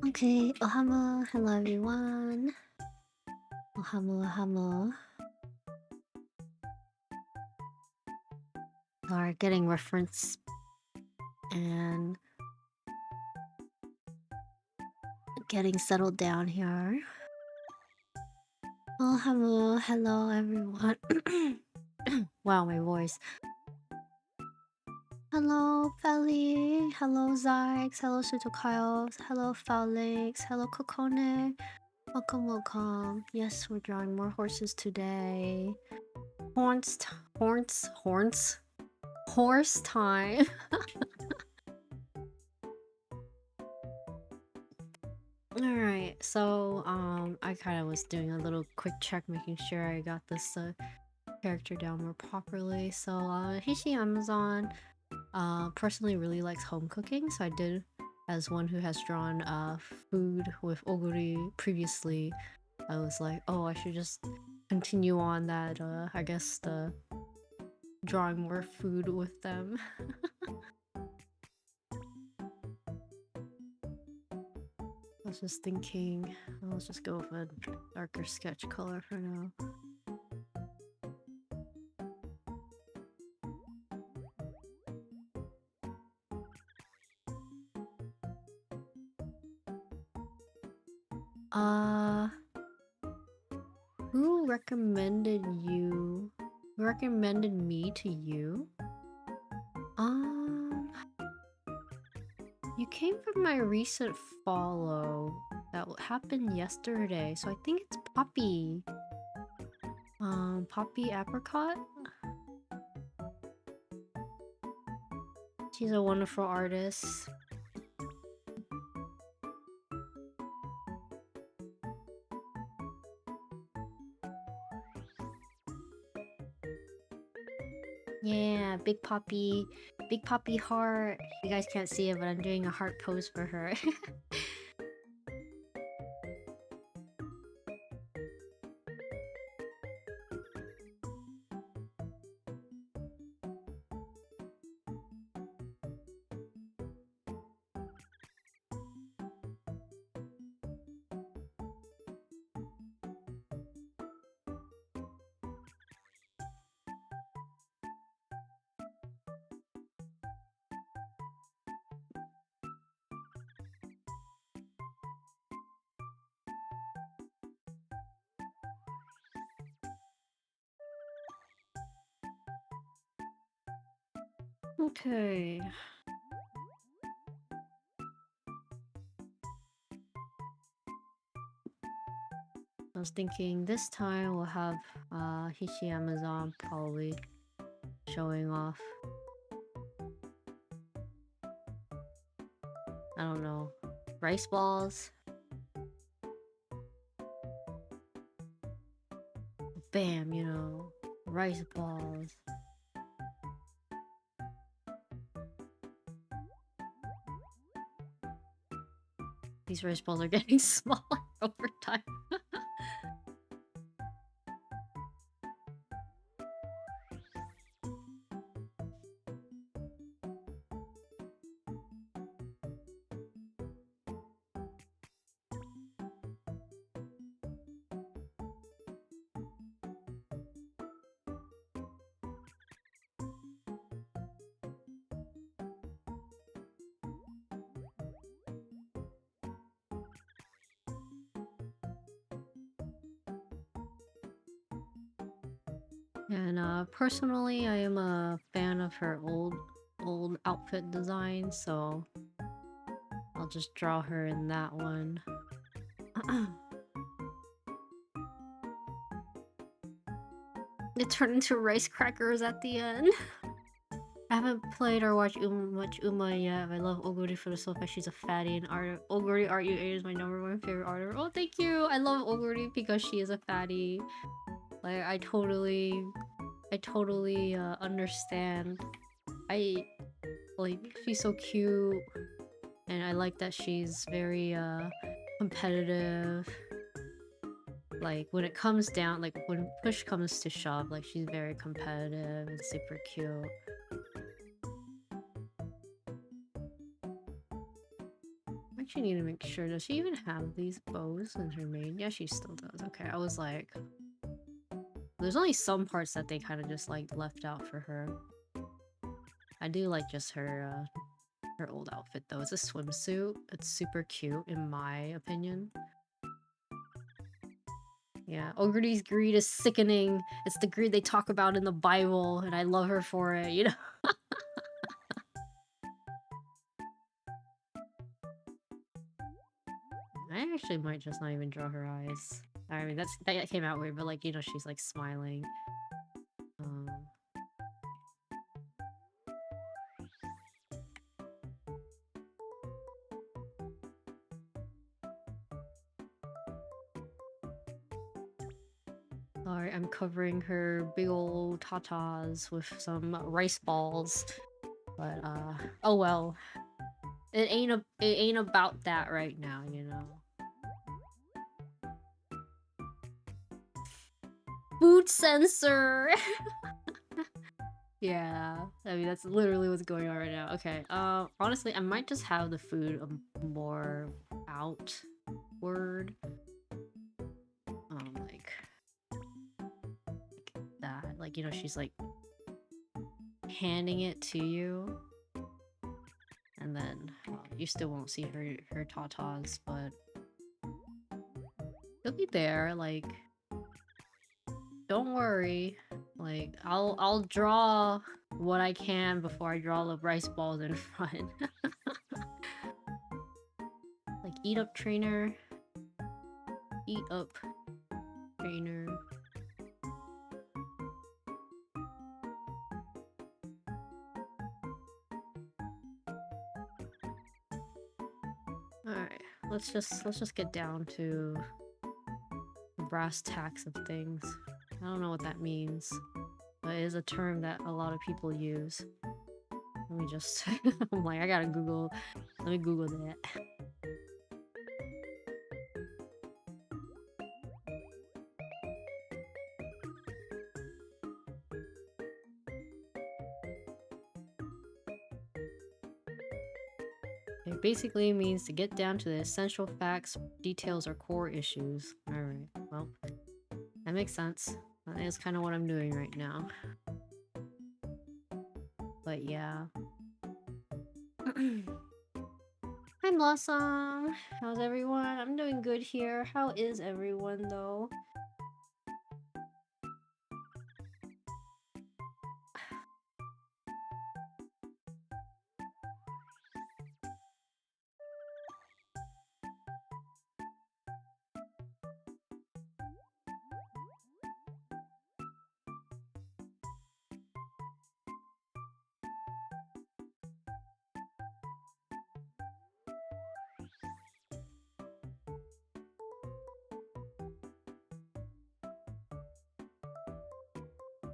Okay, ohamo, hello everyone. Ohamo, ohamo. Are getting reference and getting settled down here. Ohamo, hello everyone. Wow, my voice. Hello, Feli. Hello, Zyx. Hello, Kyle. Hello, Falix. Hello, Kokone. Welcome, welcome. Yes, we're drawing more horses today. Horns, horse time. Alright, so I kind of was doing a little quick check, making sure I got this character down more properly. So Hishi Amazon personally really likes home cooking, so I did, as one who has drawn food with oguri previously, I was like, oh, I should just continue on that, I guess, the drawing more food with them. I was just thinking, let's just go with a darker sketch color for now. Who recommended you? Who recommended me to you? You came from my recent follow that happened yesterday, so I think it's Poppy. Poppy Apricot? She's a wonderful artist. Yeah, big poppy heart. You guys can't see it, but I'm doing a heart pose for her. Okay. I was thinking this time we'll have Hishi Amazon probably showing off. I don't know. Rice balls. Bam, you know. Rice balls. These rice balls are getting smaller over time. And personally, I am a fan of her old outfit design, so I'll just draw her in that one. It turned into rice crackers at the end. I haven't played or watched much Uma yet. I love Oguri for the simple fact she's a fatty and art. Oguri Art UA is my #1 favorite artist. Oh, thank you! I love Oguri because she is a fatty. Like, I totally understand. Like, she's so cute. And I like that she's very, competitive. Like, when it comes down, like, when push comes to shove, like, she's very competitive and super cute. actually need to make sure, does she even have these bows in her main? Yeah, she still does. Okay, I was like... There's only some parts that they kind of just, like, left out for her. I do like just her old outfit, though. It's a swimsuit. It's super cute, in my opinion. Yeah, Ogredy's greed is sickening. It's the greed they talk about in the Bible, and I love her for it, you know? I actually might just not even draw her eyes. I mean, that came out weird, but like, you know, she's like smiling. Alright, I'm covering her big old tatas with some rice balls. But, oh well. It ain't about that right now, you know? Food sensor! Yeah, I mean, that's literally what's going on right now. Okay, honestly, I might just have the food more outward. Like that. Like, you know, she's like handing it to you. And then, well, you still won't see her tatas, but it'll be there, like, don't worry. Like, I'll draw what I can before I draw the rice balls in front. Like, eat up trainer. Eat up trainer. Alright, let's just get down to the brass tacks of things. I don't know what that means, but it is a term that a lot of people use. Let me just... I'm like, I gotta Google... Let me Google that. It basically means to get down to the essential facts, details, or core issues. Alright, well, that makes sense. That is kind of what I'm doing right now. But yeah. Hi Blossom! How's everyone? I'm doing good here. How is everyone though?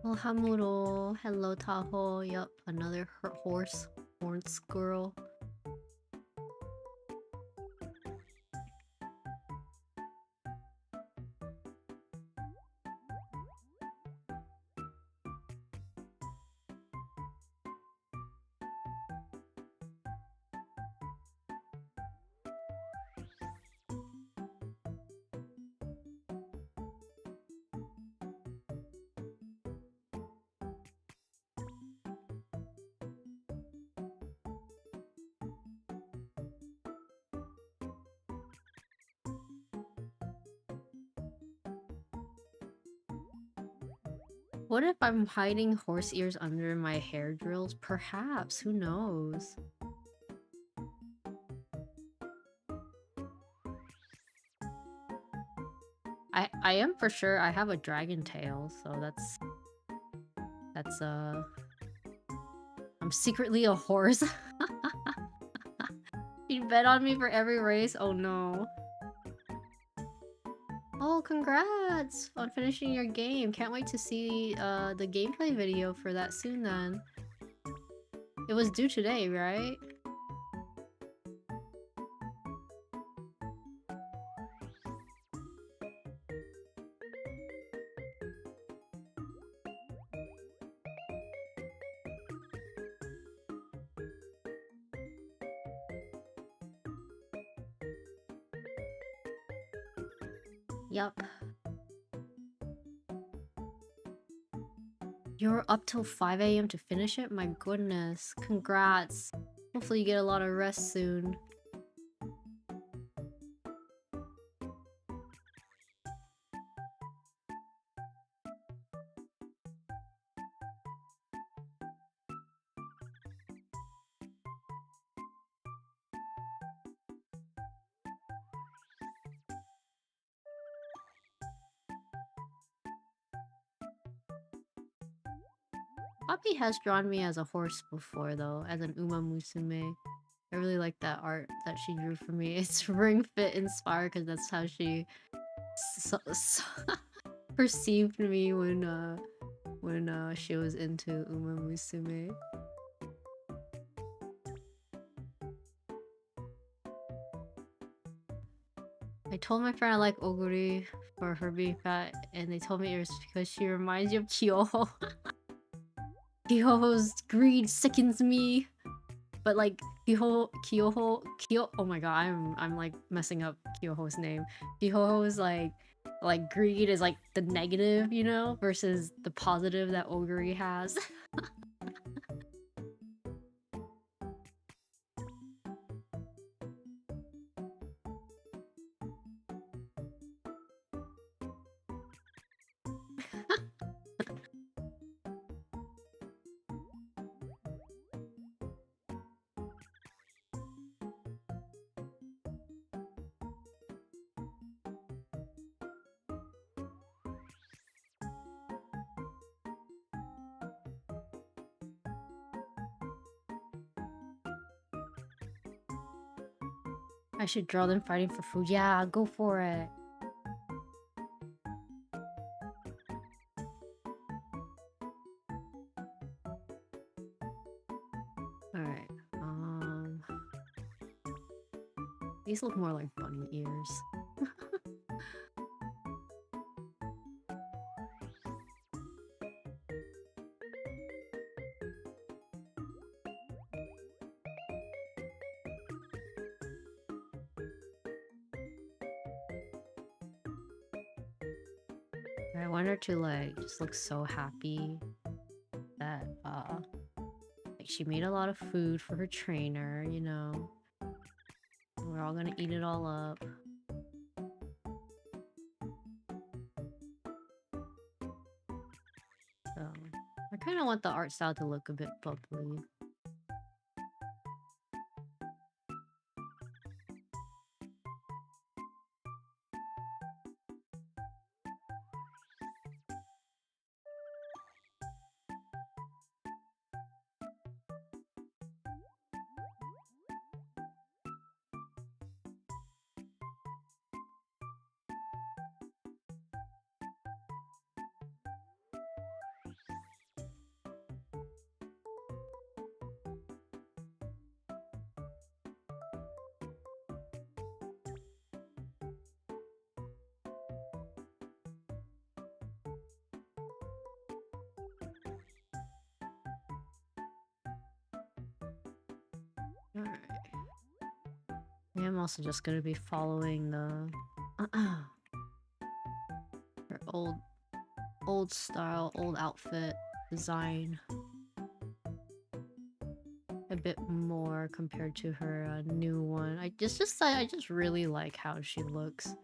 Oh, Hamuro. Hello, Taho. Yup, another horse. Horned squirrel. What if I'm hiding horse ears under my hair drills? Perhaps, who knows? I am for sure. I have a dragon tail, so that's I'm secretly a horse. You bet on me for every race? Oh no. Oh, congrats on finishing your game. Can't wait to see the gameplay video for that soon then. It was due today, right? Yup. You're up till 5 a.m. to finish it? My goodness. Congrats. Hopefully you get a lot of rest soon. Poppy has drawn me as a horse before, though, as an umamusume. I really like that art that she drew for me. It's Ring Fit inspired because that's how she perceived me when she was into umamusume. I told my friend I like Oguri for her being fat, and they told me it was because she reminds you of Kyoho. Kyoho's greed sickens me. But like Kyoho, oh my god, I'm like messing up Kyoho's name. Kyoho's like greed is like the negative, you know, versus the positive that Oguri has. I should draw them fighting for food. Yeah, go for it. Alright, these look more like bunny ears. I want her to like just look so happy that like she made a lot of food for her trainer, you know. We're all gonna eat it all up. So I kind of want the art style to look a bit bubbly. Alright. Yeah, I'm also just gonna be following the her old style, old outfit design a bit more compared to her new one. I just really like how she looks.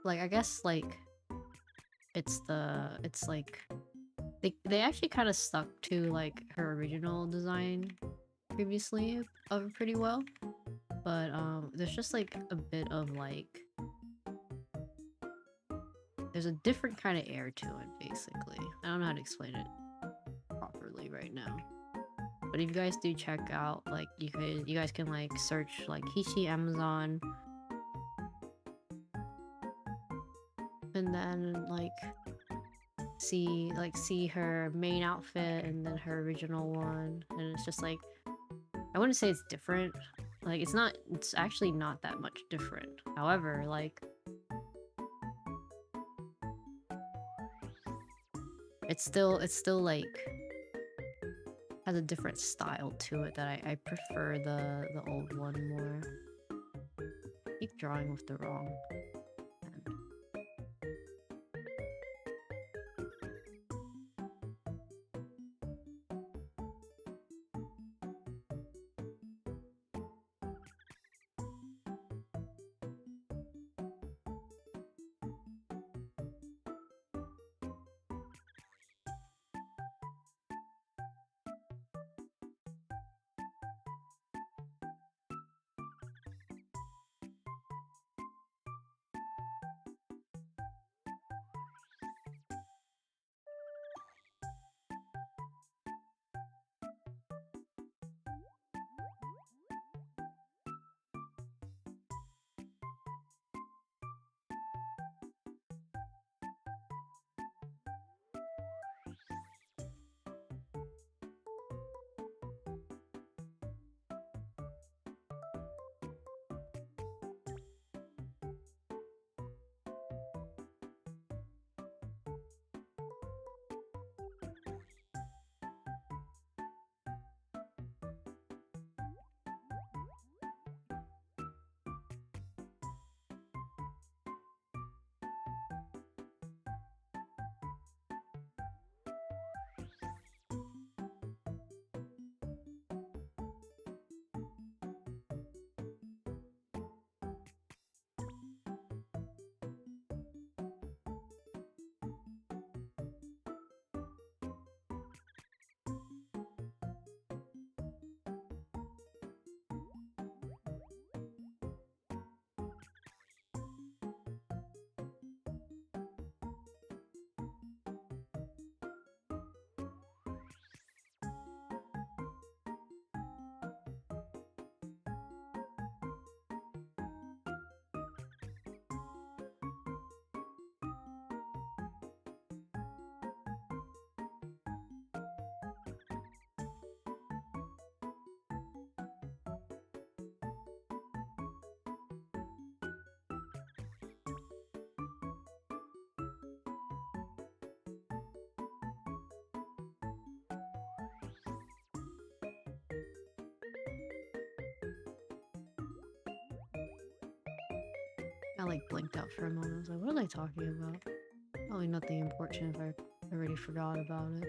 Like I guess like it's like they actually kind of stuck to like her original design previously pretty well, but there's just like a bit of like there's a different kind of air to it basically. I don't know how to explain it properly right now, but if you guys do check out, like you guys can like search like Hishi Amazon, and then like see her main outfit and then her original one, and it's just like I wouldn't say it's different. Like it's actually not that much different. However, like it's still like has a different style to it that I prefer the old one more. keep drawing with the wrong pen. I like blinked out for a moment. I was like, what are they talking about? Probably nothing important if I already forgot about it.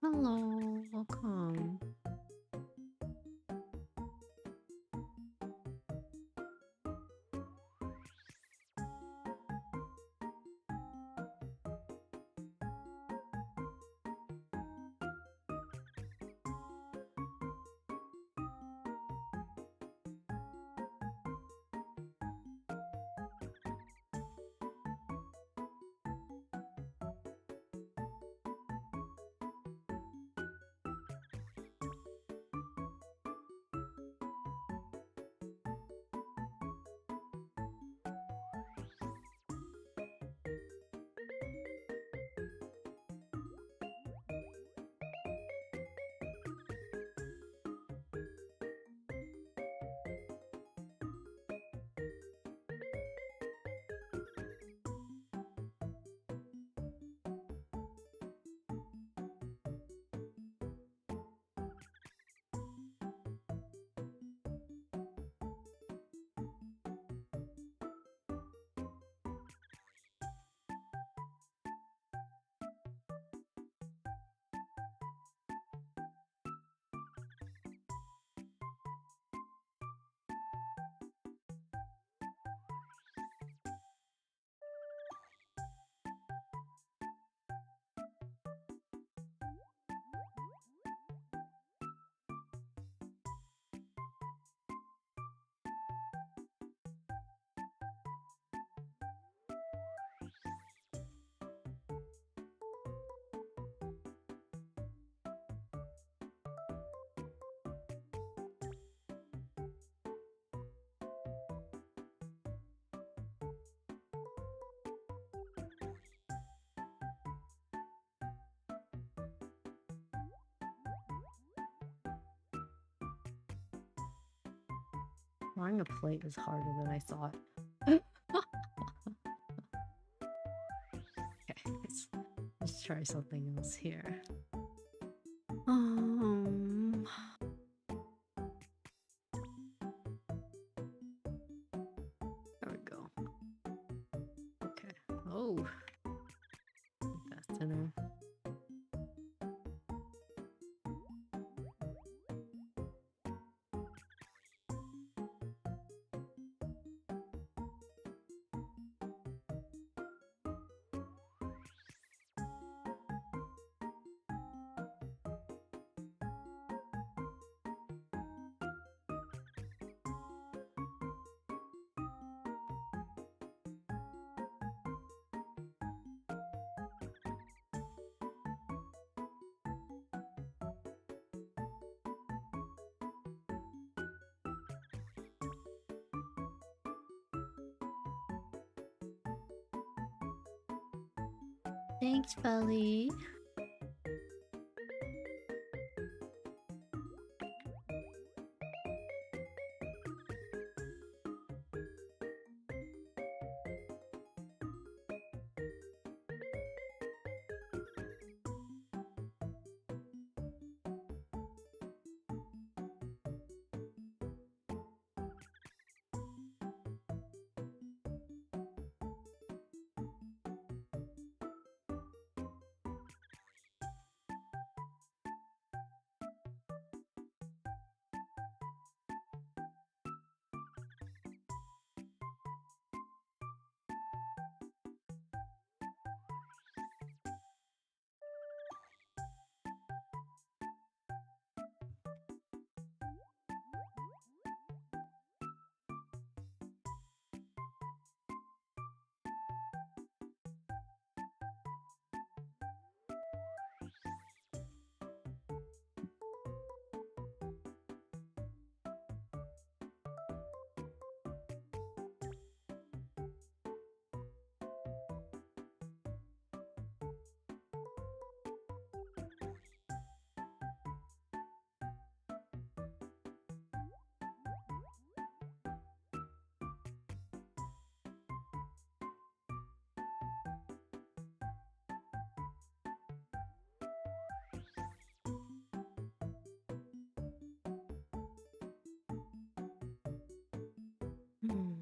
Hello, welcome. Drawing a plate is harder than I thought. Okay, let's try something else here. There we go. Okay. Oh, that's enough. Thanks, Belly. Hmm.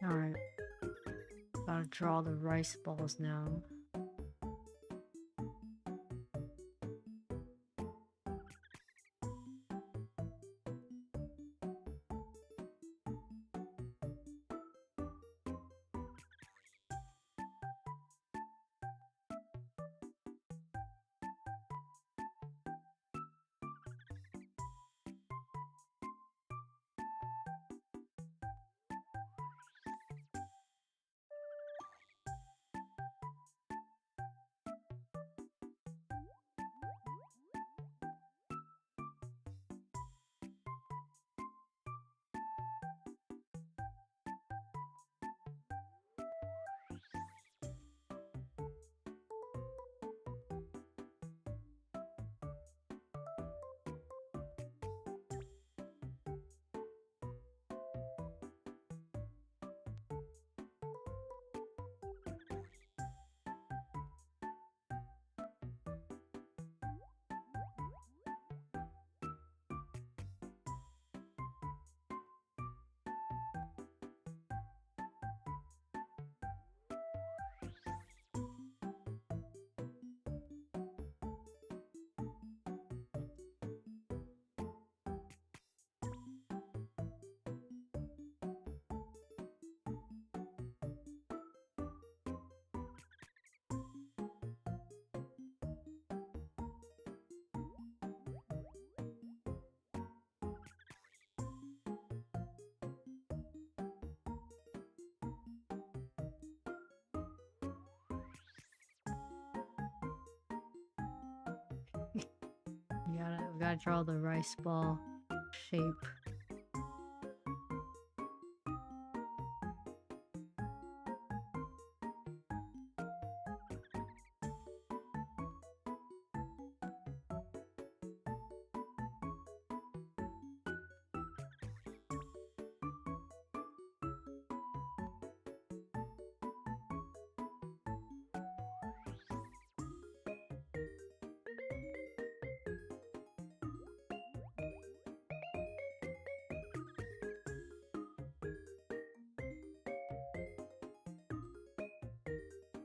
Alright, gotta draw the rice balls now. We gotta draw the rice ball shape.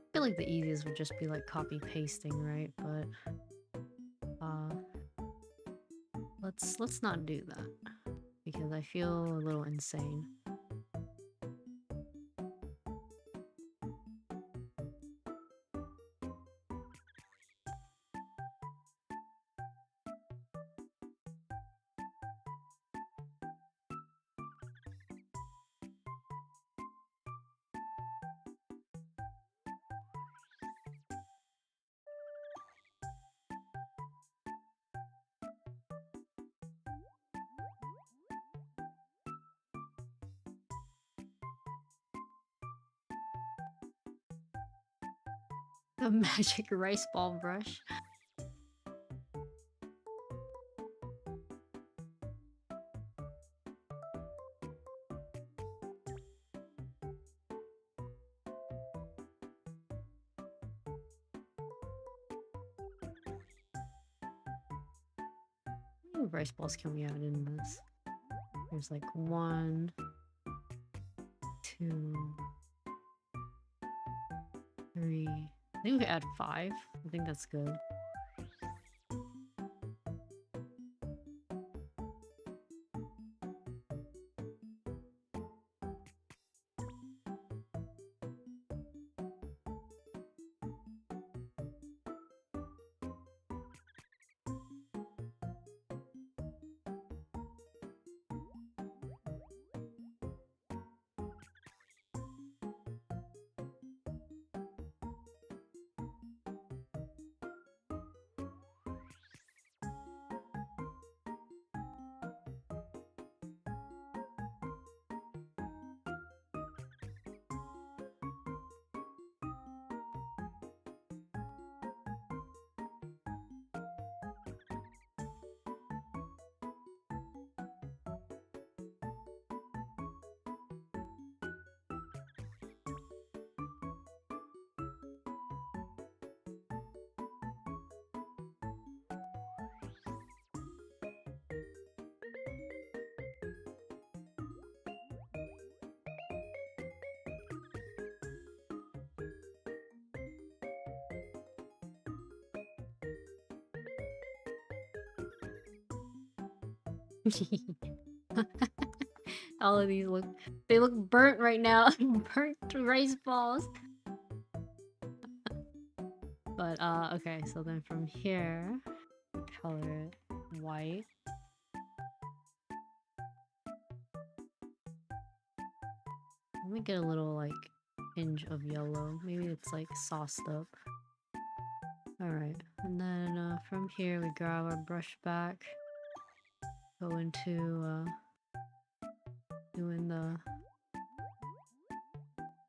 I feel like the easiest would just be like copy pasting, right? But uh let's not do that because I feel a little insane. The magic rice ball brush. How many rice balls can we add in this? There's like 1, 2, 3. I think we add 5. I think that's good. All of these look, they look burnt right now. Burnt rice balls. But okay, so then from here, color it white. Let me get a little like hinge of yellow. Maybe it's like sauced up. Alright, and then from here we grab our brush back, go into doing the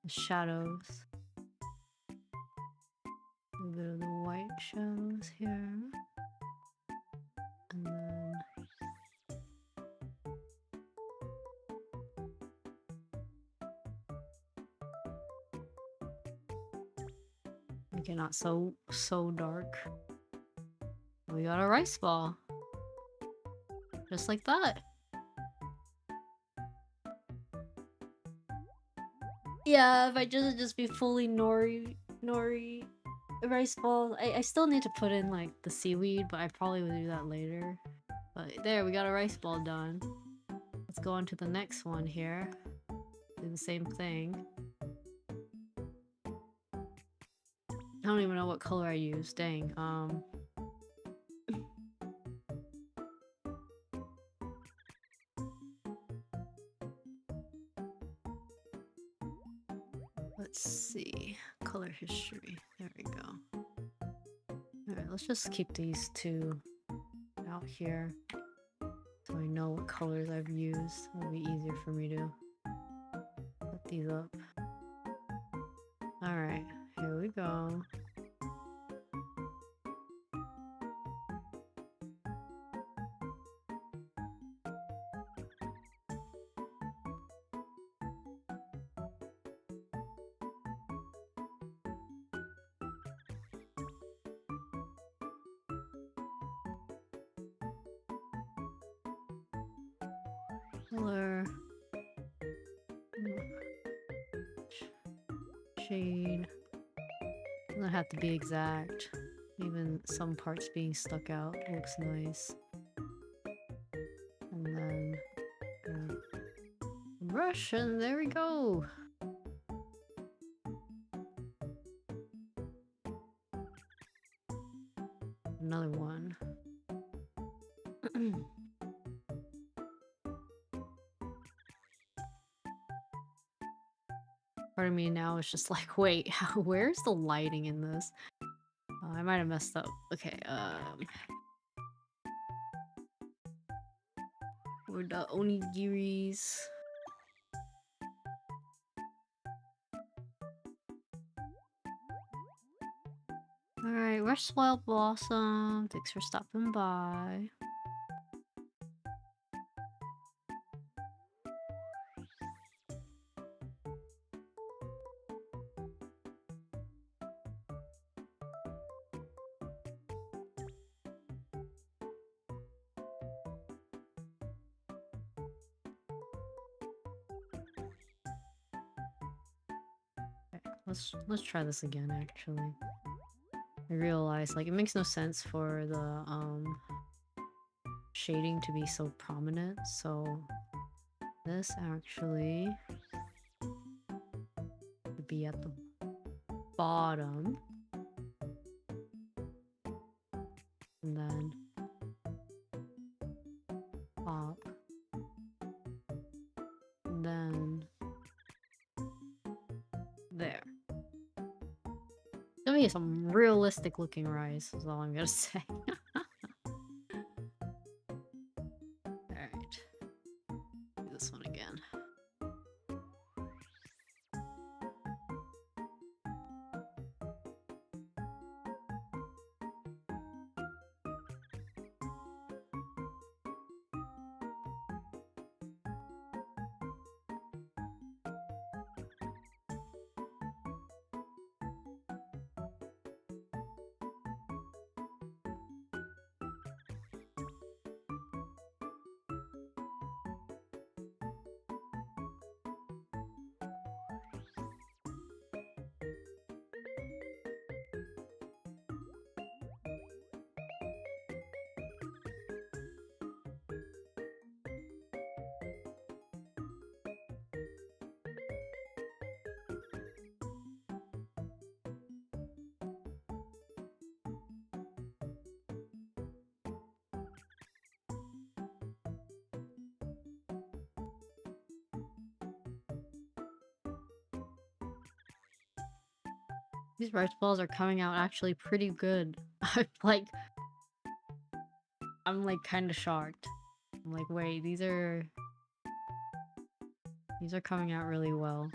shadows. A bit of the white shadows here. And then make it not so dark. We got a rice ball. Just like that. Yeah, if I just be fully nori rice balls. I still need to put in like the seaweed, but I probably will do that later. But there, we got a rice ball done. Let's go on to the next one here. Do the same thing. I don't even know what color I used. Dang. Let's see. Color history. There we go. Alright, let's just keep these two out here so I know what colors I've used. It'll be easier for me to put these up. Alright, here we go. Color. Shade. Doesn't have to be exact. Even some parts being stuck out looks nice. And then brush, and there we go. Another one. Part of me now is just like, wait, where's the lighting in this? I might have messed up. Okay, or the onigiris. Alright, where's Wild Blossom? Thanks for stopping by. Let's try this again, actually. I realized, like, it makes no sense for the, shading to be so prominent, so this actually would be at the bottom. And then pop. And then there. Give me some realistic looking rice is all I'm gonna say. Alright. Do this one again. These rice balls are coming out actually pretty good. Like, I'm like kind of shocked. I'm like, wait, these are coming out really well.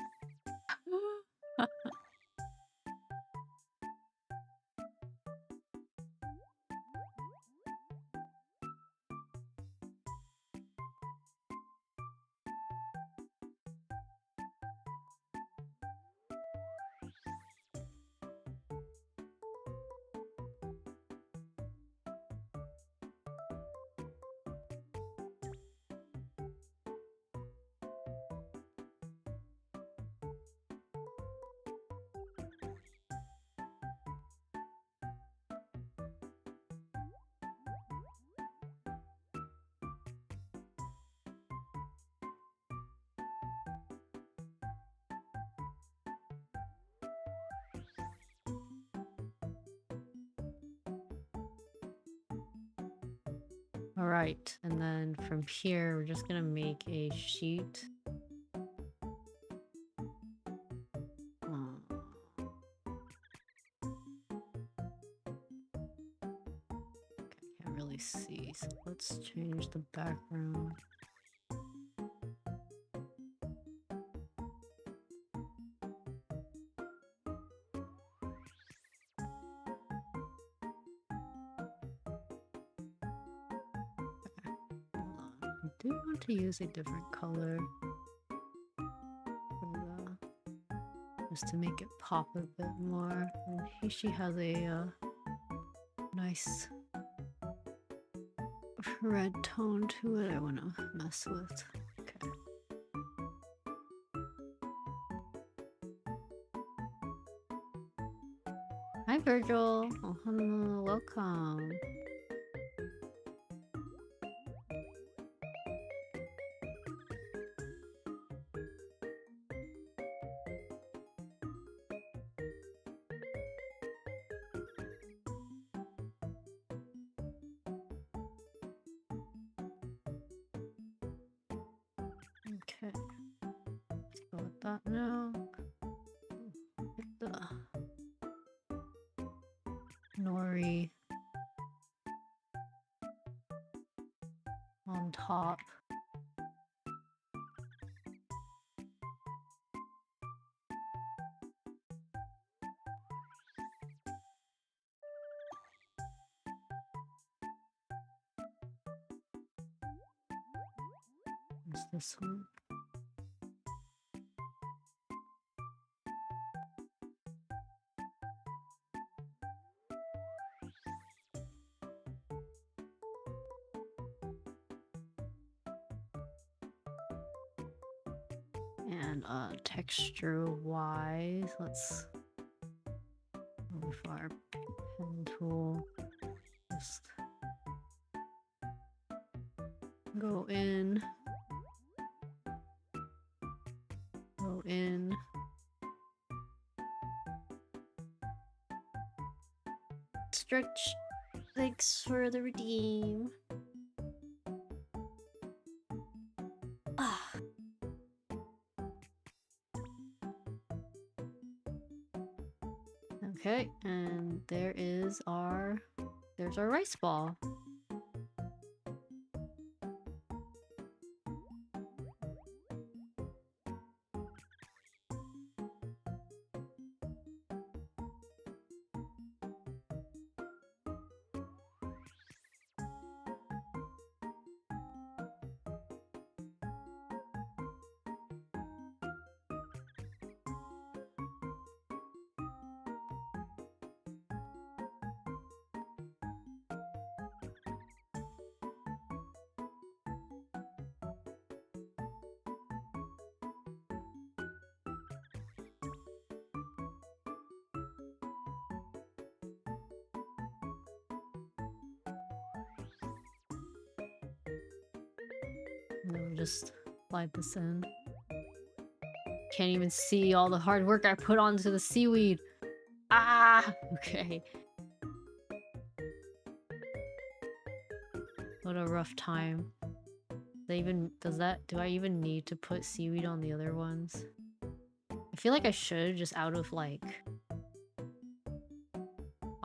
All right, and then from here, we're just gonna make a sheet. Oh, can't really see, so let's change the background. Hold on. I do want to use a different color for just to make it pop a bit more. And Hishi has a nice red tone to it I want to mess with. Okay. Hi Virgil! Oh, hello, welcome. Okay, let's go with that now. Pick the nori on top. What's this one? And texture wise, let's go for our pen tool. Just go in, stretch legs for the redeem. Ah. Okay, and there's our rice ball. No, just slide this in. Can't even see all the hard work I put onto the seaweed. Ah! Okay. What a rough time. Do I even need to put seaweed on the other ones? I feel like I should, just out of like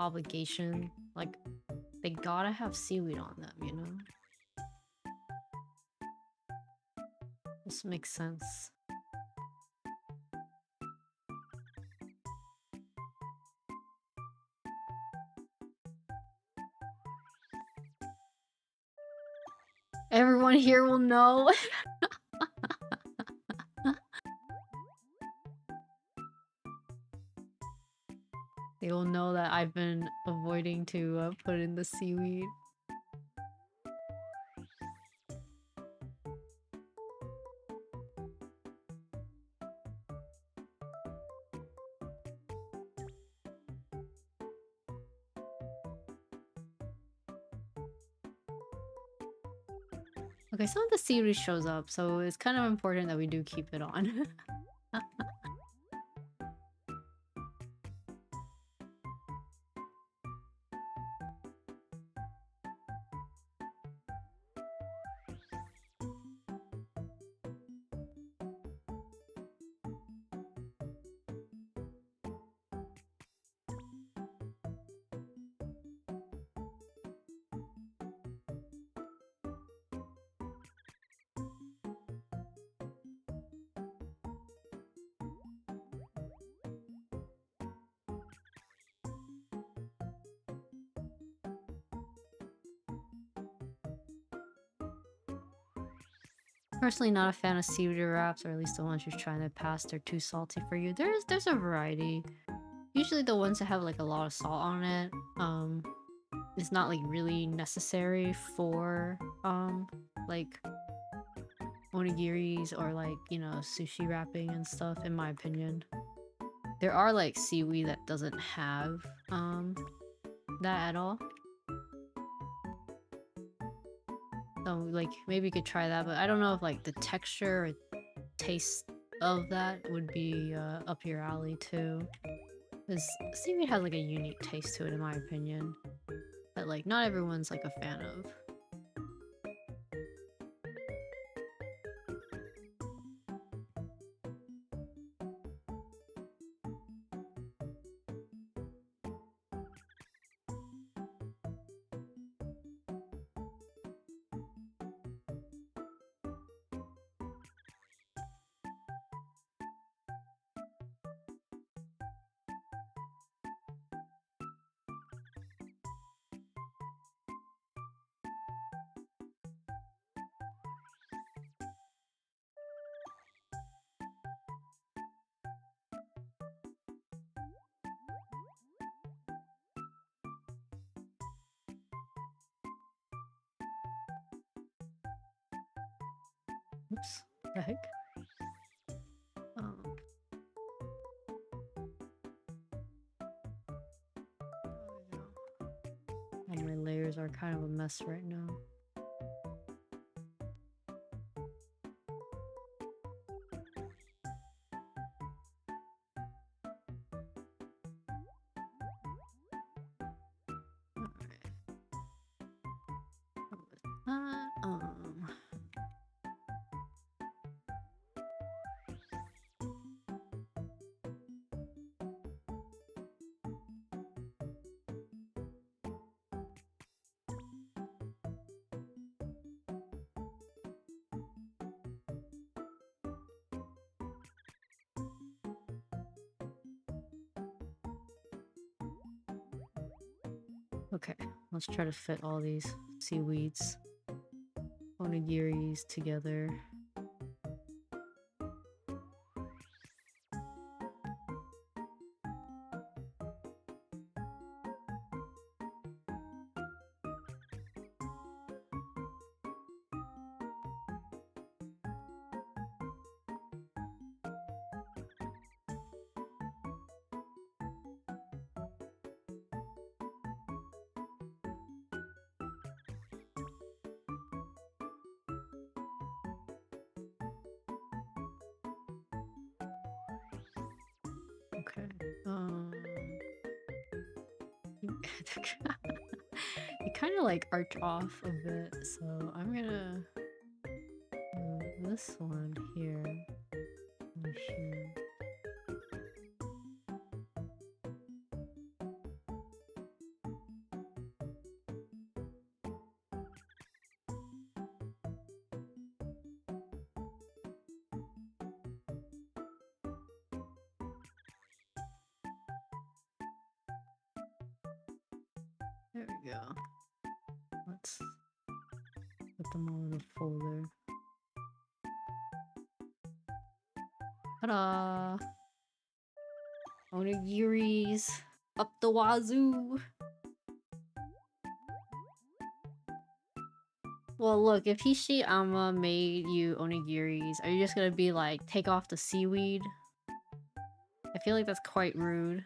obligation. Like, they gotta have seaweed on them, you know? This makes sense. Everyone here will know. They will know that I've been avoiding to put in the seaweed. Okay, some of the seaweed shows up, so it's kind of important that we do keep it on. Personally, not a fan of seaweed wraps, or at least the ones you're trying to pass. They're too salty for you. There's a variety. Usually, the ones that have like a lot of salt on it, is not like really necessary for like onigiris or like, you know, sushi wrapping and stuff. In my opinion, there are like seaweed that doesn't have that at all. So, like, maybe you could try that, but I don't know if, like, the texture or taste of that would be up your alley, too. Because seaweed has, like, a unique taste to it, in my opinion. That, like, not everyone's, like, a fan of. Oops. The heck? Um, and my layers are kind of a mess right now. Okay, let's try to fit all these seaweeds, onigiris together. Okay. You kind of like arch off a bit, so I'm gonna move this one here and here. There we go. Let's put them all in a folder. Ta-da! Onigiris up the wazoo. Well, look, if Hishi made you onigiris, are you just gonna be like, take off the seaweed? I feel like that's quite rude.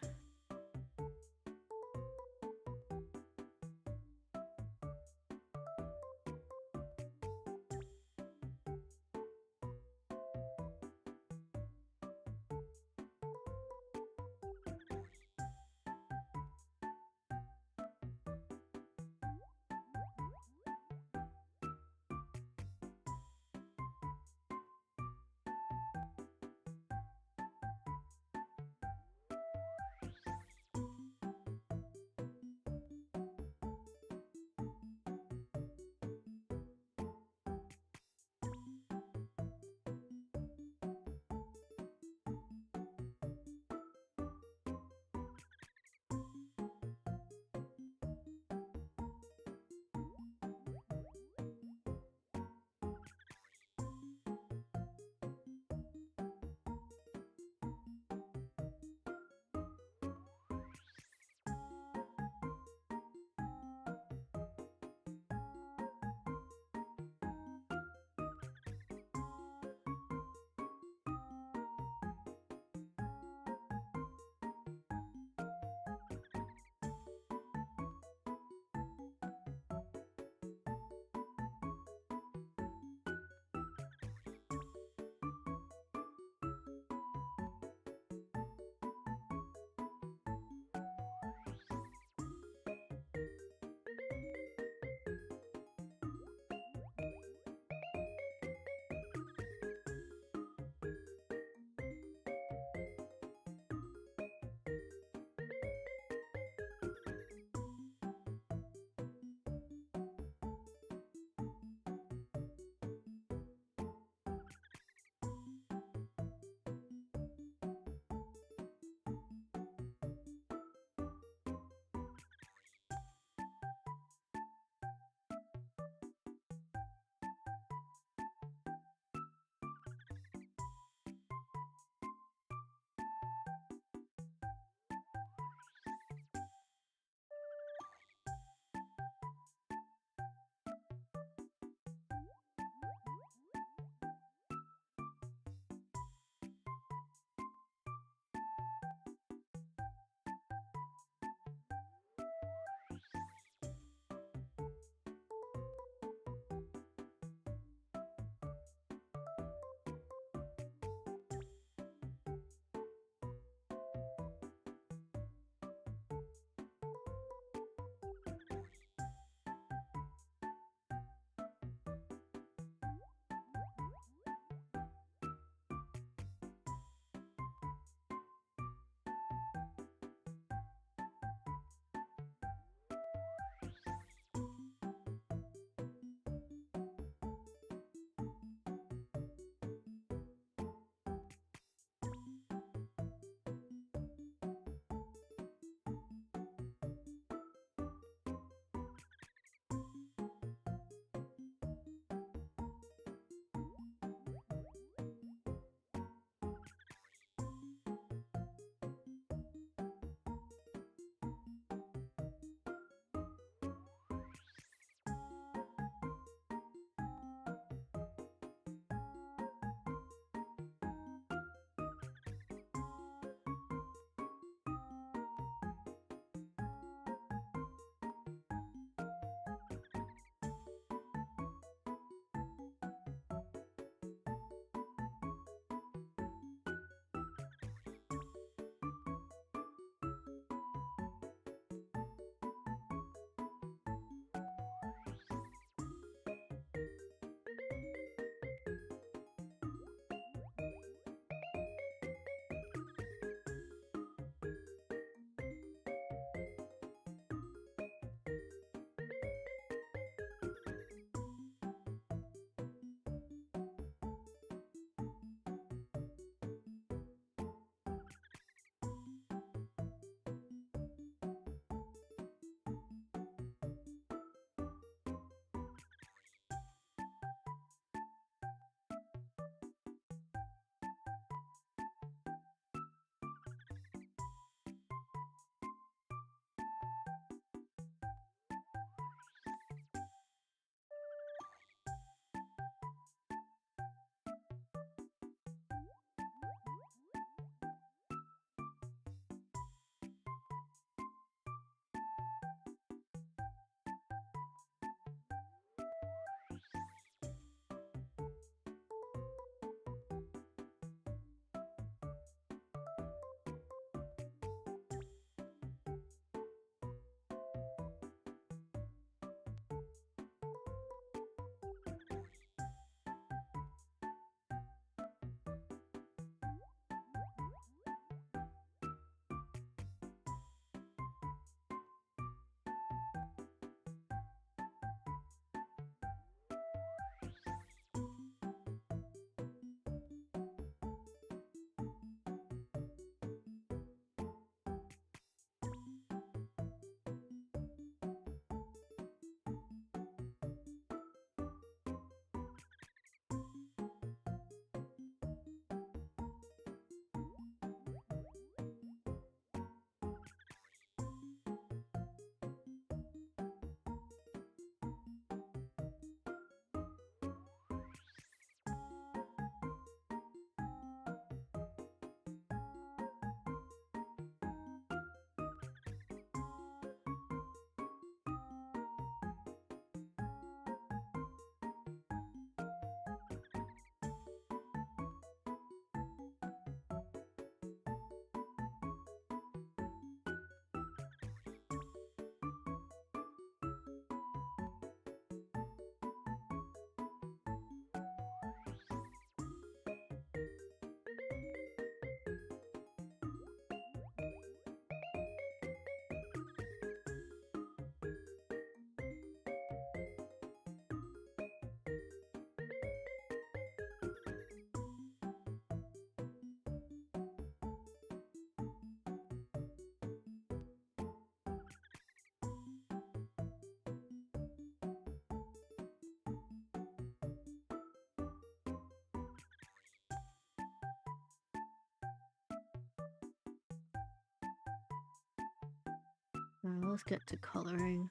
Now let's get to coloring.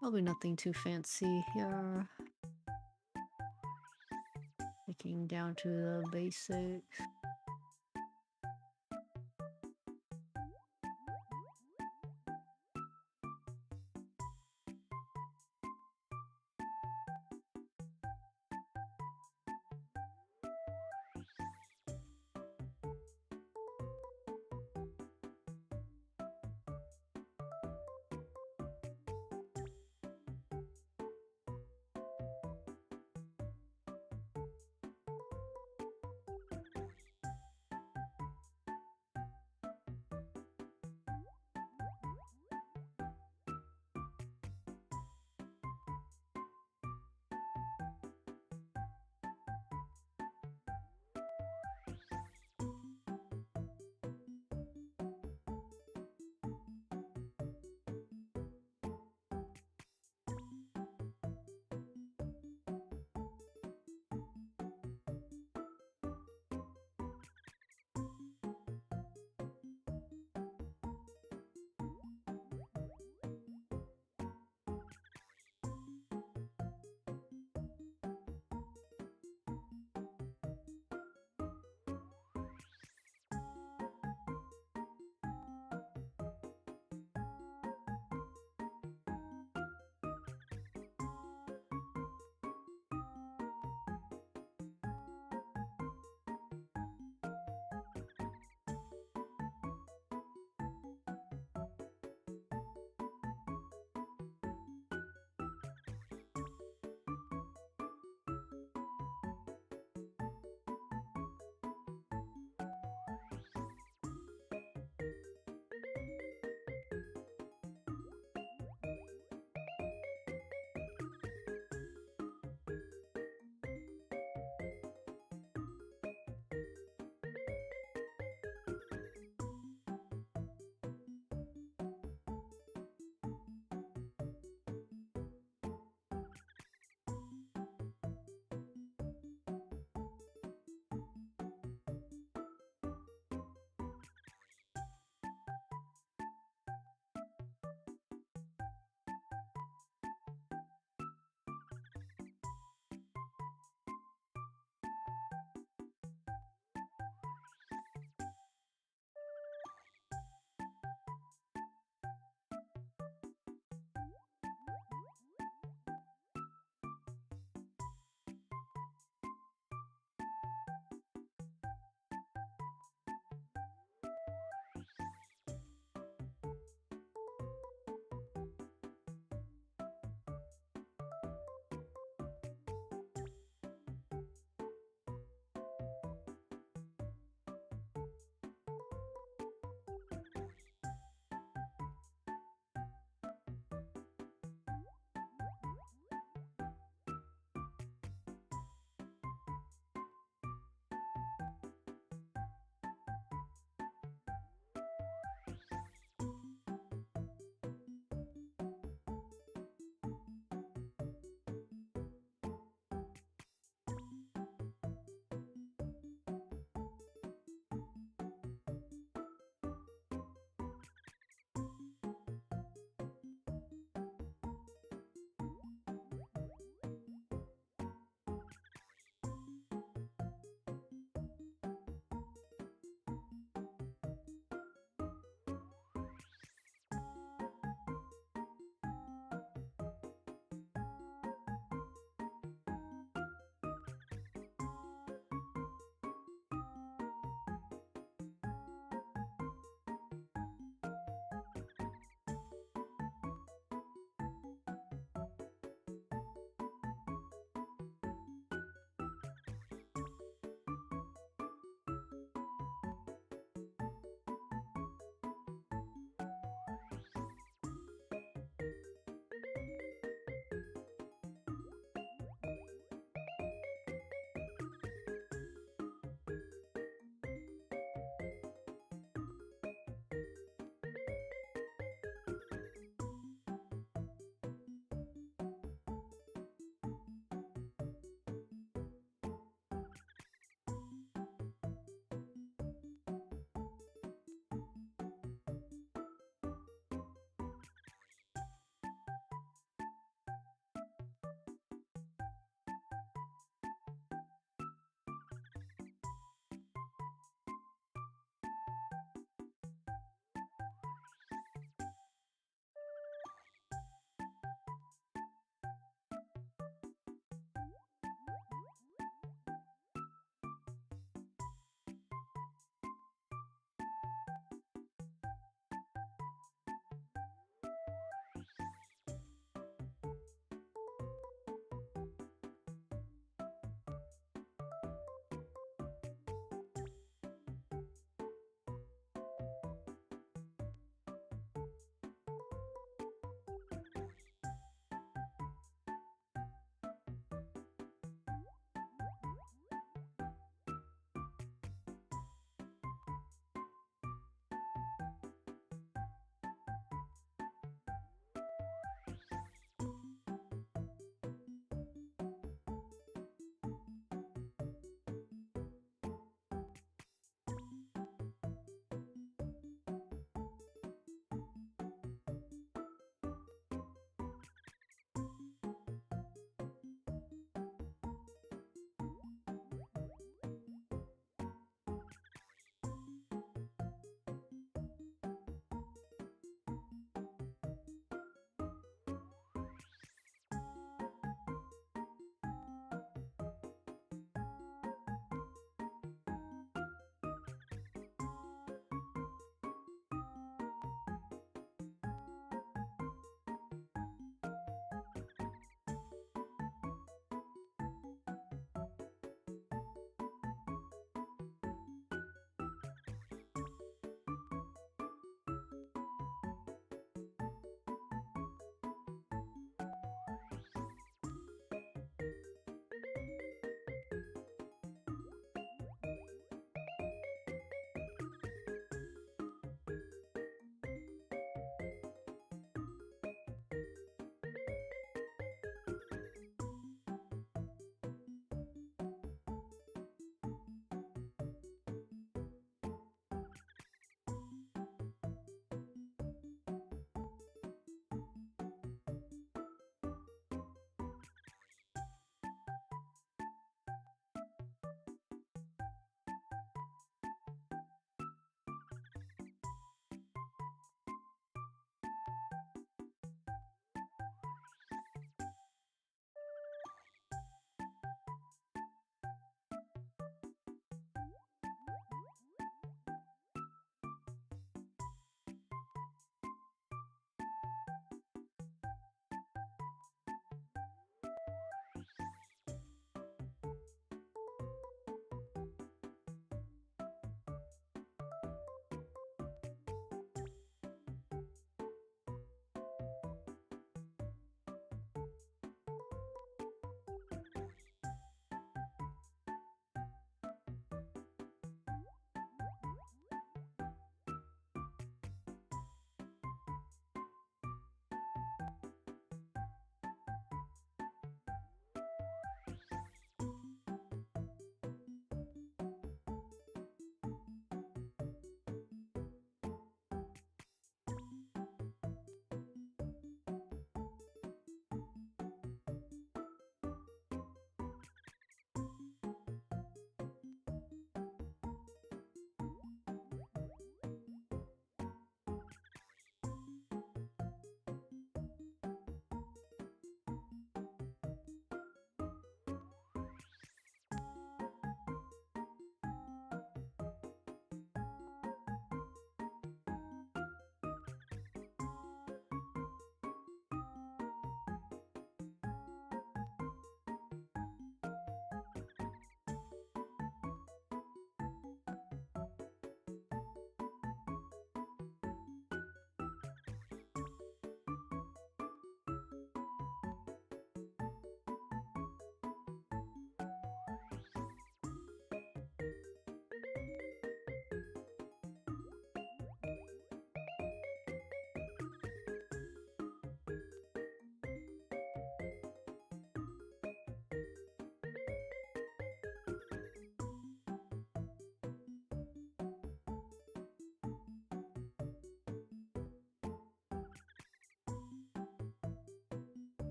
Probably nothing too fancy here. Sticking down to the basics.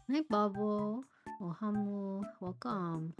Hi, Bubble. Ohamu. Welcome.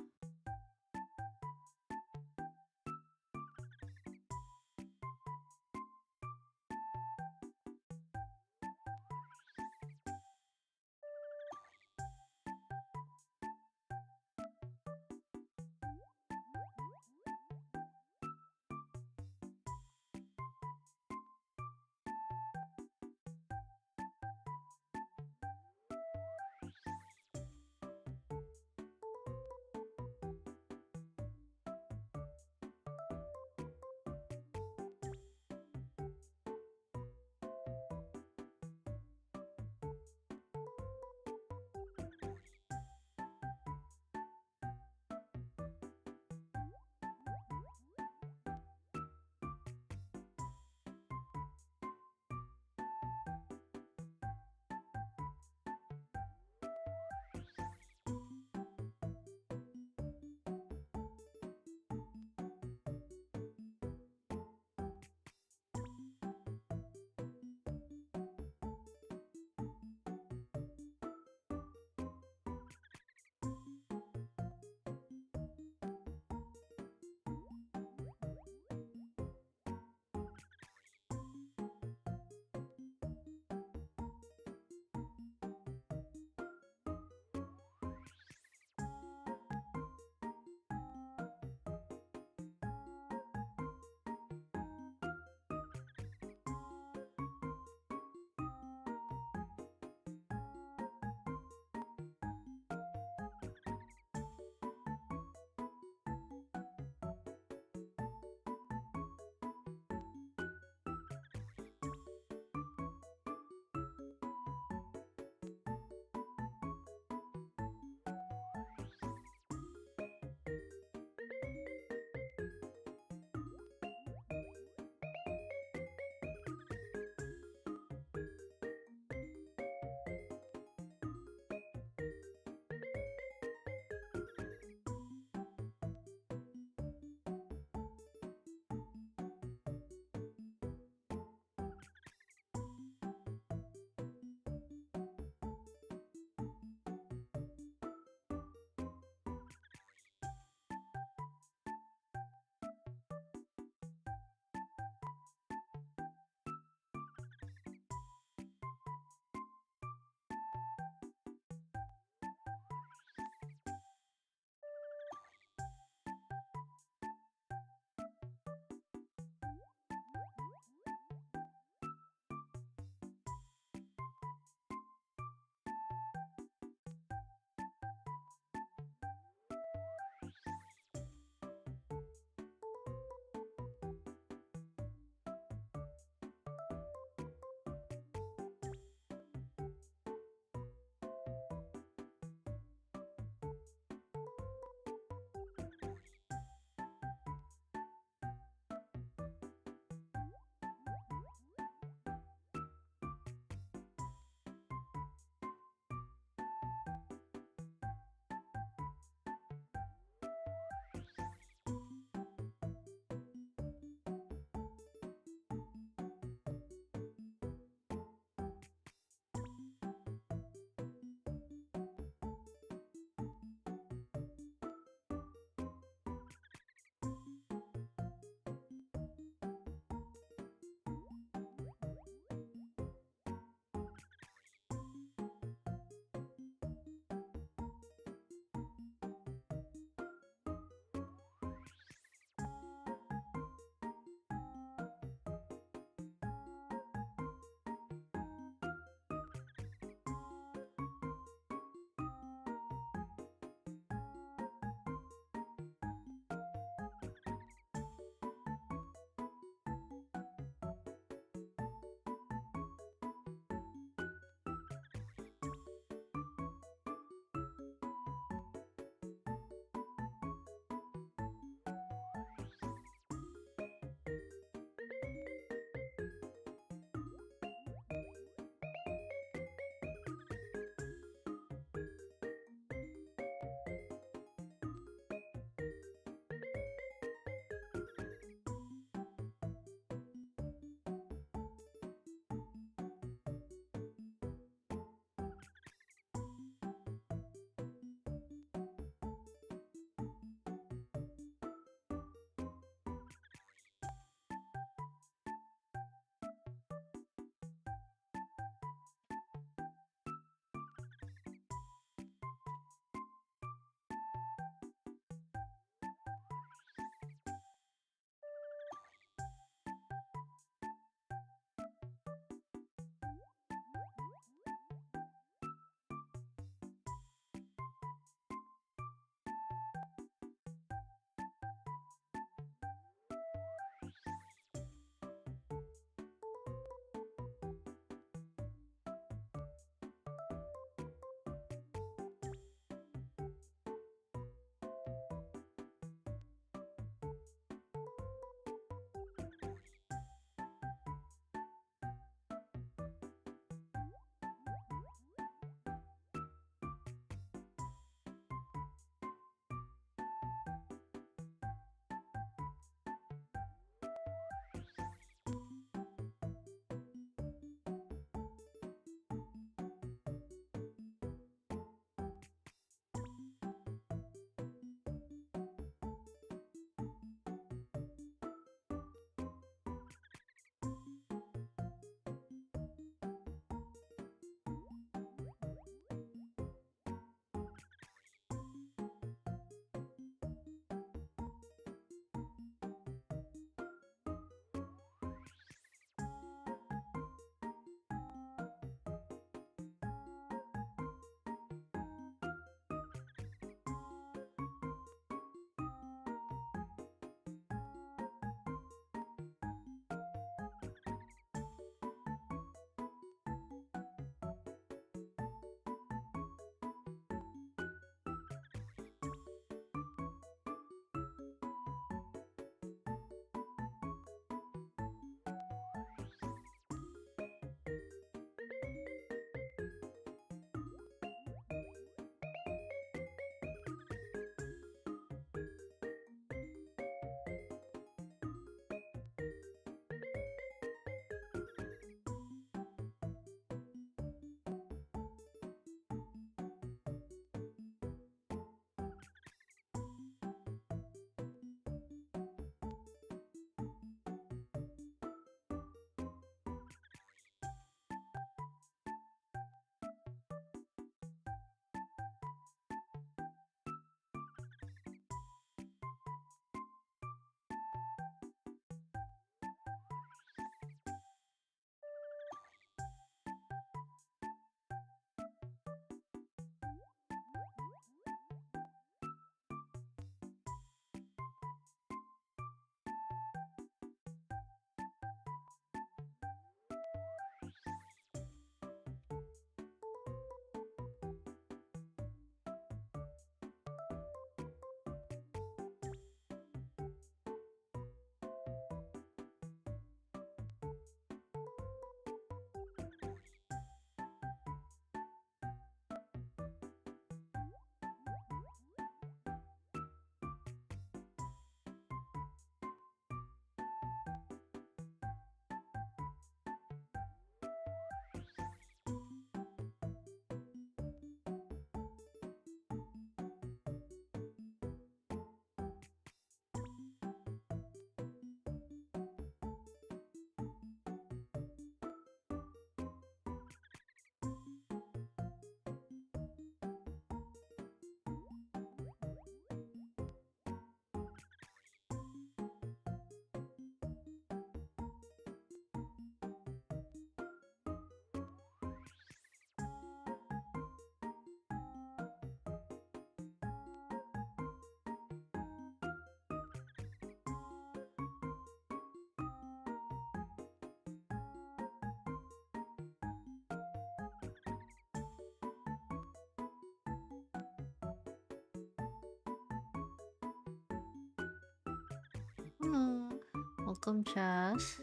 Hello. Welcome, Chess.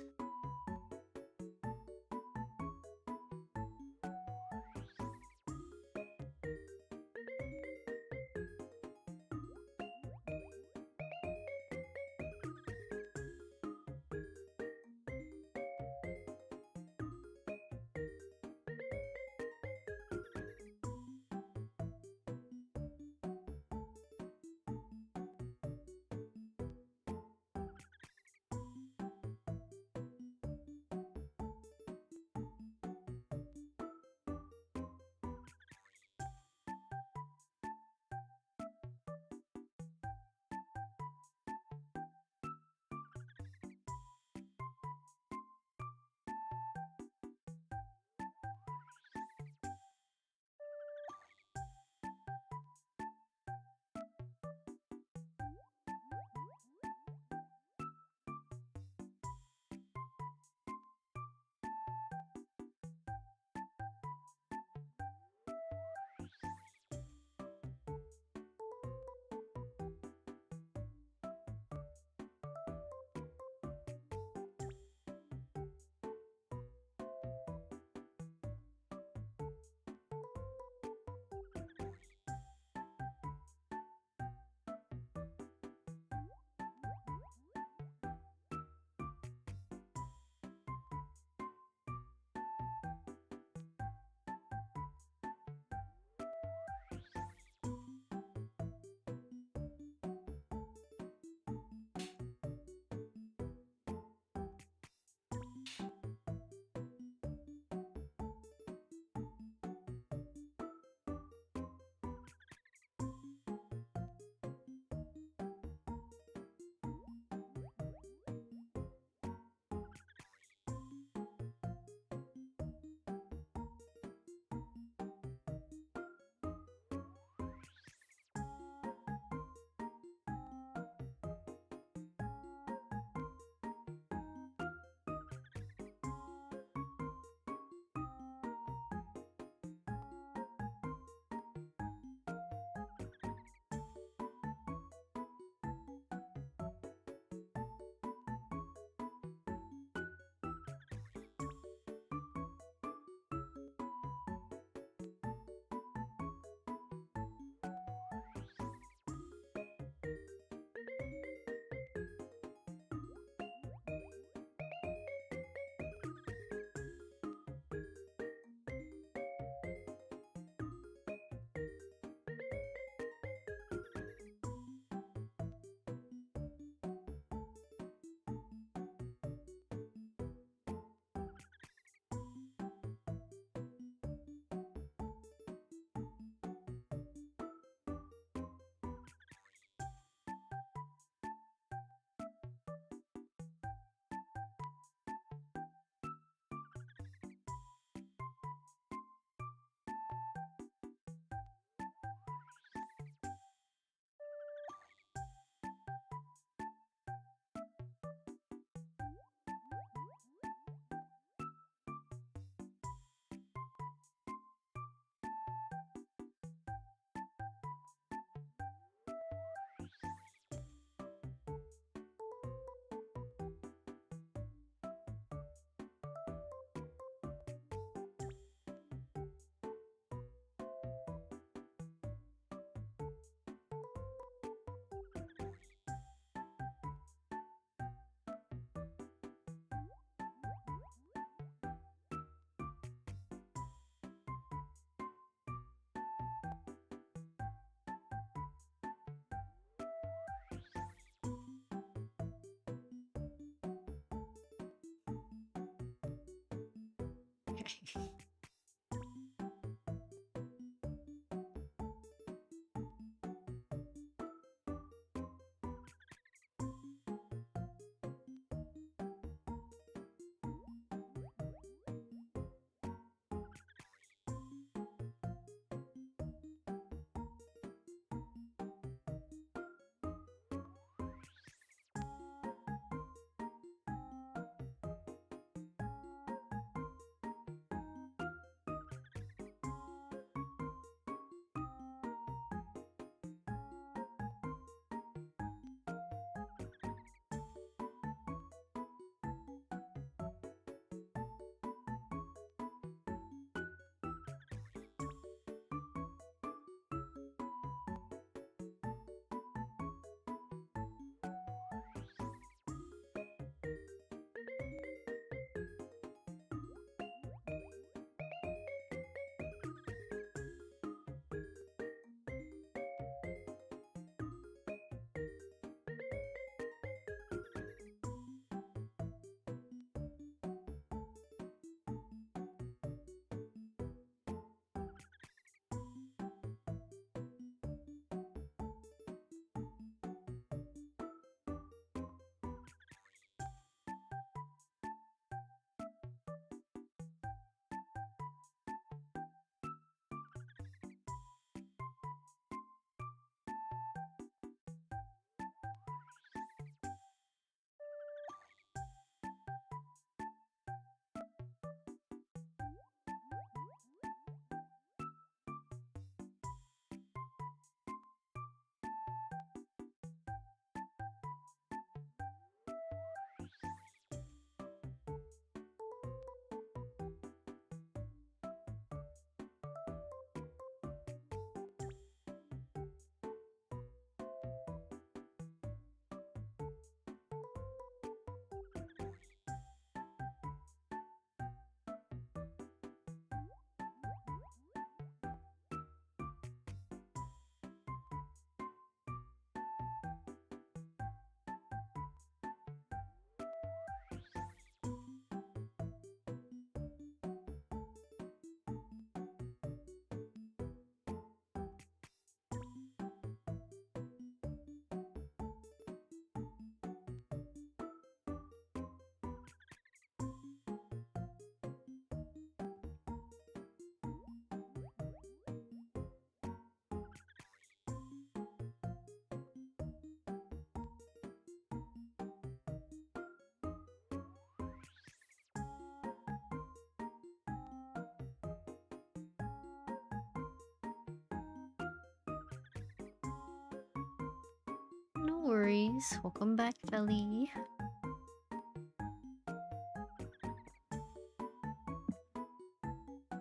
worries. Welcome back, Kelly.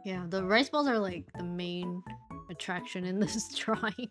Yeah, the rice balls are like the main attraction in this drawing.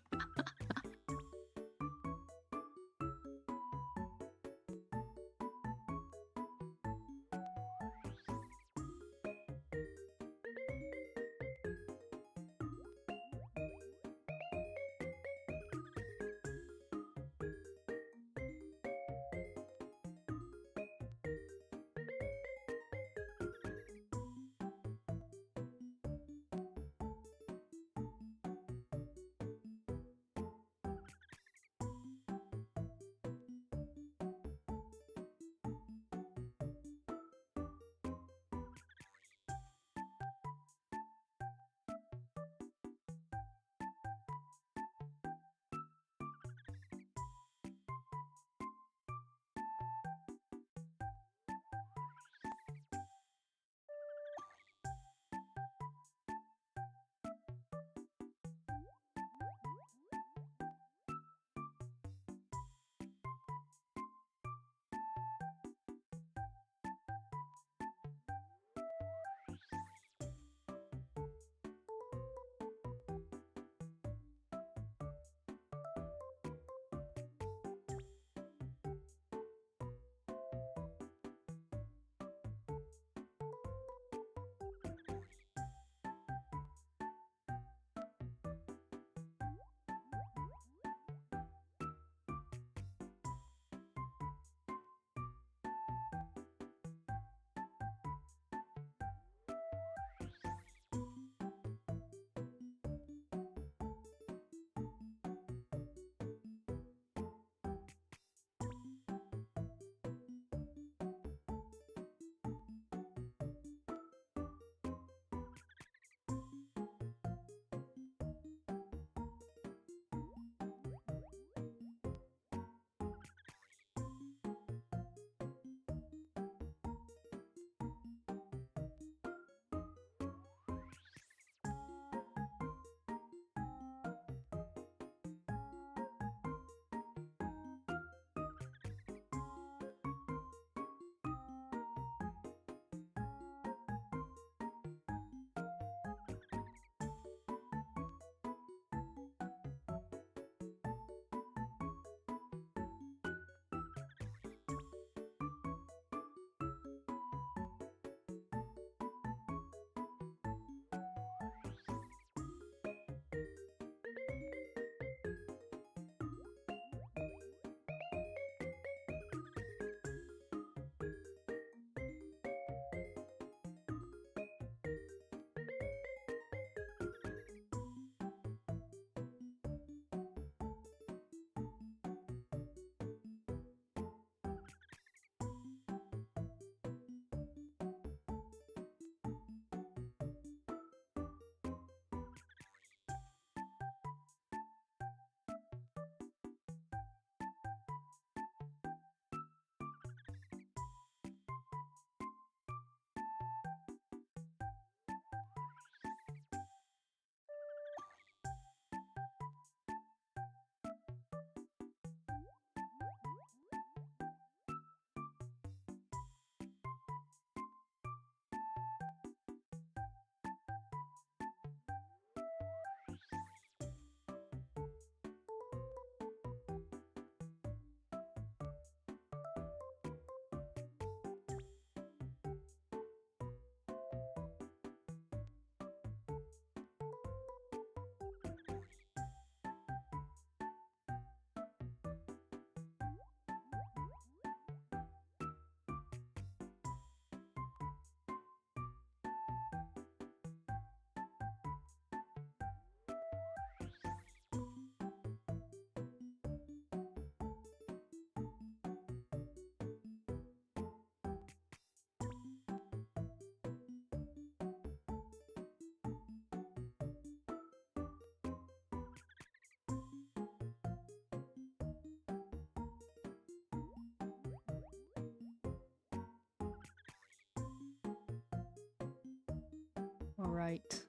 All right.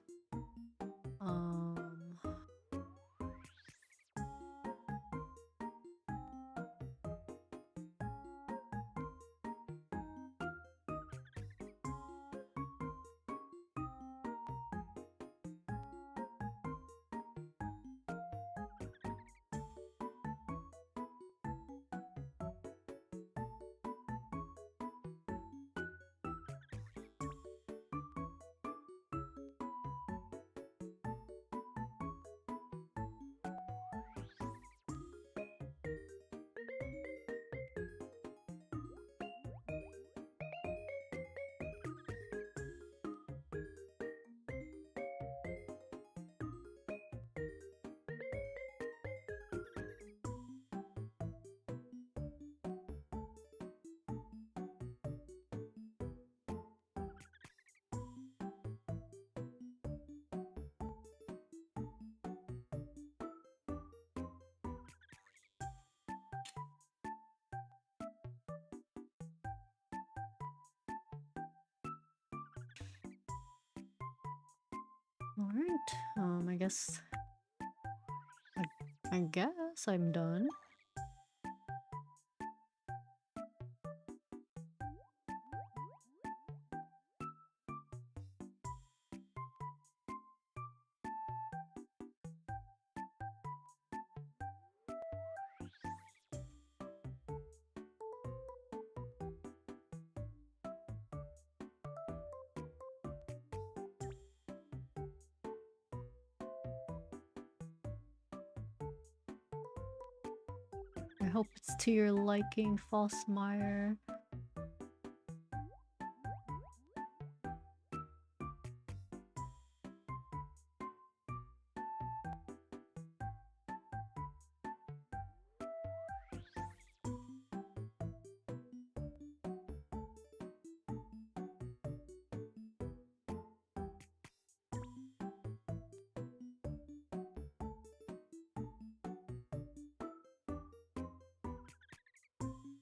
Um, Alright, I guess I, I guess I'm done. I hope it's to your liking, Fossmeyer.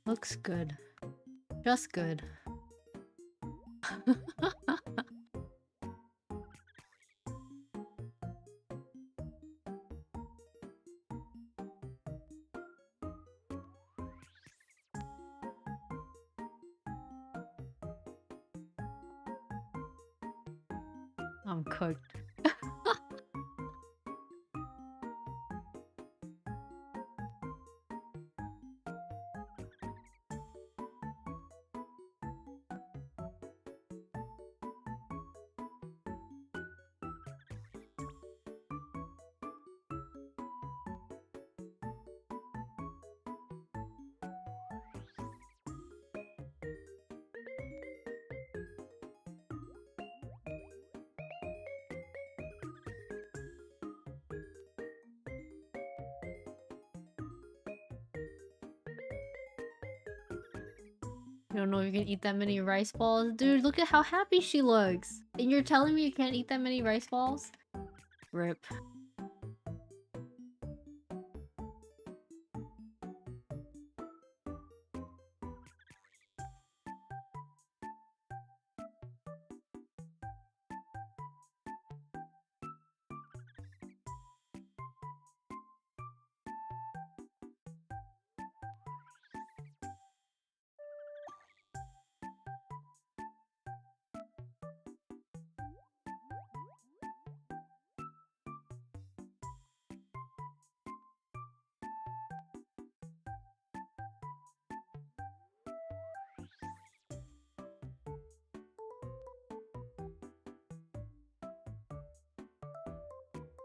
Looks good. Just good. I'm cooked. You don't know if you can eat that many rice balls? Dude, look at how happy she looks! And you're telling me you can't eat that many rice balls? Rip.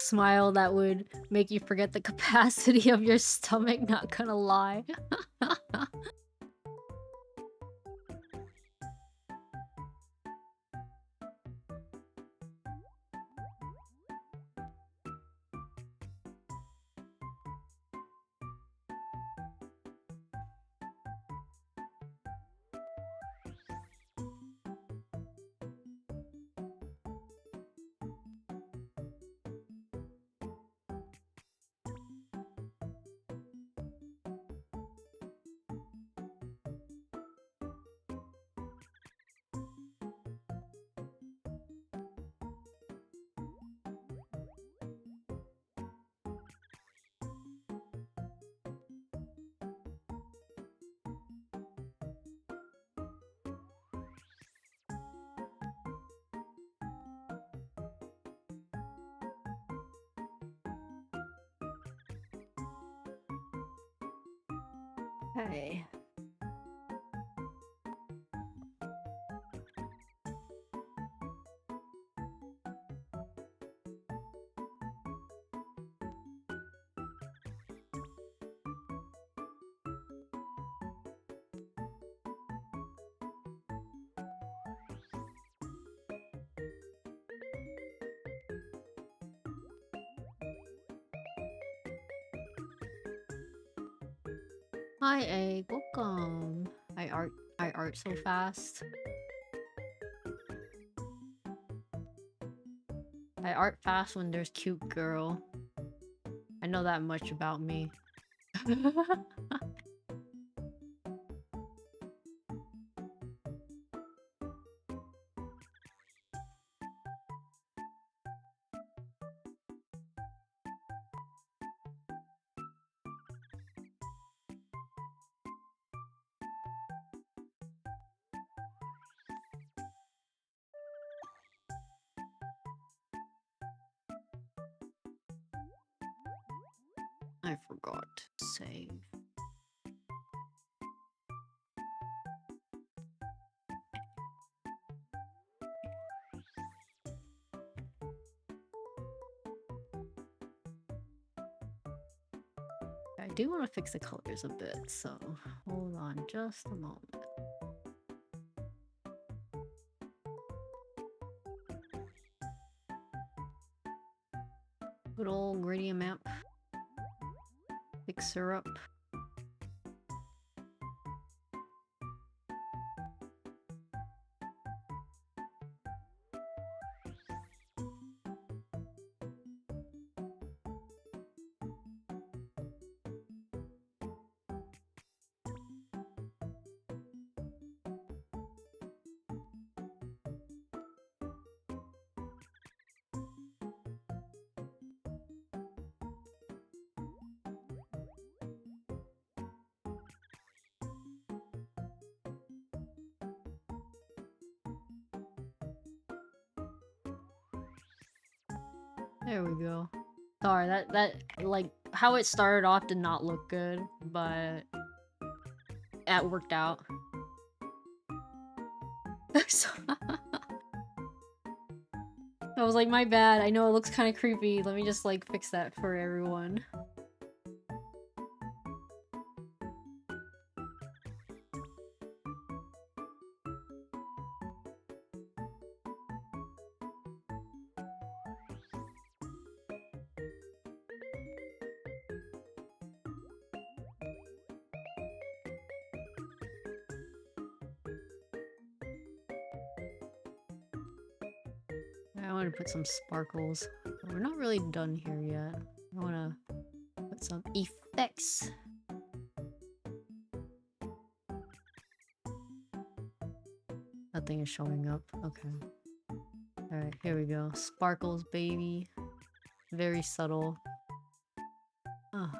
Smile that would make you forget the capacity of your stomach, not gonna lie. Hey. Hi, Egg. Welcome. I art so fast. I art fast when there's cute girl. I know that much about me. I forgot to save. I do want to fix the colors a bit, so hold on just a moment. Good old gradient map. Fixer up. There we go. Sorry, that like how it started off did not look good, but it worked out. So I was like, my bad. I know it looks kind of creepy. Let me just like fix that for everyone. I want to put some sparkles. We're not really done here yet. I want to put some effects. Nothing is showing up. Okay. Alright, here we go. Sparkles, baby. Very subtle. Oh.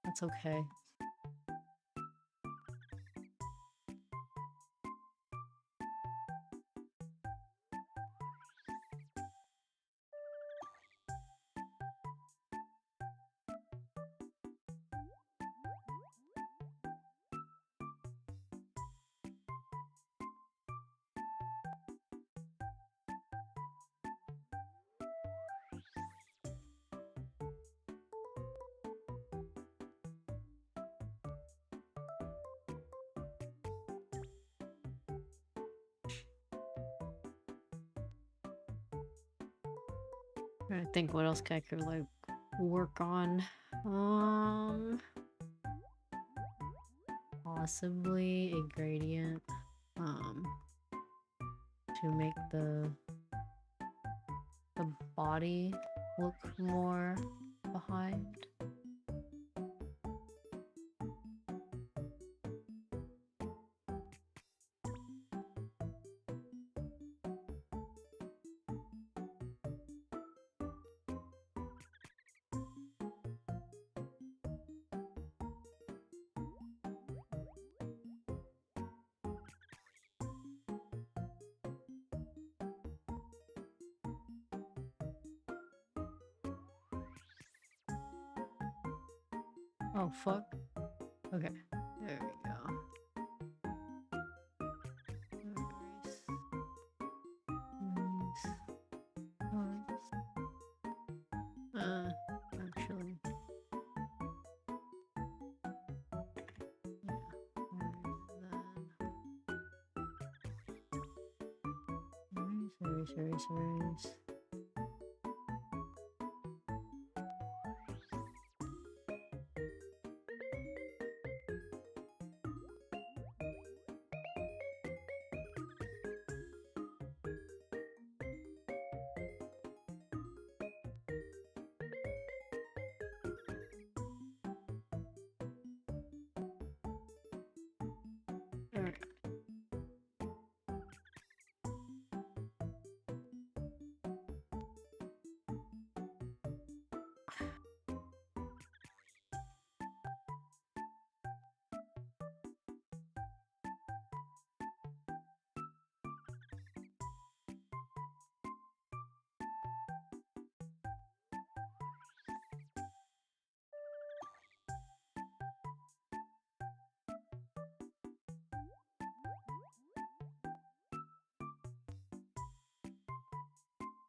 That's okay. Trying to think what else I could like work on. Possibly a gradient. To make the body look more behind. Oh, fuck. Okay, there we go. Actually. Yeah, erase.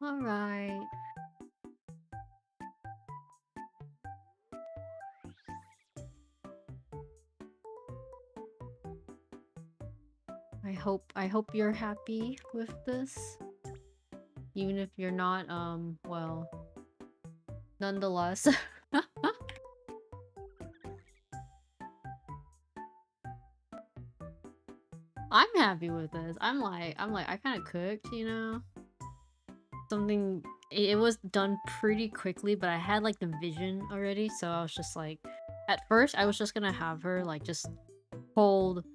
Alright. I hope you're happy with this. Even if you're not, well, nonetheless. I'm happy with this. I kind of cooked, you know? Something, it was done pretty quickly, but I had like the vision already, so I was just like, at first I was just gonna have her like just hold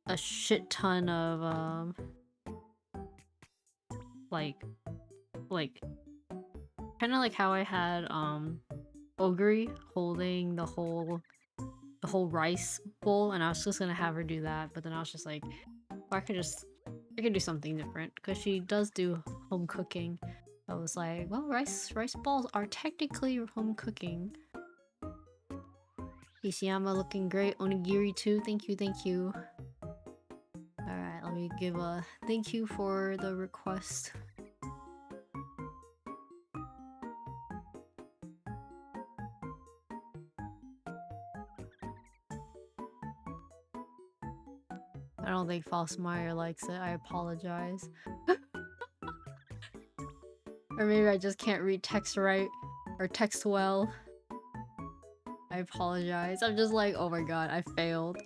a shit ton of like like kind of like how I had Ogre holding the whole rice bowl, and I was just gonna have her do that, but then I was just like, well, I could do something different because she does do home cooking. I was like, well, rice balls are technically home cooking. Ishiyama looking great. Onigiri too. Thank you, thank you. Alright, let me give a thank you for the request. I don't think False Meyer likes it. I apologize. Or maybe I just can't read text right. Or text well. I apologize. I'm just like, oh my god, I failed.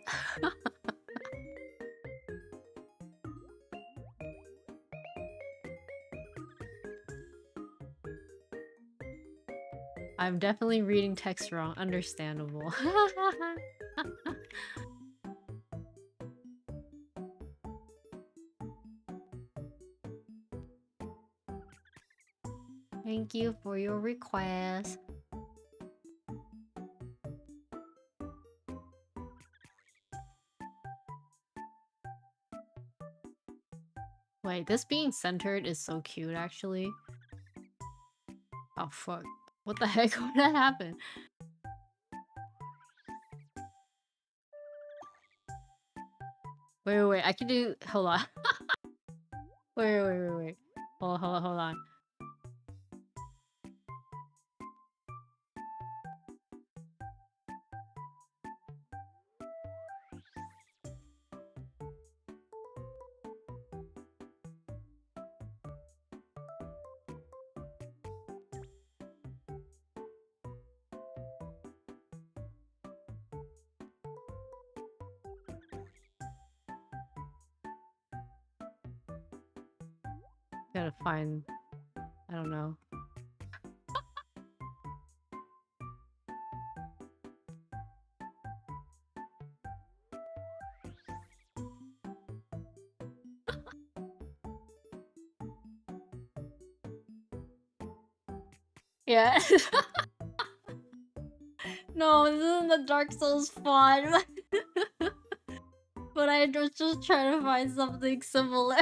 I'm definitely reading text wrong. Understandable. Thank you for your request. Wait, this being centered is so cute, actually. Oh, fuck. What the heck? What that happen? Wait. I can do... Hold on. Wait. Hold on. Gotta find... I don't know. Yeah. No, this isn't the Dark Souls fun. But I was just trying to find something similar.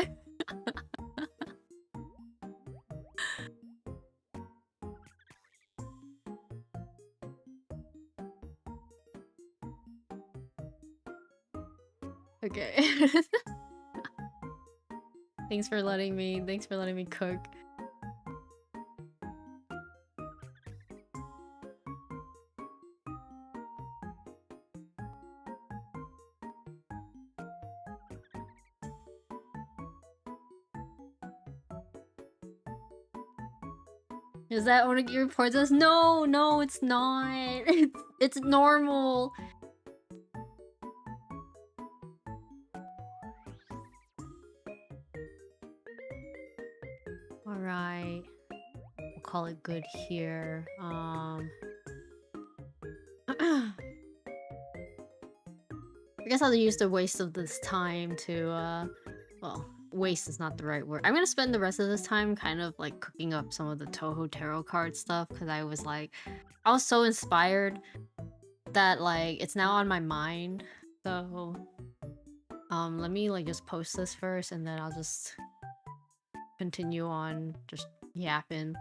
Okay. Thanks for letting me cook. Is that Onigiri Princess? No, it's not. It's normal. Alright. We'll call it good here. I guess I'll use the waste of this time to, well, waste is not the right word. I'm gonna spend the rest of this time kind of like cooking up some of the Toho Tarot card stuff because I was like, I was so inspired that like it's now on my mind. So, let me like just post this first and then I'll just continue on just yapping.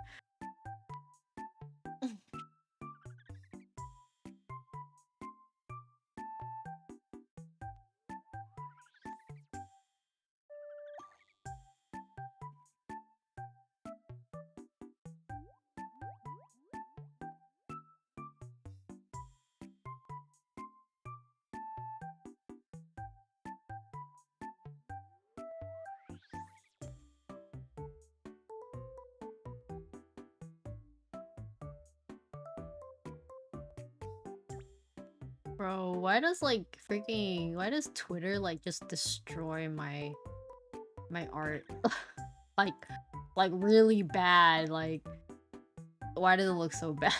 Bro, why does like freaking why does Twitter like just destroy my art? like like really bad. Like why does it look so bad?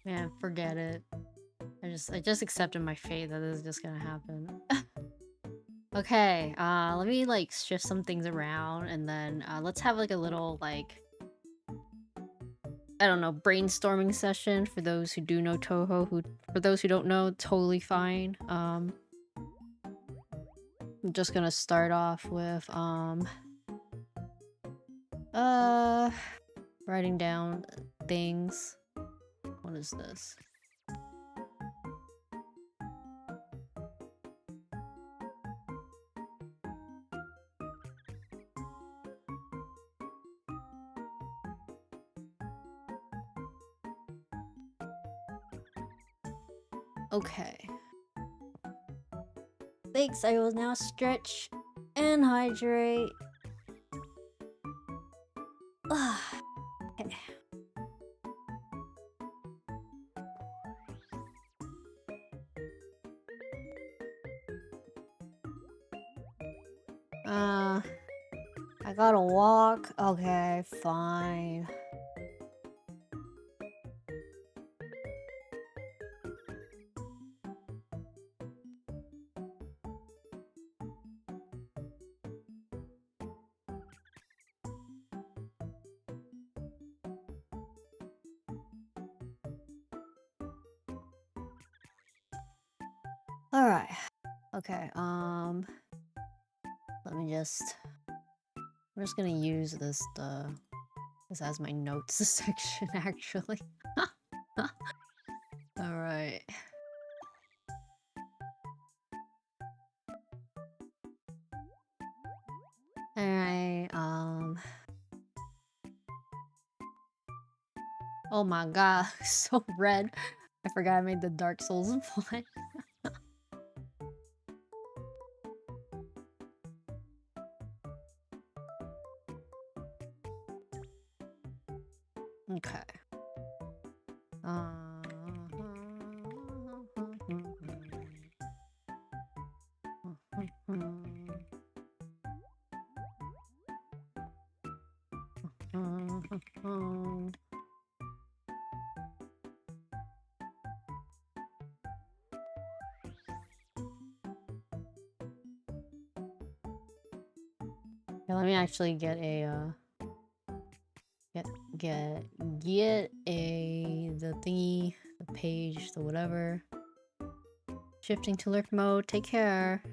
Man, forget it. I just accepted my fate that this is just gonna happen. Okay, let me like shift some things around and then let's have like a little like I don't know, brainstorming session for those who do know Toho, who for those who don't know, totally fine. I'm just gonna start off with uh writing down things. What is this? Okay. Thanks, I will now stretch and hydrate. Okay. I gotta walk. Okay, fine. Alright. Okay, let me just I'm just gonna use this as my notes section actually. Alright. Alright, oh my god, so red. I forgot I made the Dark Souls one. Okay. Yeah, let me actually get a get the thingy, the page, the whatever. Shifting to lurk mode. Take care.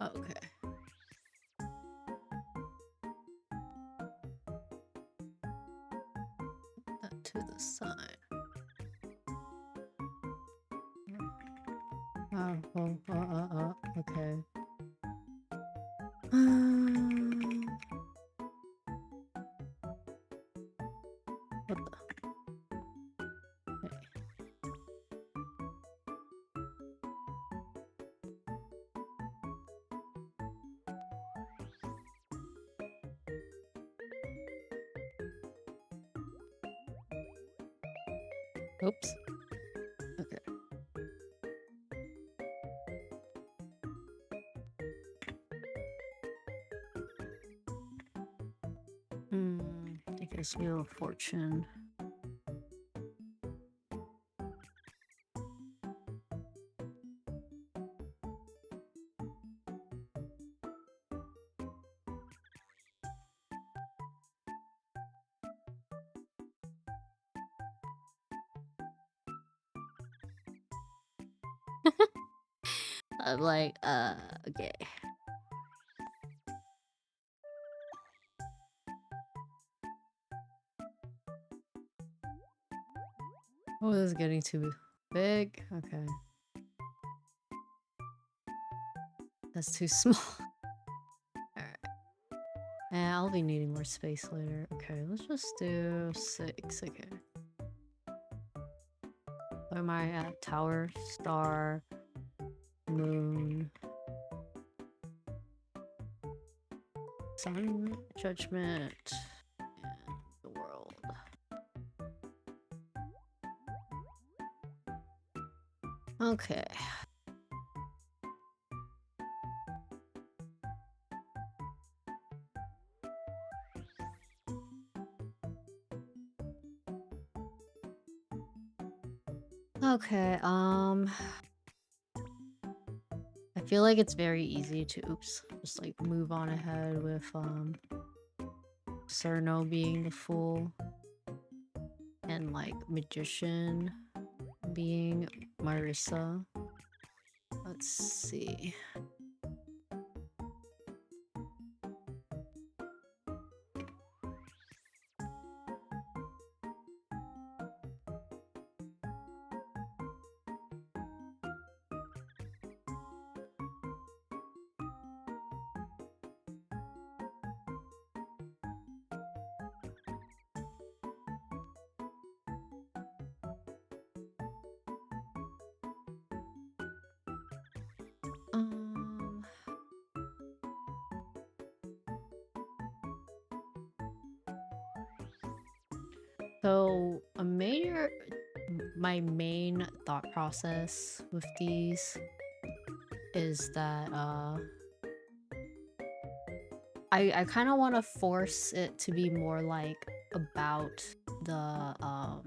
Okay. That to the side. Okay. What the? Oops. Okay. Take this Wheel of Fortune. I'm like, okay. Oh, this is getting too big. Okay. That's too small. Alright. I'll be needing more space later. Okay, let's just do 6. Okay. What am I at? Tower, star, moon, sun, judgment, and the world. Okay. Okay, I feel like it's very easy to, just like move on ahead with, Cerno being the fool and like magician being Marissa. Let's see. Um, so my main thought process with these is that I kind of want to force it to be more like about the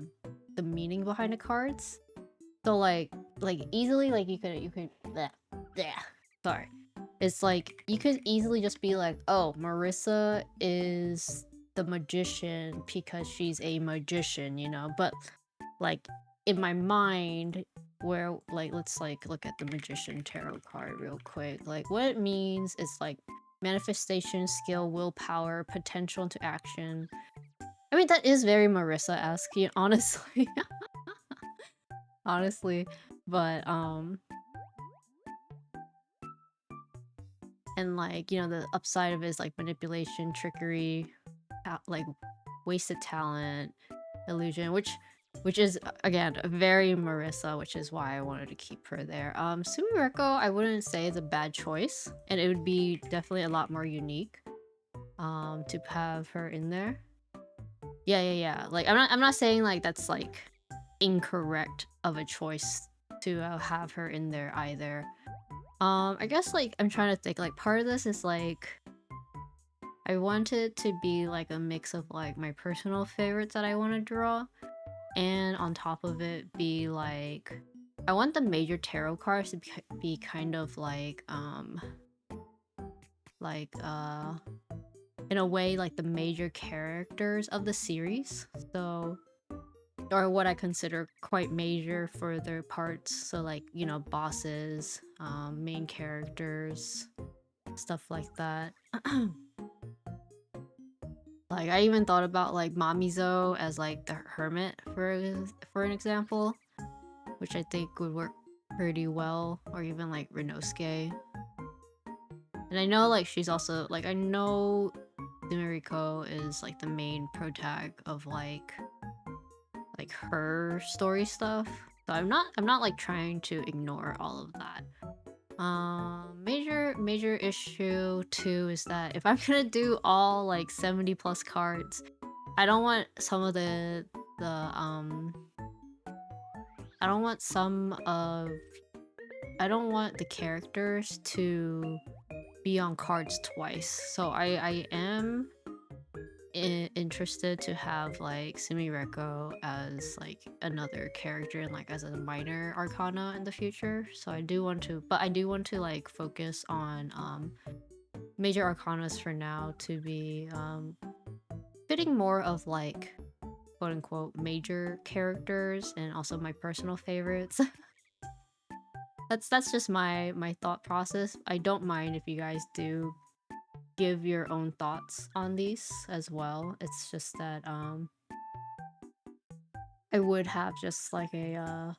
meaning behind the cards. So like easily like you could bleh, bleh, sorry. It's like you could easily just be like, "Oh, Marissa is the magician because she's a magician," you know? But like in my mind where like let's like look at the magician tarot card real quick. Like what it means is like manifestation, skill, willpower, potential into action. I mean that is very Marissa-esque, honestly. Honestly, but and like the upside of it is like manipulation, trickery, like wasted talent, illusion, which is again very Marissa, which is why I wanted to keep her there. Sumireko I wouldn't say is a bad choice, and it would be definitely a lot more unique to have her in there. Yeah. Like I'm not saying like that's like incorrect of a choice to have her in there either. I guess like I'm trying to think like part of this is like I want it to be like a mix of like my personal favorites that I want to draw, and on top of it be like I want the major tarot cards to be kind of like in a way like the major characters of the series. So or what I consider quite major for their parts. So like, bosses, main characters, stuff like that. Like I even thought about like Mamizo as like the hermit for an example, which I think would work pretty well, or even like Renosuke. And I know like she's also like I know Sumiriko is like the main protag of like her story stuff. So I'm not like trying to ignore all of that. Major issue too is that if I'm gonna do all like 70 plus cards, I don't want some of I don't want some of I don't want the characters to be on cards twice. So I am interested to have like Sumireko as like another character and like as a minor arcana in the future. So I do want to, but I do want to like focus on major arcanas for now to be fitting more of like quote unquote major characters and also my personal favorites. That's just my thought process. I don't mind if you guys do give your own thoughts on these as well. It's just that I would have just like a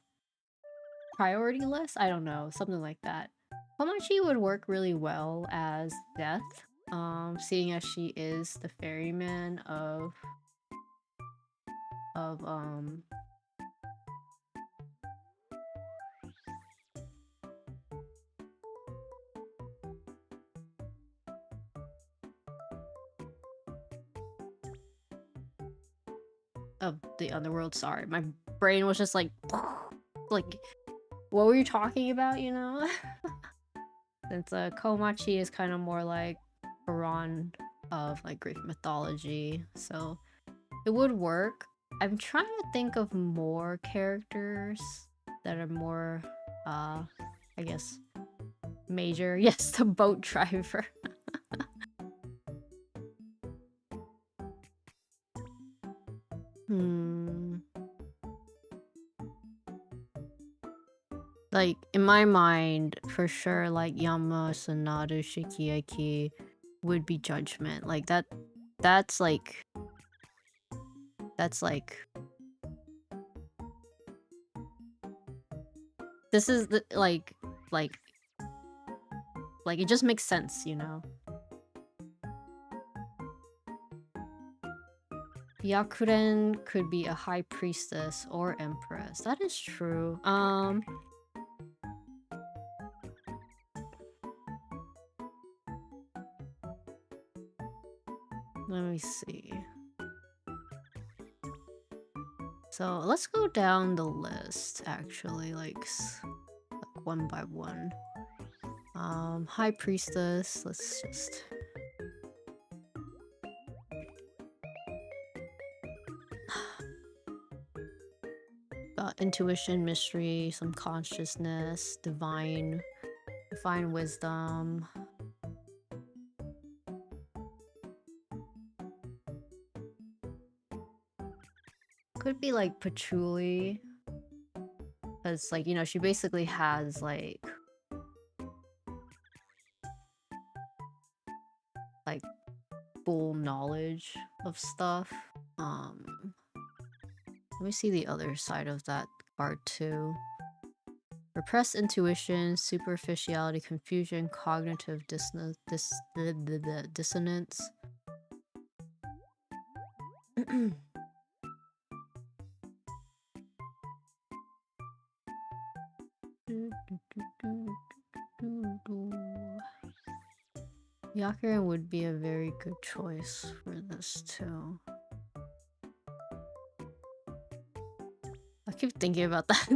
priority list. I don't know, something like that. Komachi would work really well as Death. seeing as she is the ferryman of um of the underworld. Sorry, my brain was just like like what were you talking about, you know? Since Komachi is kind of more like Quran of like Greek mythology, so it would work. I'm trying to think of more characters that are more, I guess, major. Yes, the boat driver. Hmm. Like, in my mind, for sure, like, Yama, Sanadu, Shikiaki would be Judgment. Like, that's like... That's like... This is the, like, it just makes sense, you know? Yakuren could be a high priestess or empress. That is true. Let me see. So let's go down the list, actually, like one by one. High priestess. Let's just... intuition, mystery, some consciousness, divine wisdom. Could be like patchouli, because like, you know, she basically has like full knowledge of stuff. Let me see the other side of that card too. Repressed intuition, superficiality, confusion, cognitive dissonance. Yakuren would be a very good choice for this too. I keep thinking about that.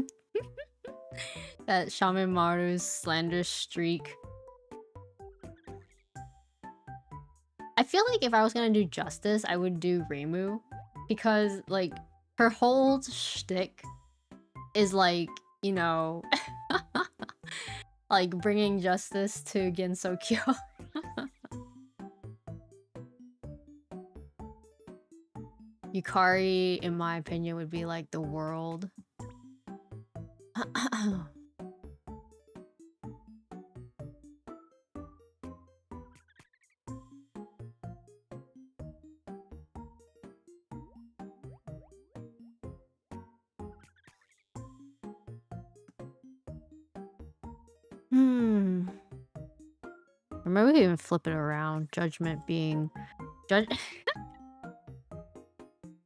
That Shaman Maru's slander streak. I feel like if I was gonna do justice, I would do Reimu. Because, like, her whole shtick is like, you know... like, bringing justice to Gensokyo. Yukari, in my opinion, would be like the world. Or maybe we can even flip it around. Judgment being...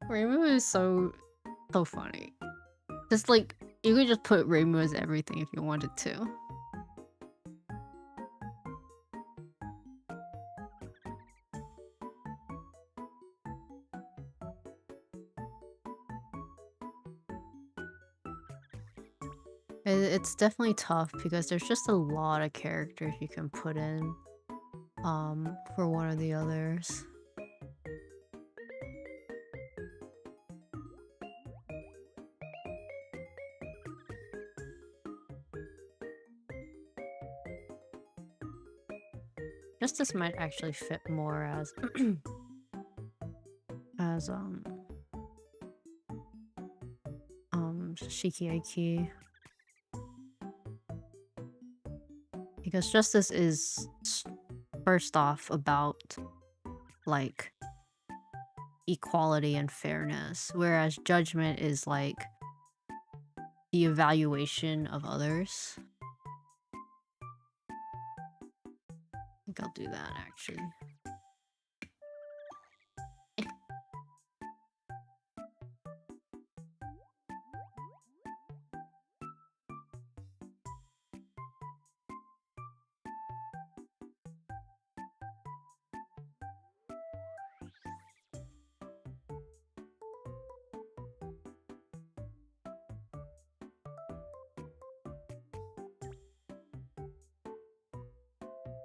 Reimu is so funny. Just like, you could just put Reimu as everything if you wanted to. It's definitely tough because there's just a lot of characters you can put in for one or the others. Justice might actually fit more as as Shikiaki. Because Justice is first off about like equality and fairness, whereas Judgment is like the evaluation of others. I think I'll do that actually.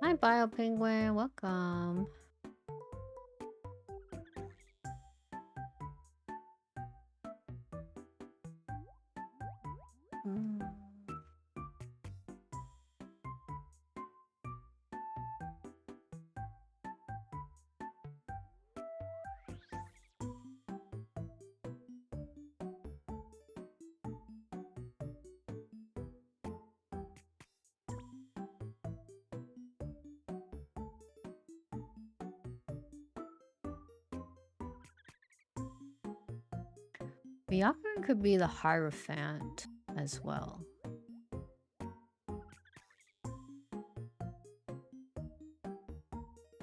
Hi, Bio Penguin. Welcome. Mm. Byakuran could be the Hierophant as well.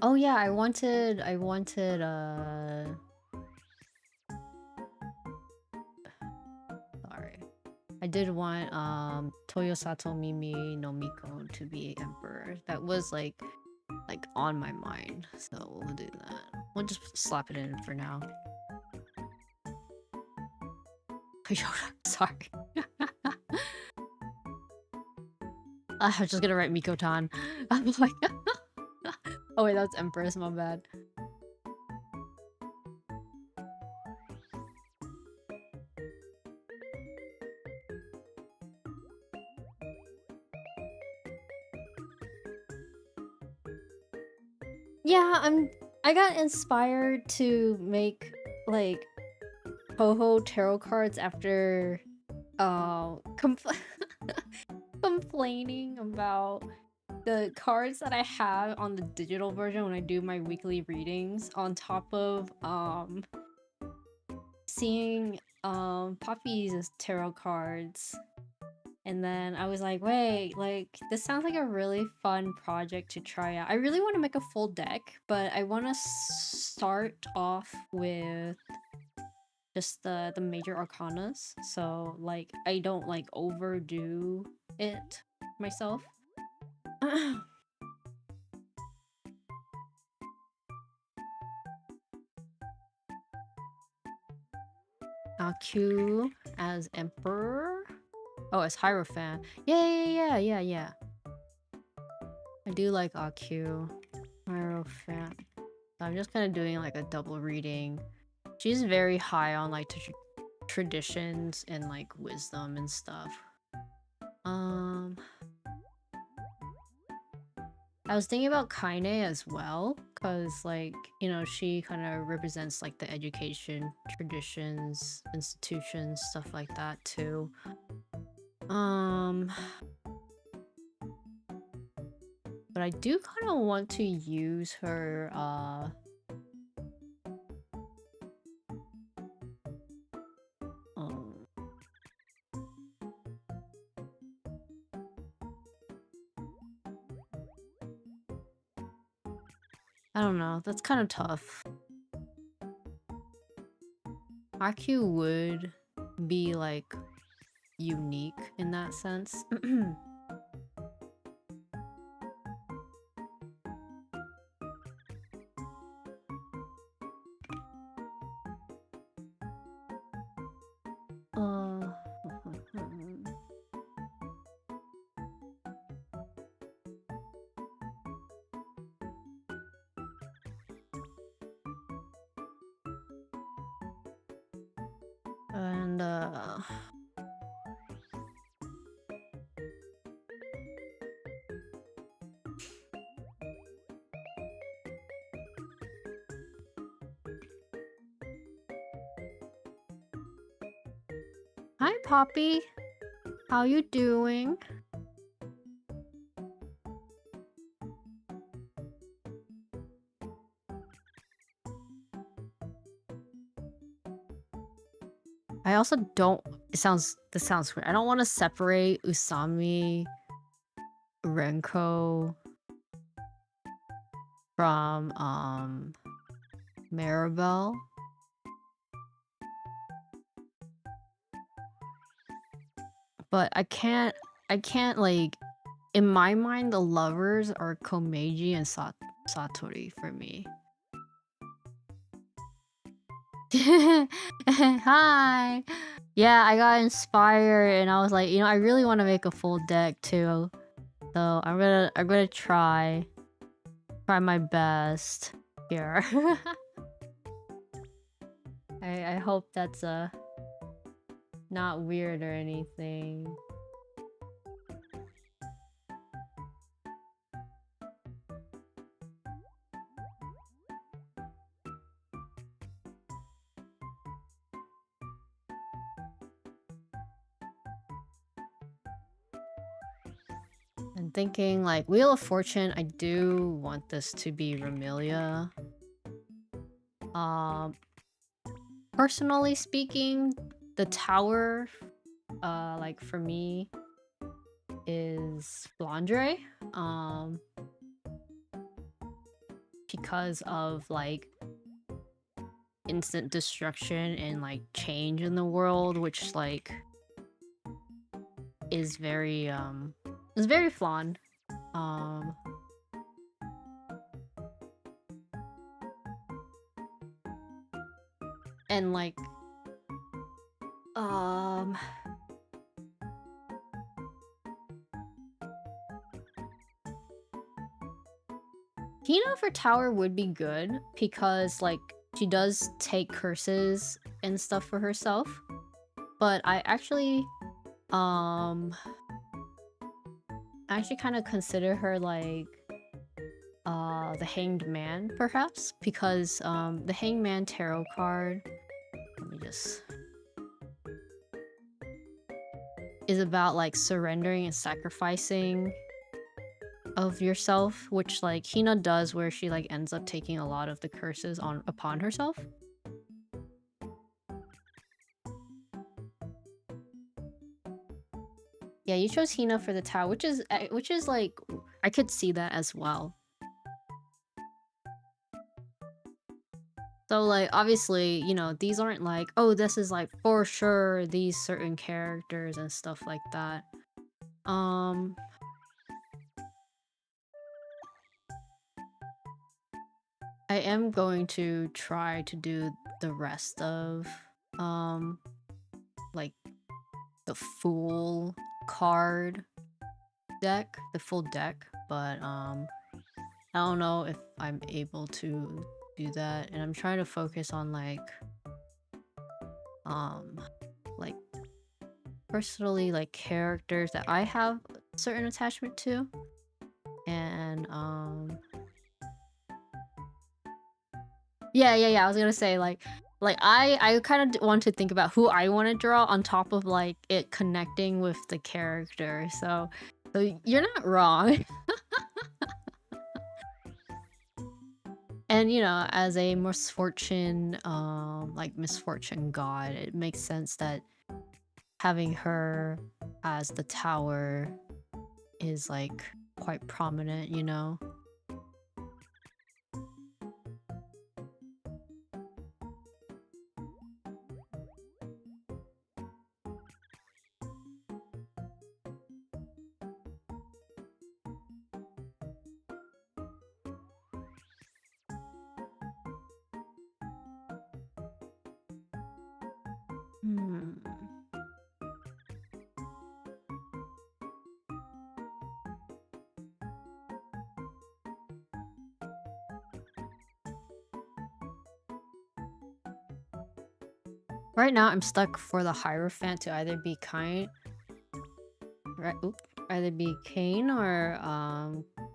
Oh yeah, I wanted sorry. I did want Toyosato Mimi no Miko to be emperor. That was like on my mind. So we'll do that. We'll just slap it in for now. Sorry. I was just gonna write Mikotan. I'm like oh wait, that's Empress, my bad. Yeah, I got inspired to make like Toho tarot cards after complaining about the cards that I have on the digital version when I do my weekly readings, on top of seeing Poppy's tarot cards. And then I was like, wait, like, this sounds like a really fun project to try out. I really want to make a full deck, but I want to start off with just the major arcanas. So, like, I don't, like, overdo it myself. Q as Emperor. Oh, as Hierophant. Yeah. I do like AQ. Hierophant. So I'm just kind of doing like a double reading. She's very high on like traditions and like wisdom and stuff. I was thinking about Kaine as well, because like, you know, she kind of represents like the education, traditions, institutions, stuff like that too. But I do kind of want to use her, I don't know, that's kind of tough. RQ would be like unique in that sense. And hi Poppy, how you doing? I also don't, this sounds weird. I don't want to separate Usami Renko from Maribel. But I can't like, in my mind the lovers are Komeiji and Satori for me. Hi. Yeah, I got inspired and I was like, you know, I really want to make a full deck too. So I'm gonna try. try my best here. I hope that's not weird or anything. And thinking like Wheel of Fortune, I do want this to be Remilia. Um, Personally speaking, the tower, like for me, is Flandre. Um, because of like instant destruction and like change in the world, which like is very flan. Um, and like um Hina for tower would be good because like she does take curses and stuff for herself. But um I actually kind of consider her like the Hanged Man perhaps, because the Hanged Man tarot card, let me just, is about like surrendering and sacrificing of yourself, which like Hina does, where she like ends up taking a lot of the curses upon herself. Yeah, you chose Hina for the Tao, which is like, I could see that as well. So like obviously, you know, these aren't like, oh, this is like for sure these certain characters and stuff like that. I am going to try to do the rest of like the full card deck, the full deck, but I don't know if I'm able to do that, and I'm trying to focus on like personally like characters that I have a certain attachment to, and yeah, I was gonna say like I kind of want to think about who I want to draw on top of like it connecting with the character. So you're not wrong. And you know, as a misfortune misfortune god, it makes sense that having her as the tower is like quite prominent, you know. Hmm. Right now, I'm stuck for the Hierophant to either be kind, right? Oop, either be Kane or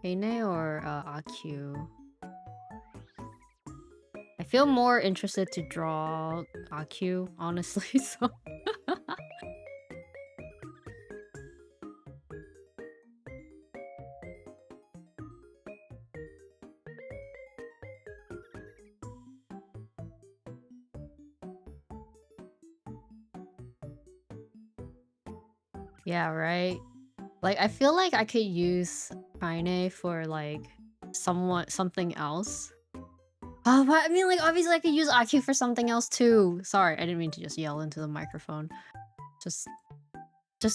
Kane or Akyu. I feel more interested to draw Akyu, honestly. So yeah, right. Like I feel like I could use Kaine for like something else. Oh, but I mean, like obviously I could use Akyu for something else too. Sorry, I didn't mean to just yell into the microphone. Just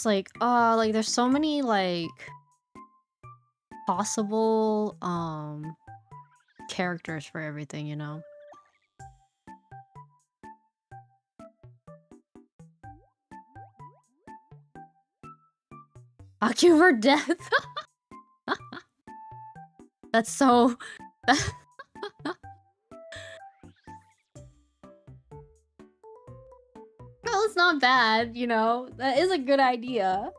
like, oh, like there's so many like possible characters for everything, you know. Akyu for death. That's so Well, it's not bad, you know? That is a good idea.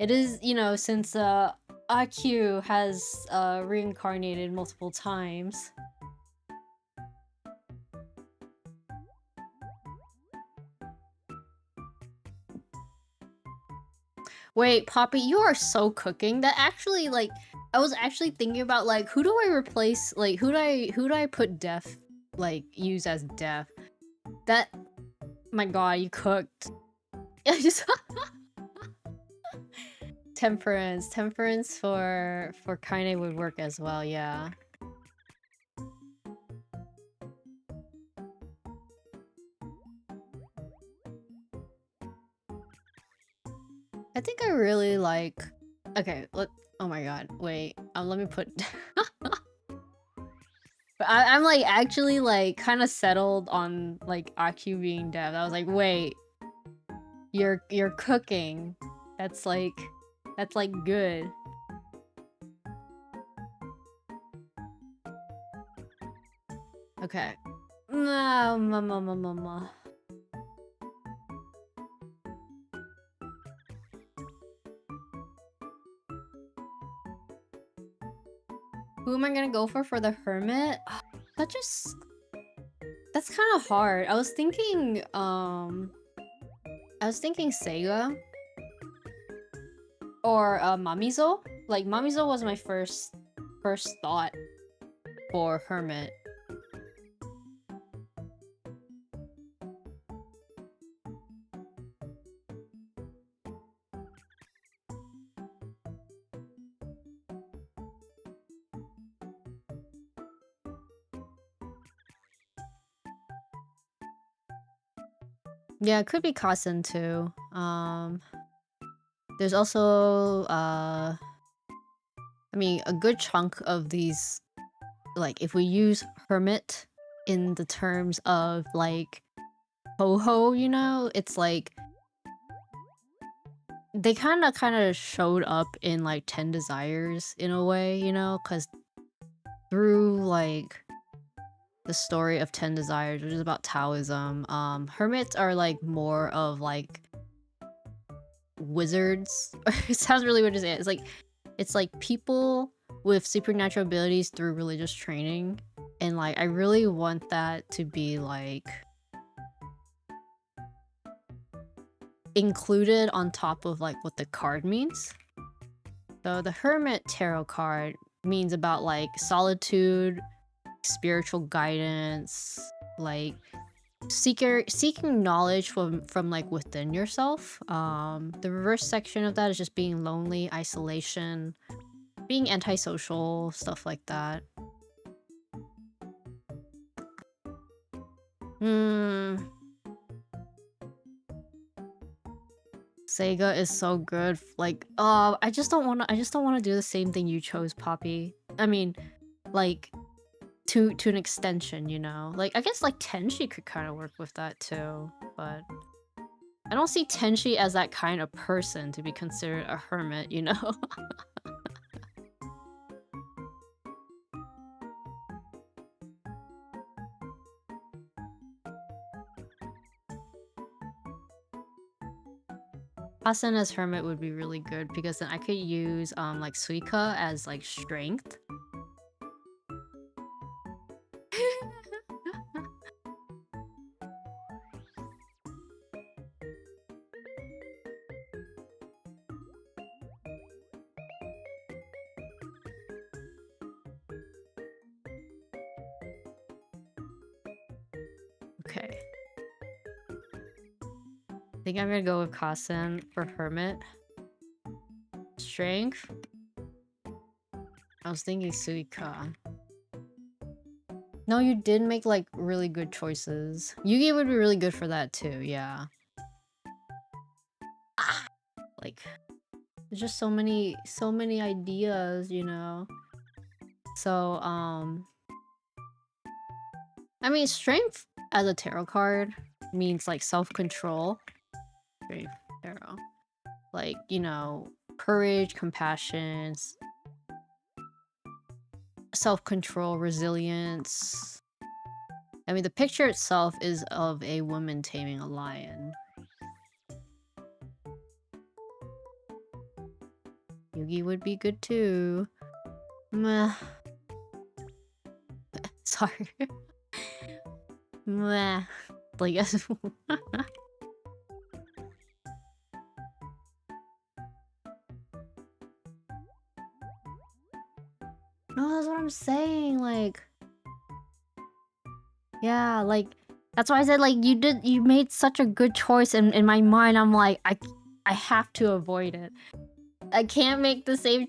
It is, you know, since IQ has reincarnated multiple times. Wait, Poppy, you are so cooking. That actually, like, I was actually thinking about, like, who do I replace, like, who do I put deaf, like, use as deaf? That, my god, you cooked. I just temperance for Kaine would work as well, yeah. I think I really like. Okay, oh my god, wait. Let me put. But I'm like actually like kind of settled on like IQ being deaf. I was like, wait, you're cooking. That's like good. Okay. No, mama. Who am I gonna go for the hermit? That just that's kind of hard. I was thinking Seiga or Mamizo. Like Mamizo was my first thought for hermit. Yeah, it could be Kasen too. There's also I mean a good chunk of these, like if we use hermit in the terms of like ho-ho, you know, it's like they kind of showed up in like 10 Desires in a way, you know, because through like the story of 10 Desires, which is about Taoism, hermits are like more of like wizards. It sounds really weird to say it. It's like people with supernatural abilities through religious training, and like I really want that to be like included on top of like what the card means. So the Hermit Tarot card means about like solitude, spiritual guidance, like seeking knowledge from like within yourself. The reverse section of that is just being lonely, isolation, being antisocial, stuff like that. Sega is so good. Like, I just don't want to do the same thing you chose, Poppy. I mean, like to an extension, you know. Like I guess like Tenshi could kind of work with that too, but I don't see Tenshi as that kind of person to be considered a hermit, you know. Hasen as hermit would be really good because then I could use like Suika as like strength. Okay. I think I'm gonna go with Kasen for hermit. Strength. I was thinking Suika. No, you did make like really good choices. Yugi would be really good for that too, yeah. Like there's just so many ideas, you know. So I mean strength as a tarot card means like self-control. Strength tarot. like, you know, courage, compassion, self-control, resilience. I mean, the picture itself is of a woman taming a lion. Yugi would be good too. Meh. Sorry. Meh. Like, no, that's what I'm saying. Like, yeah, like that's why I said like you made such a good choice, and in my mind I'm like I have to avoid it. I can't make the same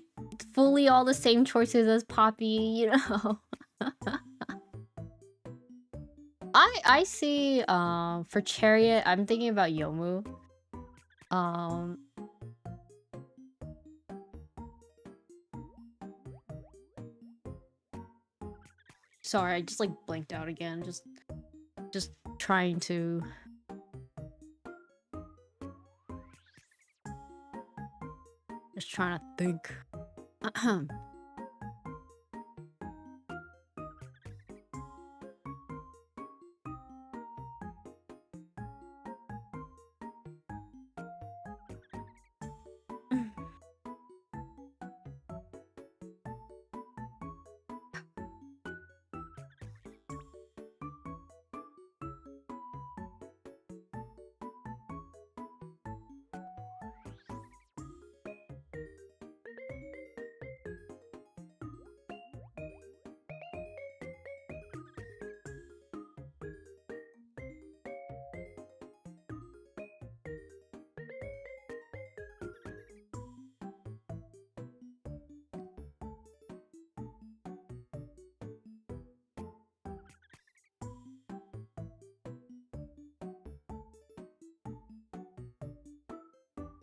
fully all the same choices as Poppy, you know. I see for Chariot, I'm thinking about Yomu. Um Sorry, I just like blanked out again. Just trying to think.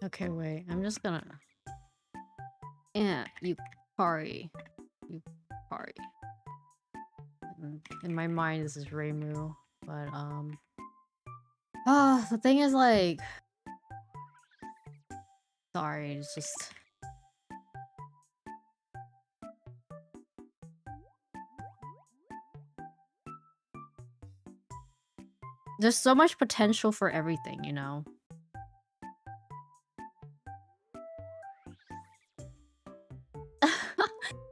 Okay, wait. I'm just gonna. Yeah, Yukari. Yukari. In my mind, this is Reimu, but the thing is like, sorry, it's just there's so much potential for everything, you know.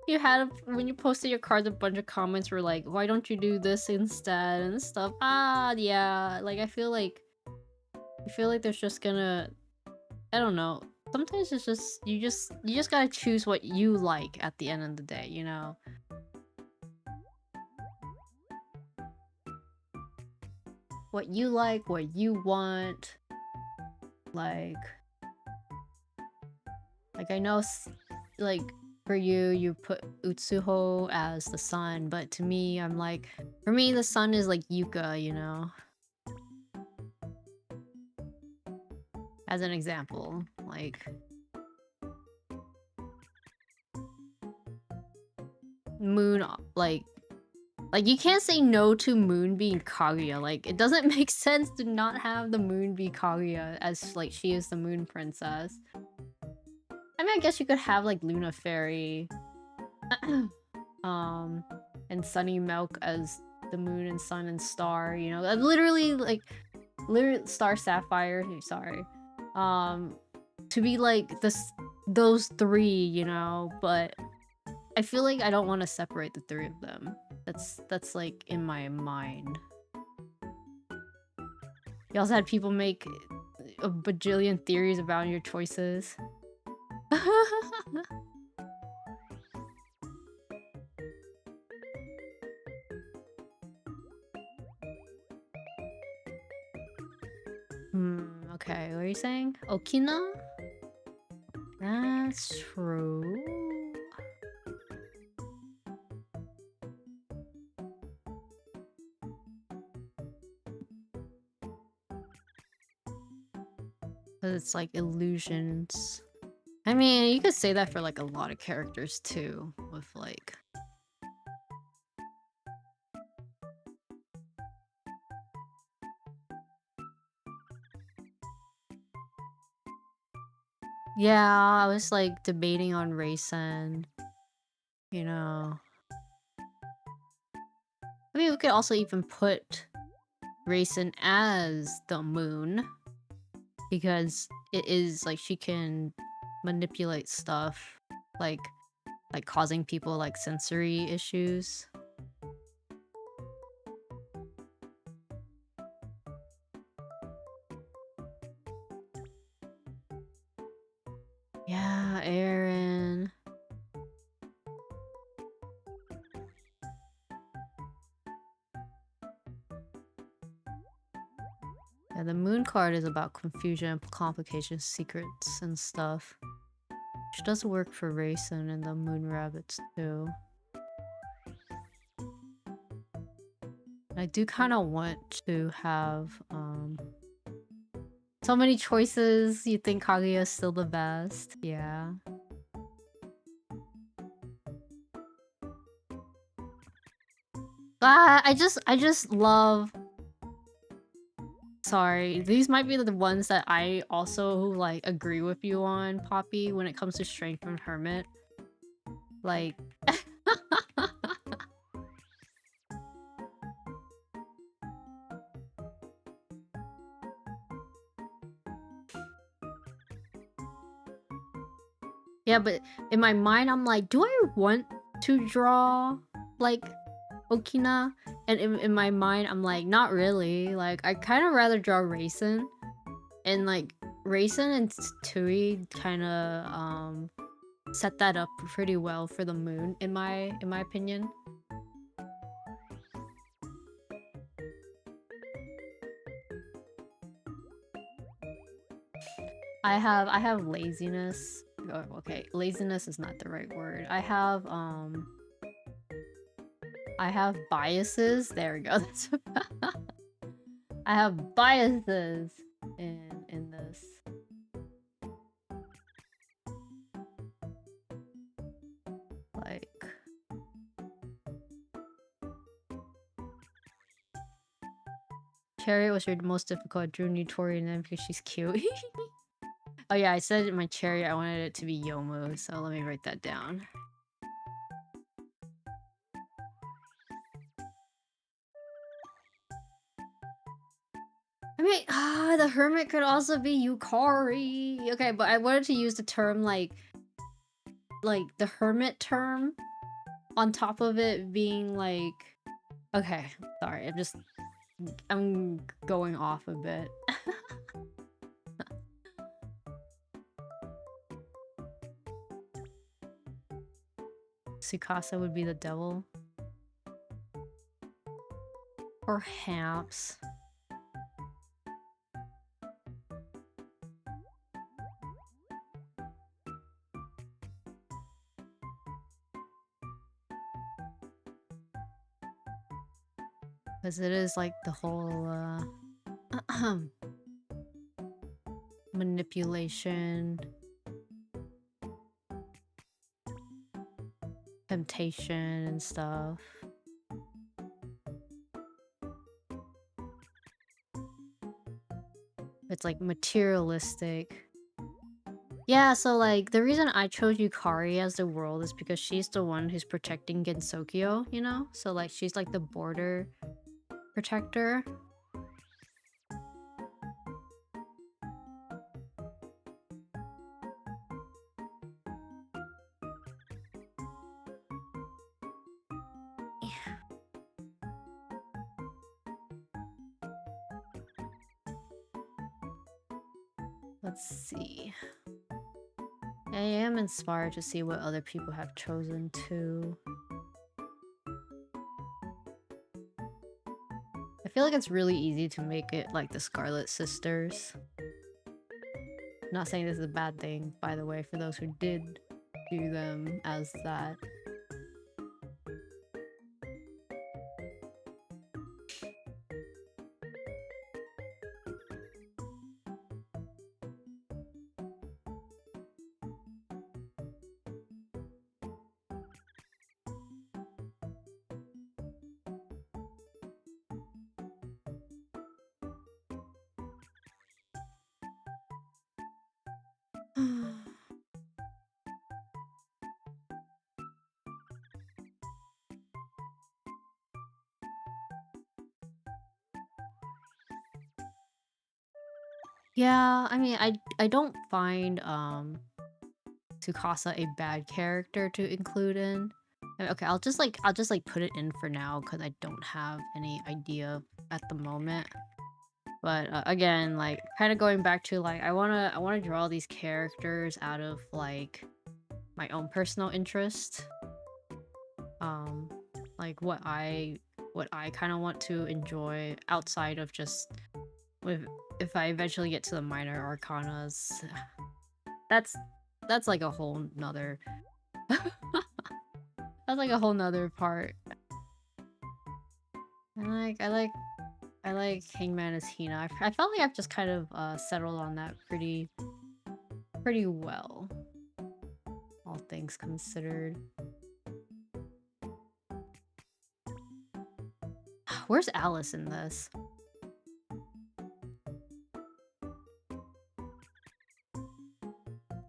You had when you posted your cards, a bunch of comments were like, "Why don't you do this instead?" and stuff. Yeah. Like I feel like there's just gonna, I don't know. Sometimes it's just you just gotta choose what you like at the end of the day, you know. What you like, what you want. Like I know, like for you put Utsuho as the sun, but to me, I'm like, for me, the sun is like Yuka, you know. As an example, like Moon, like you can't say no to Moon being Kaguya. Like it doesn't make sense to not have the Moon be Kaguya, as like she is the Moon Princess. I mean, I guess you could have like Luna Fairy, and Sunny Milk as the Moon and Sun and Star. You know, literally Star Sapphire. Sorry, to be like those three. You know, but I feel like I don't want to separate the three of them. That's like in my mind. You also had people make a bajillion theories about your choices. Okay, what are you saying? Okina? That's true. Because it's like illusions. I mean, you could say that for like a lot of characters too, with like... Yeah, I was like debating on raisin, you know. I mean, we could also even put raisin as the moon because it is like she can manipulate stuff like causing people like sensory issues. Yeah, Aaron. Yeah, the moon card is about confusion, complications, secrets, and stuff. Which does work for Raisin and the moon rabbits too. I do kind of want to have so many choices. You think Kaguya is still the best? Yeah. But I just love. Sorry, these might be the ones that I also like agree with you on, Poppy, when it comes to Strength and Hermit. Like yeah, but in my mind I'm like, do I want to draw like Okina? And in my mind I'm like, not really. Like I kind of rather draw Raisin. And like Raisin and Tui kind of set that up pretty well for the moon in my opinion. I have laziness. Oh, okay, laziness is not the right word. I have biases. There we go. That's I have biases in this. Like Chariot was your most difficult. I drew new Tori and then because she's cute. Oh yeah, I said in my Chariot I wanted it to be Yomu, so let me write that down. I mean, the hermit could also be Yukari. Okay, but I wanted to use the term like the hermit term on top of it being like, okay, sorry, I'm going off a bit. Sukasa would be the devil. Perhaps. Because it is like the whole manipulation, temptation and stuff. It's like materialistic. Yeah, so like the reason I chose Yukari as the world is because she's the one who's protecting Gensokyo, you know? So like she's like the border protector. Let's see. I am inspired to see what other people have chosen too. I feel like it's really easy to make it like the Scarlet Sisters. Not saying this is a bad thing, by the way, for those who did do them as that. Yeah, I mean, I don't find Tsukasa a bad character to include in. Okay, I'll just like put it in for now because I don't have any idea at the moment. But again, like kind of going back to like I wanna draw these characters out of like my own personal interest. Um, like what I kind of want to enjoy outside of just with if I eventually get to the minor arcanas. That's that's like a whole nother that's like a whole nother part. I like Hangman as Hina. I felt like I've just kind of settled on that pretty well, all things considered. Where's Alice in this?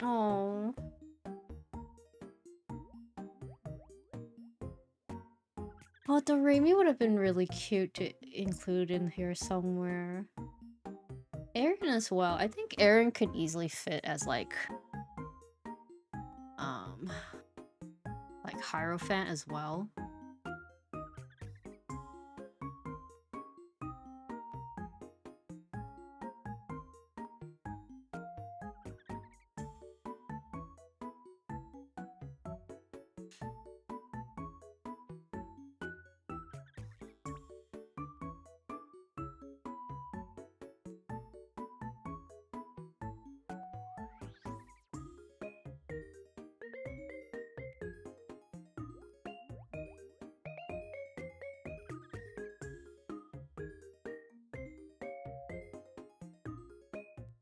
Oh, oh, the Raimi would have been really cute to include in here somewhere. Aaron as well. I think Aaron could easily fit as um like Hierophant as well.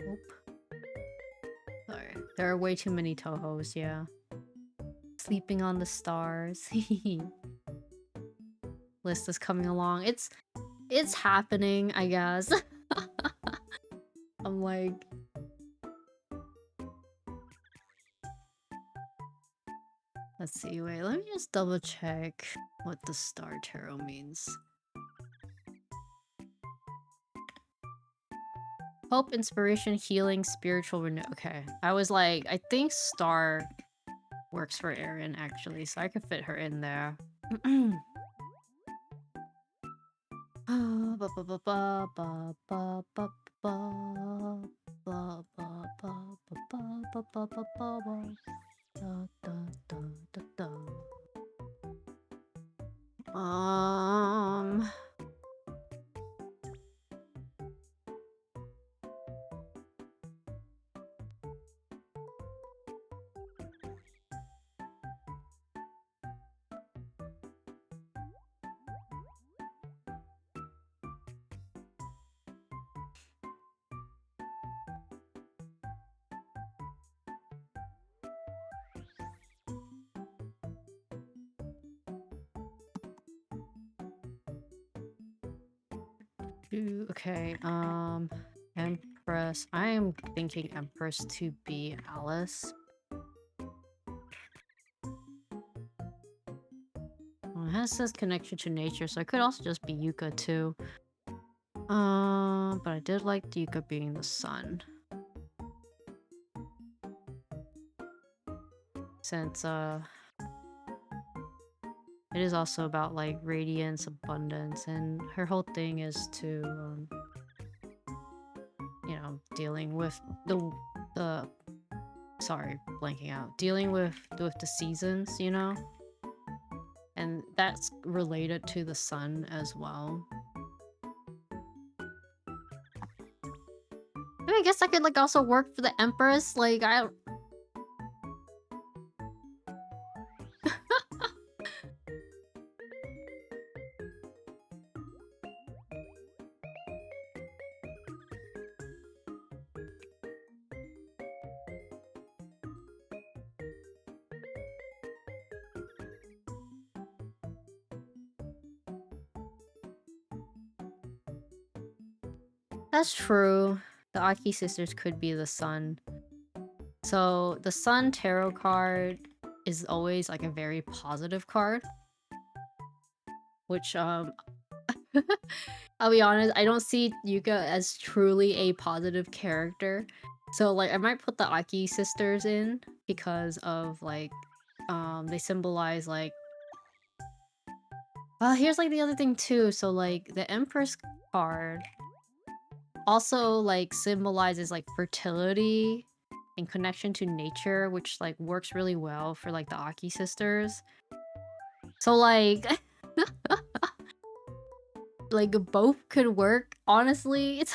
Nope. Sorry. There are way too many Tohos, yeah. Sleeping on the Stars. List is coming along. It's happening, I guess. I'm like, let's see, wait, let me just double check what the Star Tarot means. Hope, inspiration, healing, spiritual renew. Okay, I was like, I think Star works for Erin actually, so I could fit her in there. Ba ba ba ba ba ba ba ba ba ba ba ba ba ba ba ba ba. Da, da, da, da, da. Um, okay, Empress. I am thinking Empress to be Alice. Well, it has this connection to nature, so it could also just be Yuka too. But I did like Yuka being the sun. Since, it is also about, like, radiance, abundance, and her whole thing is to, you know, dealing with the sorry, blanking out. Dealing with the seasons, you know? And that's related to the sun as well. I mean, I guess I could, like, also work for the Empress, like, I That's true. The Aki sisters could be the sun. So, the Sun Tarot card is always, like, a very positive card. Which, I'll be honest, I don't see Yuka as truly a positive character. So like I might put the Aki sisters in because of like they symbolize like well, here's like the other thing too. So like the Empress card also like symbolizes like fertility and connection to nature, which like works really well for like the Aki sisters. So like like both could work, honestly. It's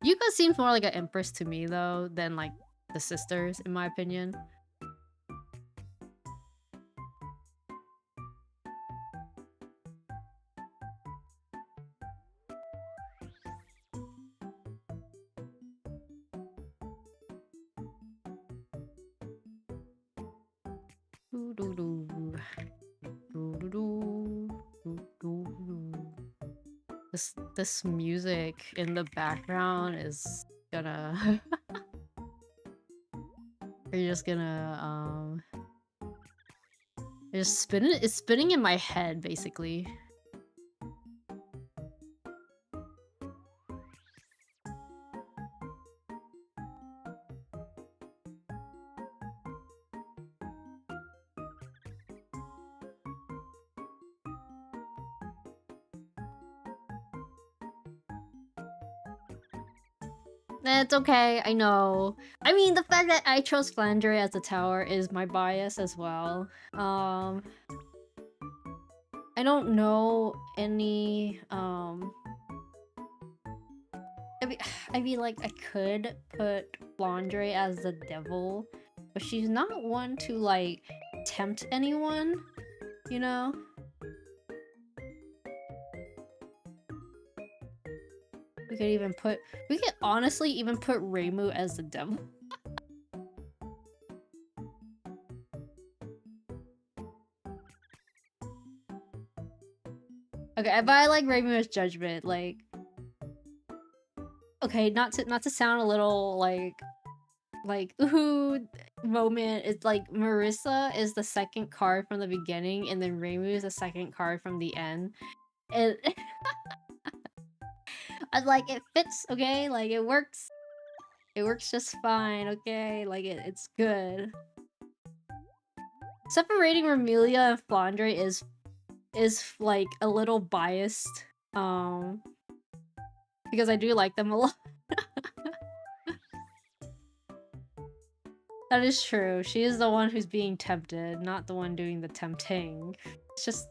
Yuka seems more like an empress to me though than like the sisters, in my opinion. This music in the background is gonna are you just gonna it's spinning in my head basically. It's okay, I know. I mean, the fact that I chose Flandre as the tower is my bias as well. I don't know any, I mean, like, I could put Flandre as the devil, but she's not one to, like, tempt anyone, you know? We could honestly even put Reimu as the devil. Okay, but I like Reimu as Judgment, like... Okay, not to sound a little, like, ooh, moment, it's like, Marissa is the second card from the beginning, and then Reimu is the second card from the end. And... I like, it fits, okay? Like, it works. It works just fine, okay? Like, it's good. Separating Remelia and Flandre is like a little biased, because I do like them a lot. That is true. She is the one who's being tempted, not the one doing the tempting. It's just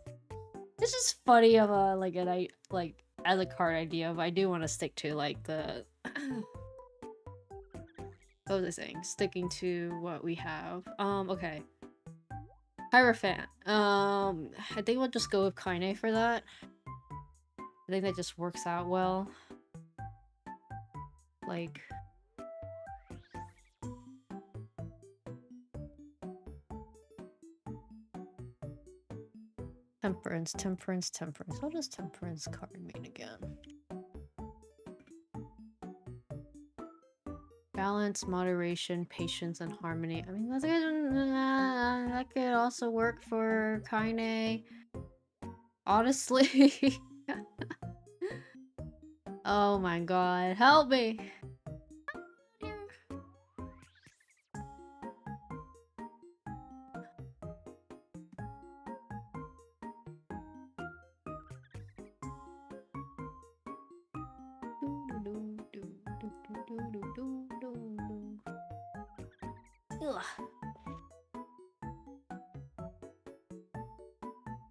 funny of a like as a card idea, but I do want to stick to like the what was I saying? Sticking to what we have. Okay. Hierophant. I think we'll just go with Kaine for that. I think that just works out well. Like... Temperance, temperance, temperance. What does temperance card mean again? Balance, moderation, patience, and harmony. I mean, that could also work for Kaine. Honestly. Oh my god, help me! Ugh.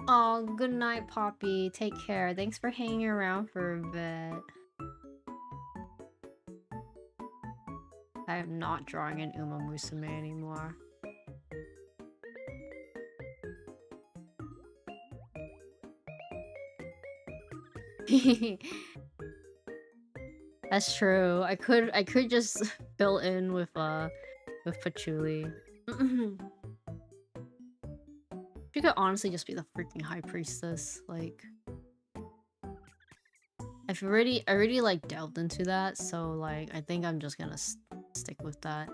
Oh, good night, Poppy. Take care. Thanks for hanging around for a bit. I am not drawing an umamusume anymore. That's true. I could just fill in with patchouli. She could honestly just be the freaking high priestess, like... I already like delved into that, so like I think I'm just gonna stick with that.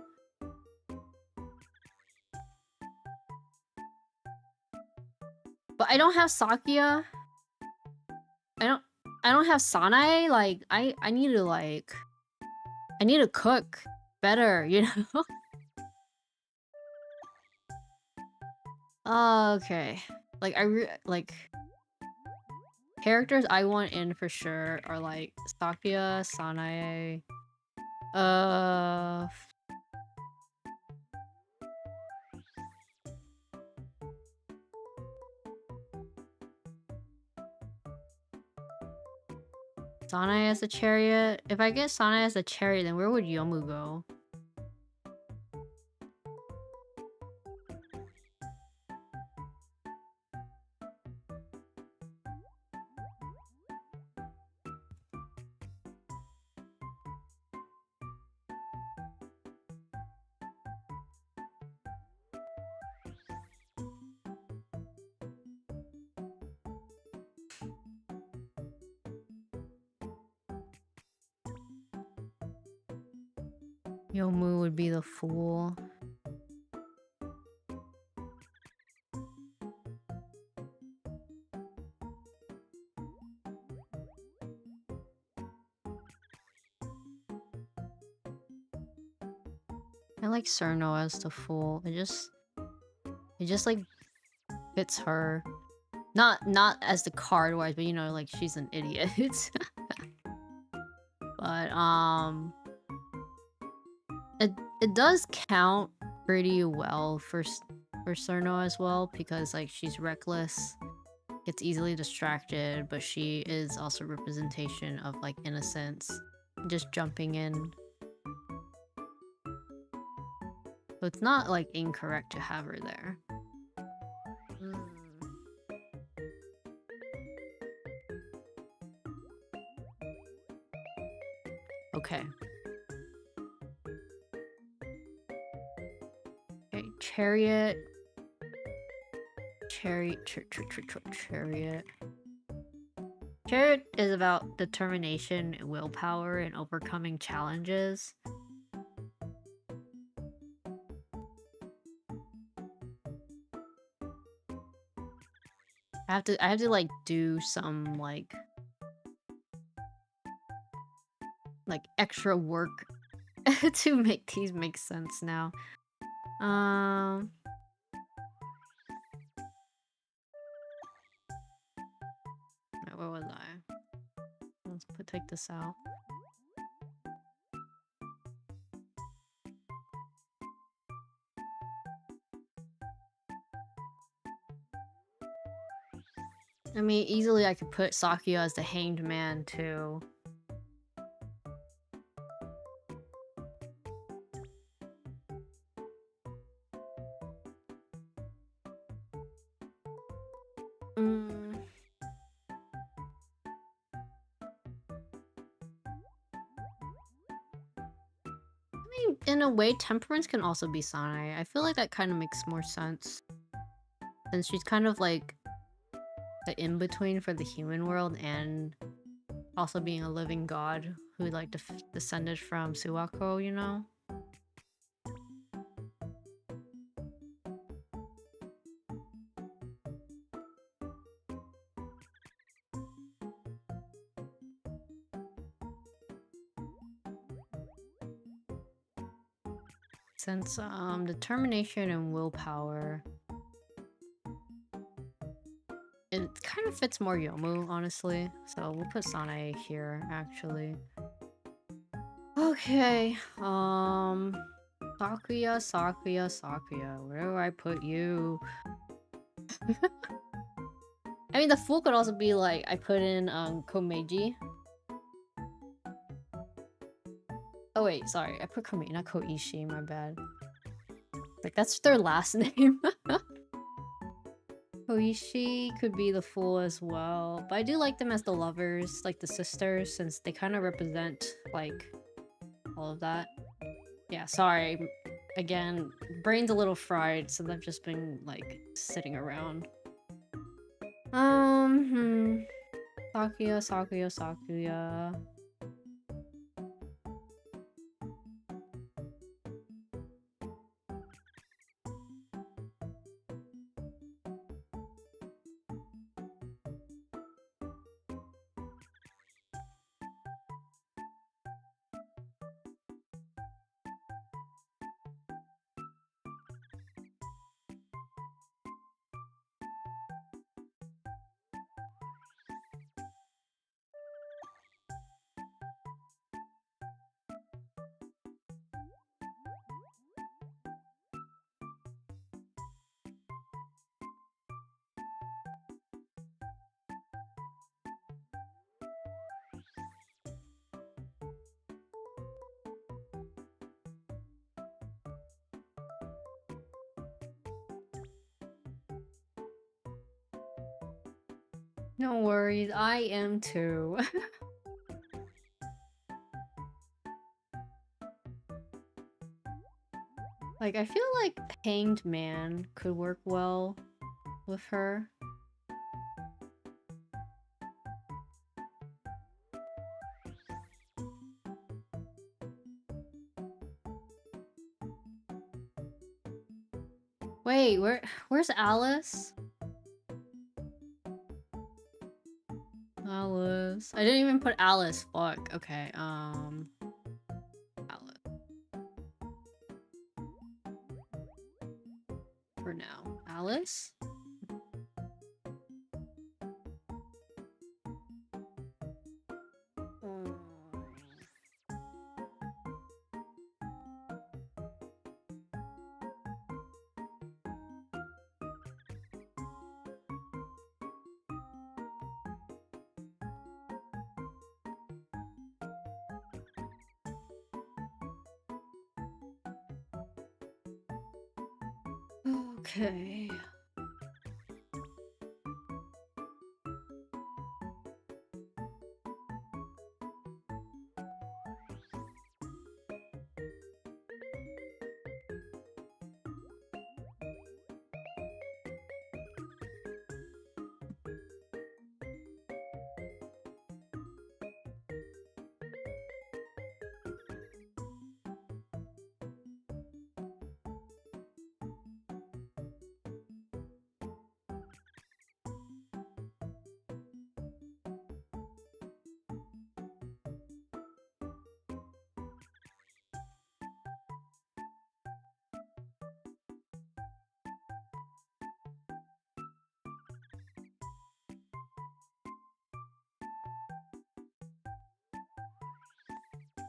But I don't have Sakuya. I don't I don't have Sanae. Like I need to like I need to cook better, you know? Okay. Like like characters I want in for sure are like Sakuya, Sanae, uh Sanae as a chariot. If I get Sanae as a chariot, then where would Yomu go? Yomu would be the fool. I like Cerno as the fool. It just like fits her. Not as the card wise, but you know, like she's an idiot. But it does count pretty well for Cerno as well, because like she's reckless, gets easily distracted, but she is also a representation of like innocence, just jumping in. So it's not like incorrect to have her there. Okay. Okay, chariot. Chariot. Chariot is about determination, willpower, and overcoming challenges. I have to like do some like extra work to make these make sense now. Where was I? Let's take this out. I mean, easily I could put Sakuya as the hanged man too. I mean, in a way, Temperance can also be Sanae. I feel like that kind of makes more sense, since she's kind of like the in-between for the human world and also being a living god who like descended from Suwako, you know? Since determination and willpower, it kind of fits more Yomu, honestly. So we'll put Sanae here, actually. Okay, Sakuya. Where do I put you? I mean, the fool could also be like, I put in Komeiji. Oh wait, sorry, I put Komeiji, not Koishi, my bad. Like, that's their last name. Koishi could be the fool as well, but I do like them as the lovers, like the sisters, since they kind of represent, like, all of that. Yeah, sorry. Again, brain's a little fried, so I've just been, like, sitting around. Sakuya, Sakuya, Sakuya. No worries, I am too. Like, I feel like Hanged Man could work well with her. Wait, where's Alice? Alice. I didn't even put Alice. Fuck. Okay. Alice. For now. Alice? Mm. Okay.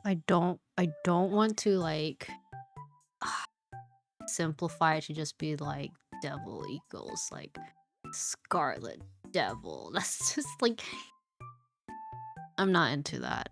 I don't want to like simplify it to just be like devil equals like Scarlet Devil. That's just like I'm not into that.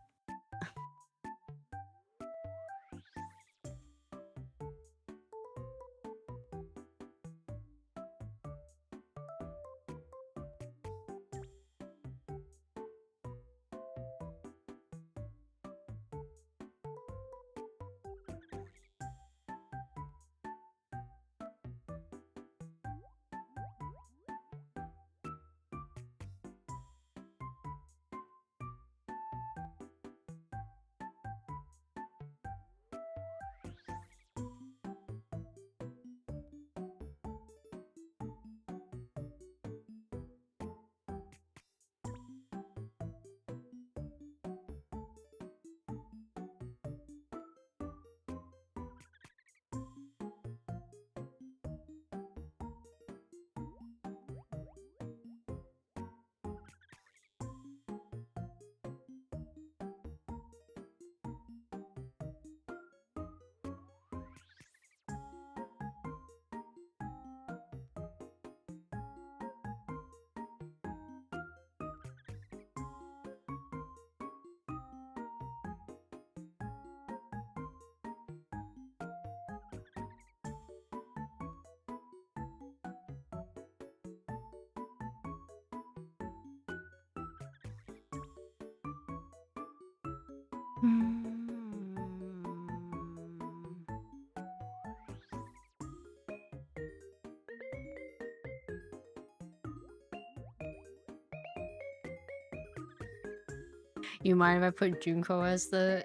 You mind if I put Junko as the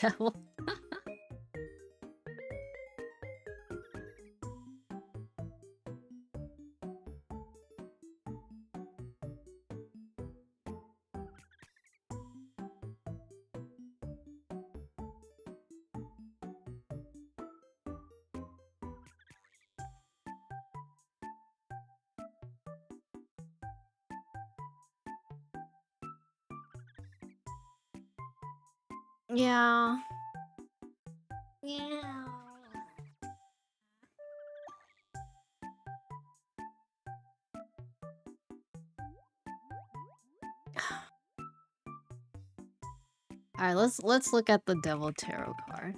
devil? Yeah. Yeah. All right, let's look at the Devil Tarot card.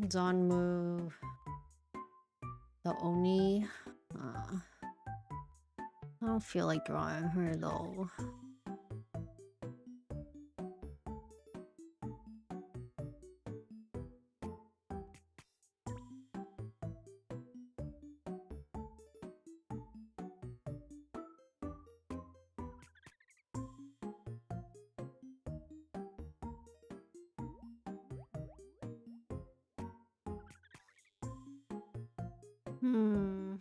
Zanmu, the Oni. I don't feel like drawing her though. Hmm.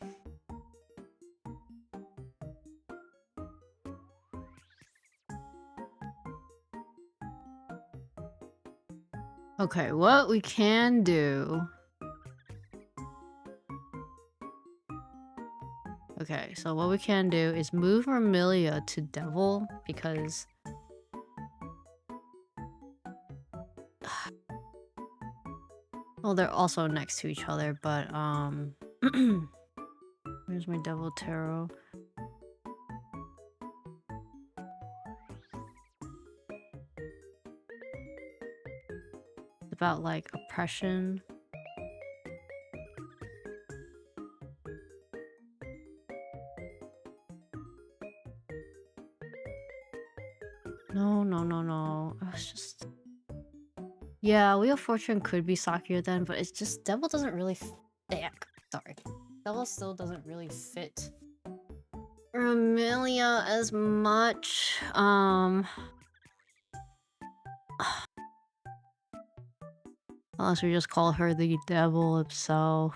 Okay, what we can do. Okay, so what we can do is move Vermilia to Devil because well, they're also next to each other, but where's my Devil Tarot? It's about like oppression. No. It's just yeah, Wheel of Fortune could be Sakuya then, but it's just Devil doesn't really sorry. Devil still doesn't really fit Vermilia as much. Unless we just call her the devil himself.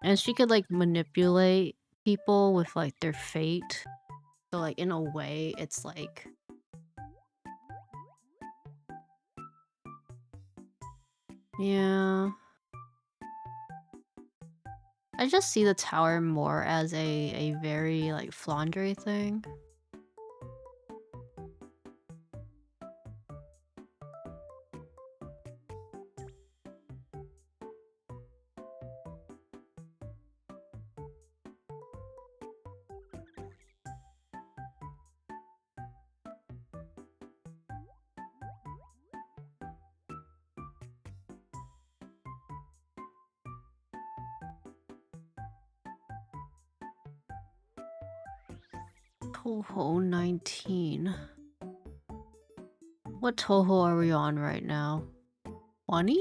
And she could like manipulate people with like their fate. So like in a way, it's like yeah. I just see the tower more as a very like Flandre thing. Toho 19. What Toho are we on right now? 20?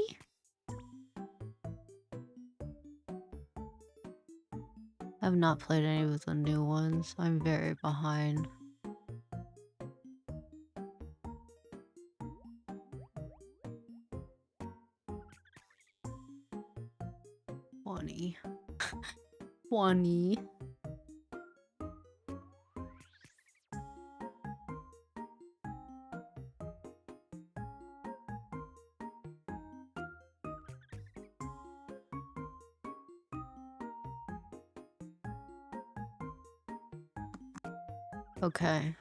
I've not played any of the new ones. I'm very behind. Funny. 20. Okay.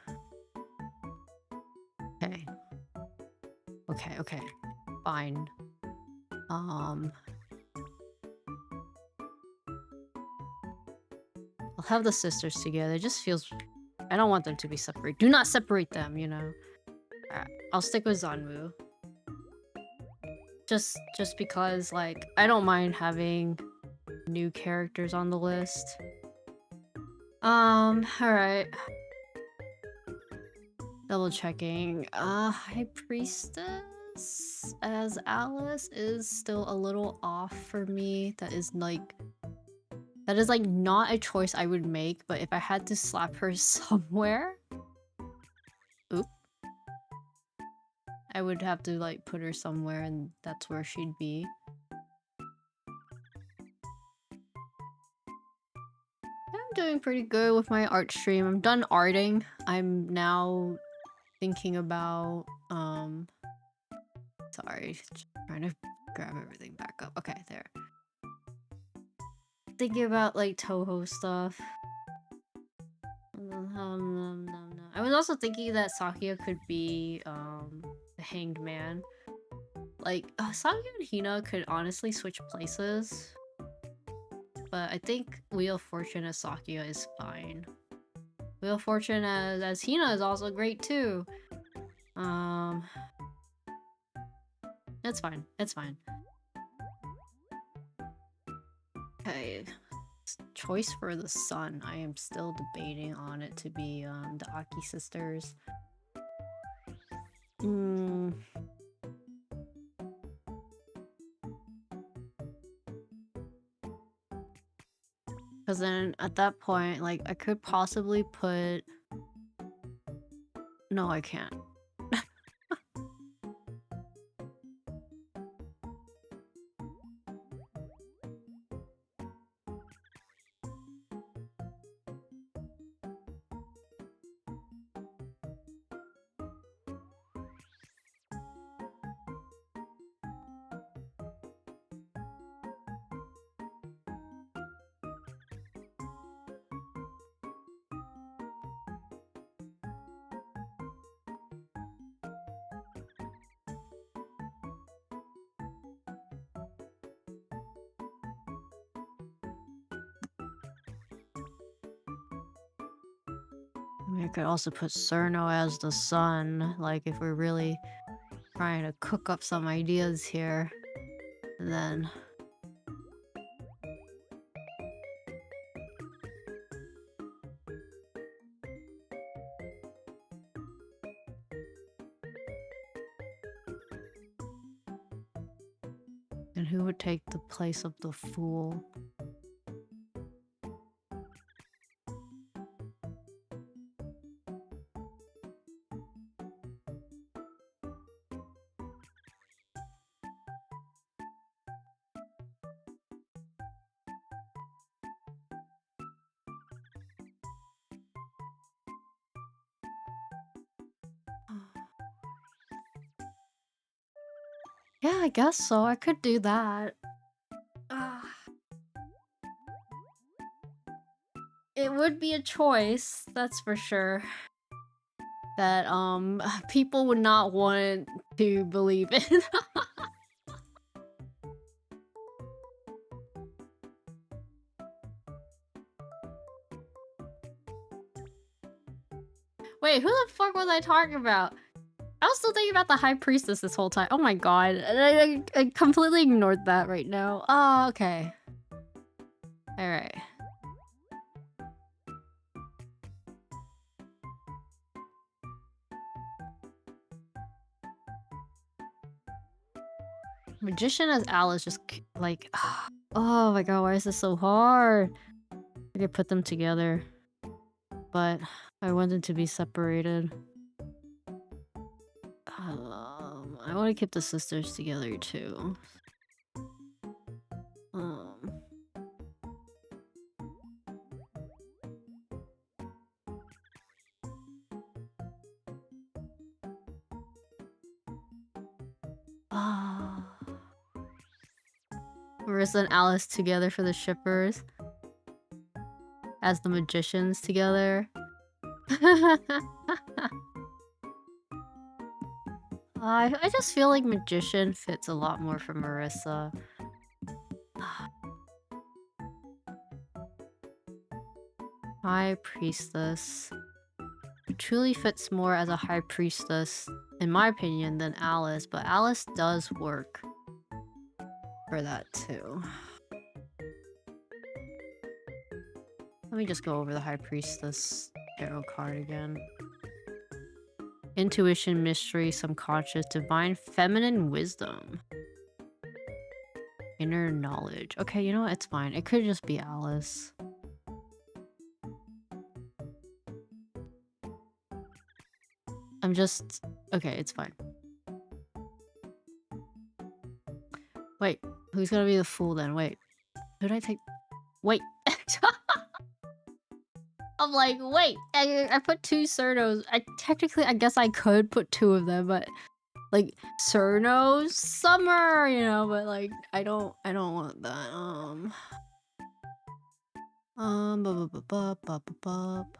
Okay. Fine. I'll have the sisters together. It just feels I don't want them to be separate. Do not separate them, you know? Alright, I'll stick with Zanmu. Just because, like, I don't mind having new characters on the list. Alright. Double checking. High Priestess as Alice is still a little off for me. That is like not a choice I would make, but if I had to slap her somewhere, oop, I would have to like put her somewhere and that's where she'd be. I'm doing pretty good with my art stream. I'm done arting. I'm now thinking about sorry, just trying to grab everything back up. Okay, there. Thinking about like Toho stuff. I was also thinking that Sakuya could be the Hanged Man. Like Sakuya and Hina could honestly switch places, but I think Wheel of Fortune as Sakuya is fine. Wheel of Fortune as Hina is also great too. It's fine. It's fine. Okay. Choice for the son. I am still debating on it to be the Aki sisters. Because then at that point, like, I could possibly put... No, I can't. I could also put Cerno as the son, like if we're really trying to cook up some ideas here, and then... And who would take the place of the fool? Yeah, I guess so. I could do that. It would be a choice, that's for sure. That people would not want to believe in. Wait, who the fuck was I talking about? I was still thinking about the High Priestess this whole time. Oh my god. I completely ignored that right now. Oh, okay. Alright. Magician as Alice just like... Oh my god, why is this so hard? I could put them together. But I want them to be separated. I want to keep the sisters together too. Marissa and Alice together for the shippers. As the magicians together. I just feel like magician fits a lot more for Marissa. High Priestess. who truly fits more as a high priestess, in my opinion, than Alice, but Alice does work for that too. Let me just go over the high priestess tarot card again. Intuition, mystery, subconscious, divine feminine wisdom. Inner knowledge. Okay, you know what? It's fine. It could just be Alice. I'm just... Okay, it's fine. Wait, who's gonna be the fool then? Wait. Who did I take? Wait. I'm like, wait, I put 2 Cernos. I guess I could put 2 of them, but like Cerno Summer, you know, but like I don't want that. Bup, bup, bup, bup, bup, bup.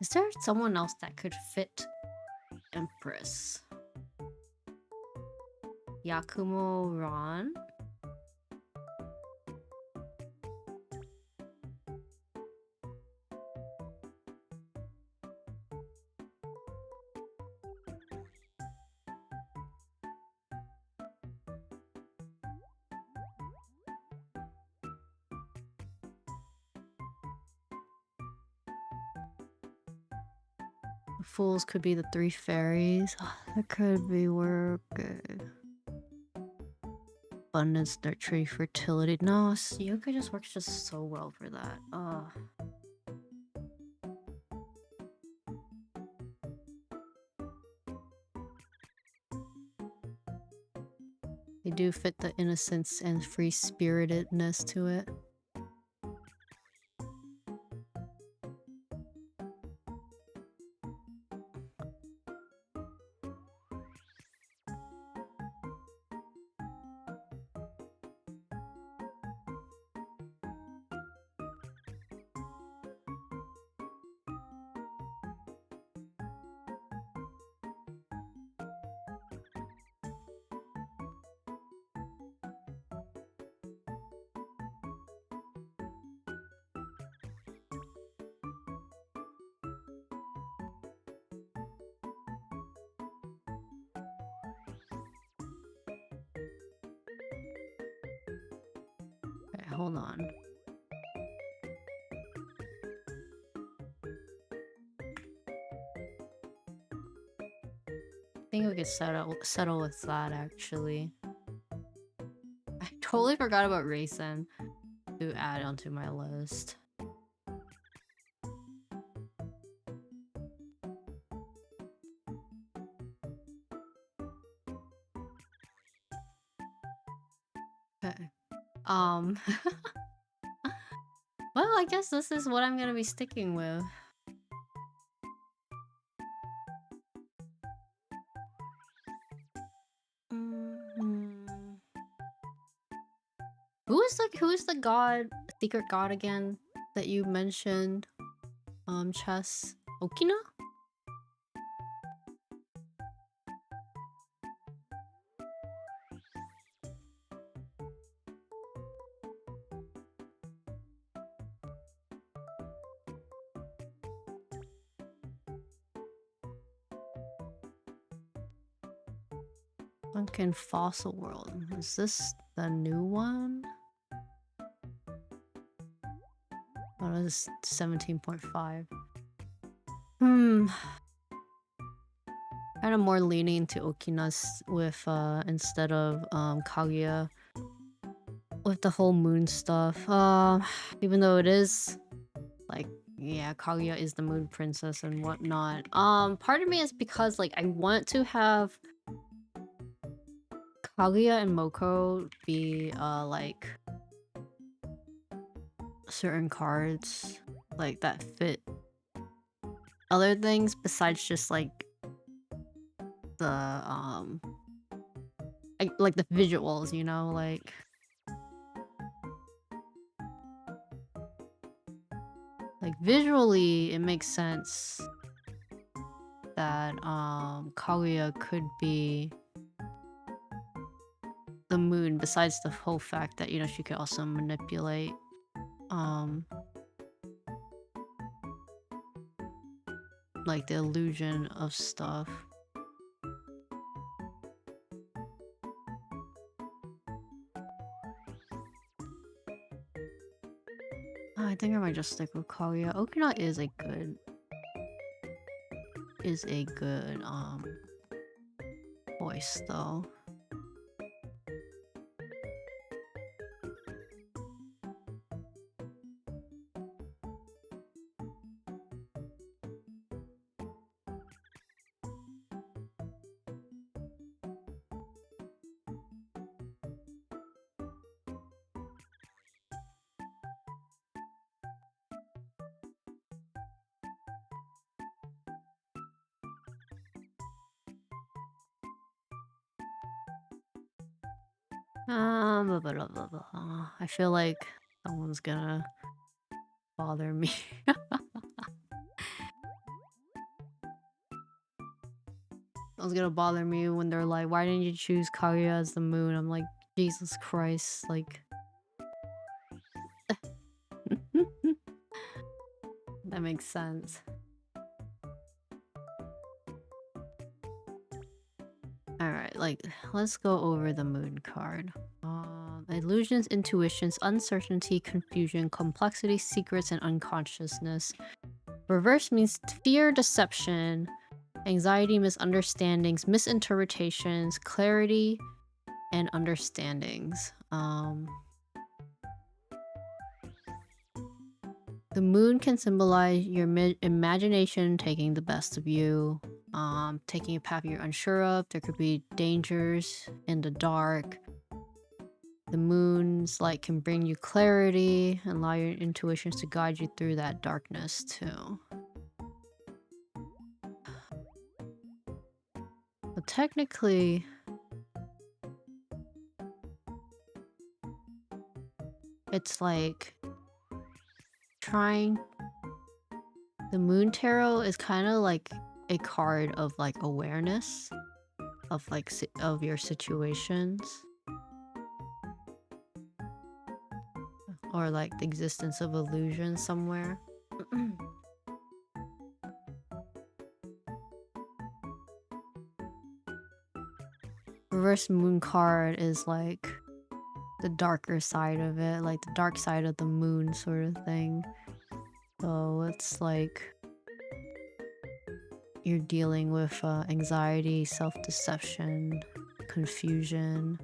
Is there someone else that could fit Empress? Yakumo Ran? The fools could be the 3 fairies. Oh, that could be work. Abundance, nurturing, fertility. No, yoga just works just so well for that. They do fit the innocence and free-spiritedness to it. hold on. I think we could settle with that actually. I totally forgot about raisin to add onto my list. Okay. Well, I guess this is what I'm gonna be sticking with. Mhm. Who is the god, secret god again that you mentioned? Chess. Okina? Sunken Fossil World. Is this the new one? Oh, this is 17.5. Kind of more leaning to Okina's with instead of Kaguya with the whole moon stuff. Even though it is like, yeah, Kaguya is the moon princess and whatnot. Part of me is because like I want to have Kaguya and Moko be like certain cards like that fit other things besides just like the like the visuals, you know, like visually it makes sense that Kaguya could be the moon, besides the whole fact that, you know, she could also manipulate like the illusion of stuff. I think I might just stick with Kaguya. Okina is a good voice though. Blah, blah, blah, blah. I feel like someone's gonna bother me. Someone's gonna bother me when they're like, why didn't you choose Kaguya as the moon? I'm like, Jesus Christ, like... That makes sense. Alright, like, let's go over the moon card. Illusions, intuitions, uncertainty, confusion, complexity, secrets, and unconsciousness. Reverse means fear, deception, anxiety, misunderstandings, misinterpretations, clarity, and understandings. The moon can symbolize your imagination taking the best of you, taking a path you're unsure of. There could be dangers in the dark. The moon's light can bring you clarity and allow your intuitions to guide you through that darkness too. But technically, it's like the moon tarot is kind of like a card of like awareness of like of your situations, or like the existence of illusion somewhere. Reverse moon card is like the darker side of it, like the dark side of the moon sort of thing. So it's like you're dealing with anxiety, self-deception, confusion.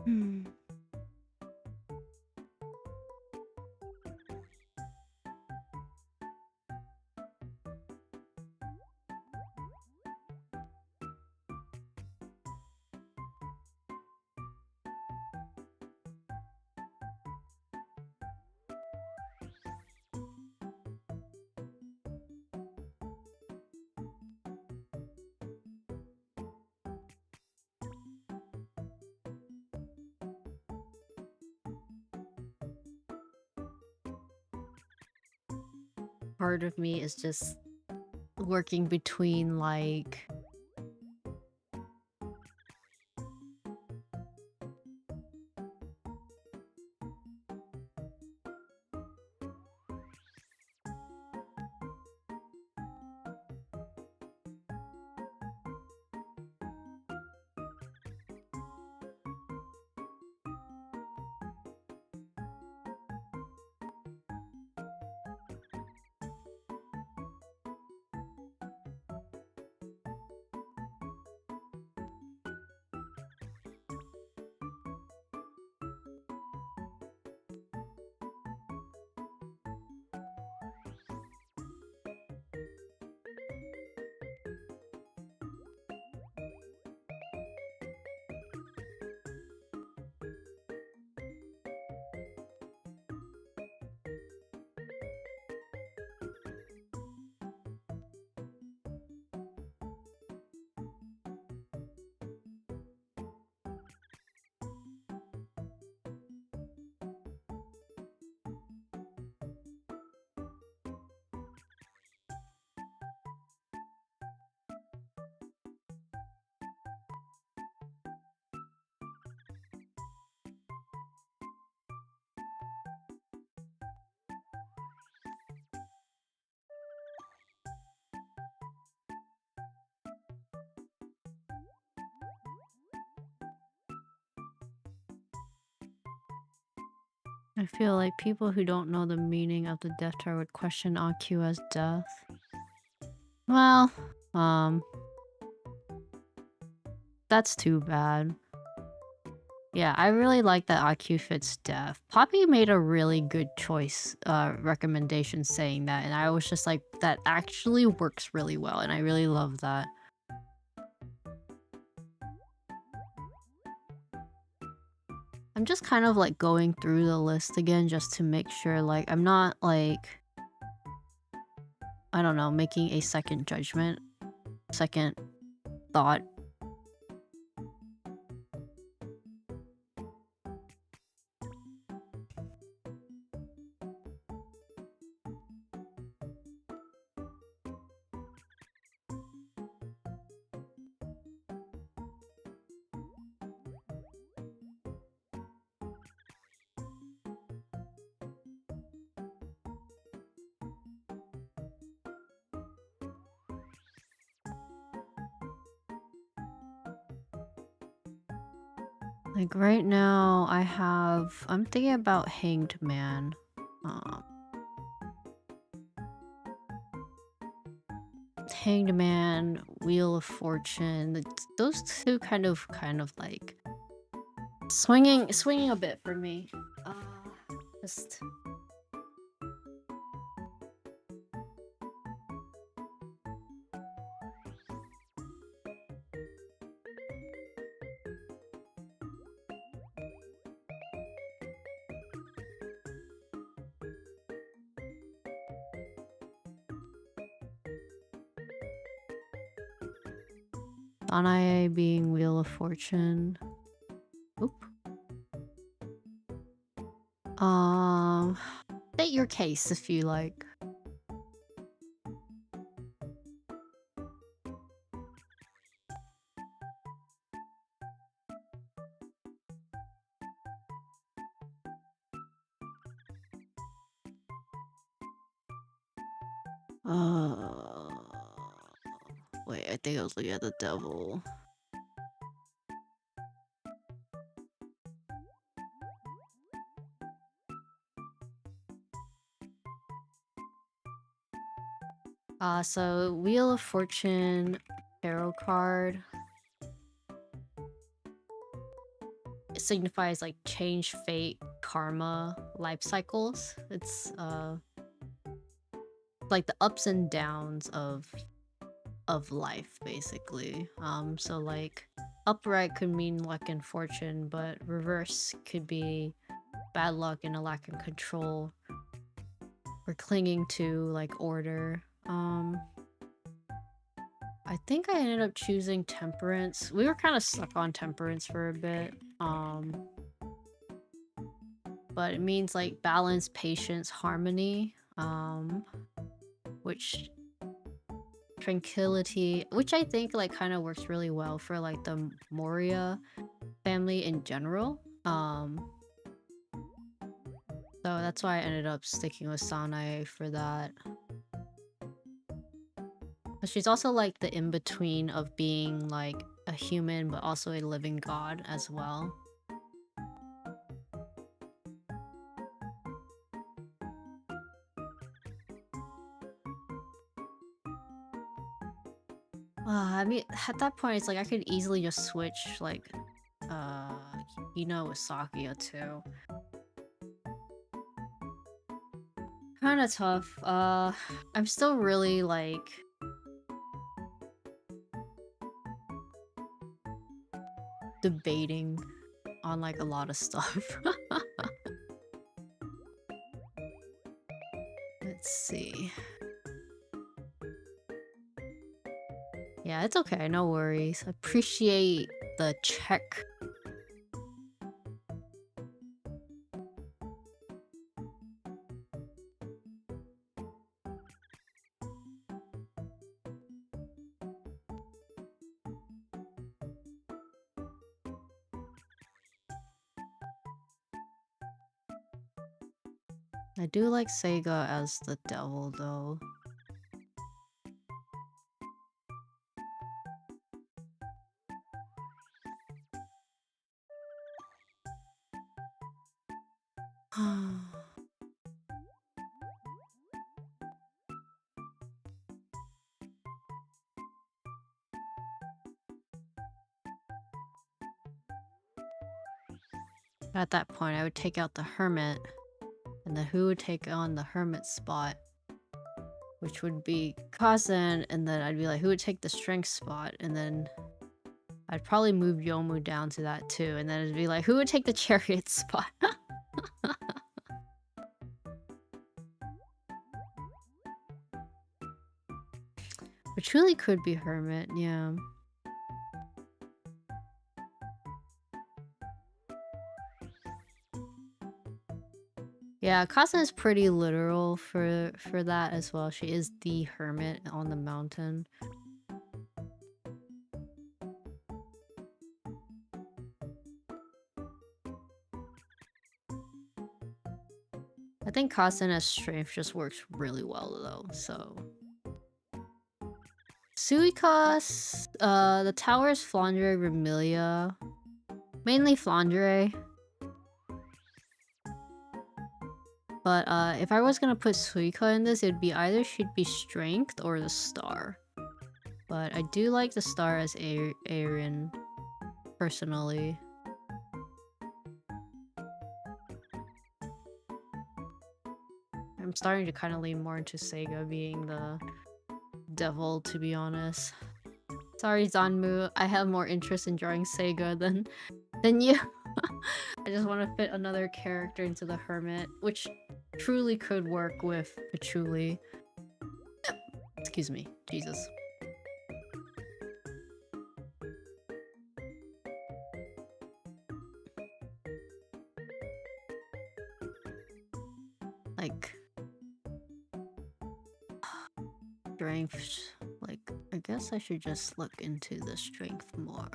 Hmm. Part of me is just working between like I feel like people who don't know the meaning of the death tower would question AQ as death. Well, um, that's too bad. Yeah, I really like that AQ fits death. Poppy made a really good choice, recommendation saying that, and I was just like, that actually works really well, and I really love that. I'm just kind of like going through the list again just to make sure like I'm not like, I don't know, making a second judgment, second thought. Like right now I'm thinking about Hanged Man. Um, Hanged Man, Wheel of Fortune. Those two kind of like swinging a bit for me. Just Anae being Wheel of Fortune. Oop. State your case if you like. Wait, I think I was looking at the devil. So Wheel of Fortune tarot card. It signifies like change, fate, karma, life cycles. It's like the ups and downs of life, basically. So like upright could mean luck and fortune, but reverse could be bad luck and a lack of control, or clinging to like order. I think I ended up choosing temperance. We were kind of stuck on temperance for a bit. But it means like balance, patience, harmony, which tranquility, which I think like kind of works really well for like the Moria family in general. So that's why I ended up sticking with Sanae for that. But she's also like the in-between of being like a human but also a living god as well. I mean, at that point, it's like I could easily just switch, like, with Sakia too. Kind of tough. I'm still really like debating on like a lot of stuff. Let's see. Yeah, it's okay, no worries. Appreciate the check. I do like Sega as the devil though. At that point, I would take out the hermit, and then who would take on the hermit spot? Which would be Kazan, and then I'd be like, who would take the strength spot? And then I'd probably move Yomu down to that too, and then it'd be like, who would take the chariot spot? Which really could be hermit, yeah. Yeah, Kazan is pretty literal for that as well. She is the hermit on the mountain. I think Kazan as strength just works really well though, so. Suikas, the tower is Flandre Remilia. Mainly Flandre. But if I was gonna put Suika in this, it'd be either she'd be strength or the star. But I do like the star as Aaron, personally. I'm starting to kind of lean more into Sega being the devil, to be honest. Sorry, Zanmu, I have more interest in drawing Sega than you. I just want to fit another character into the hermit, which truly could work with Patchouli. Excuse me, Jesus. Like, strength. Like, I guess I should just look into the strength more.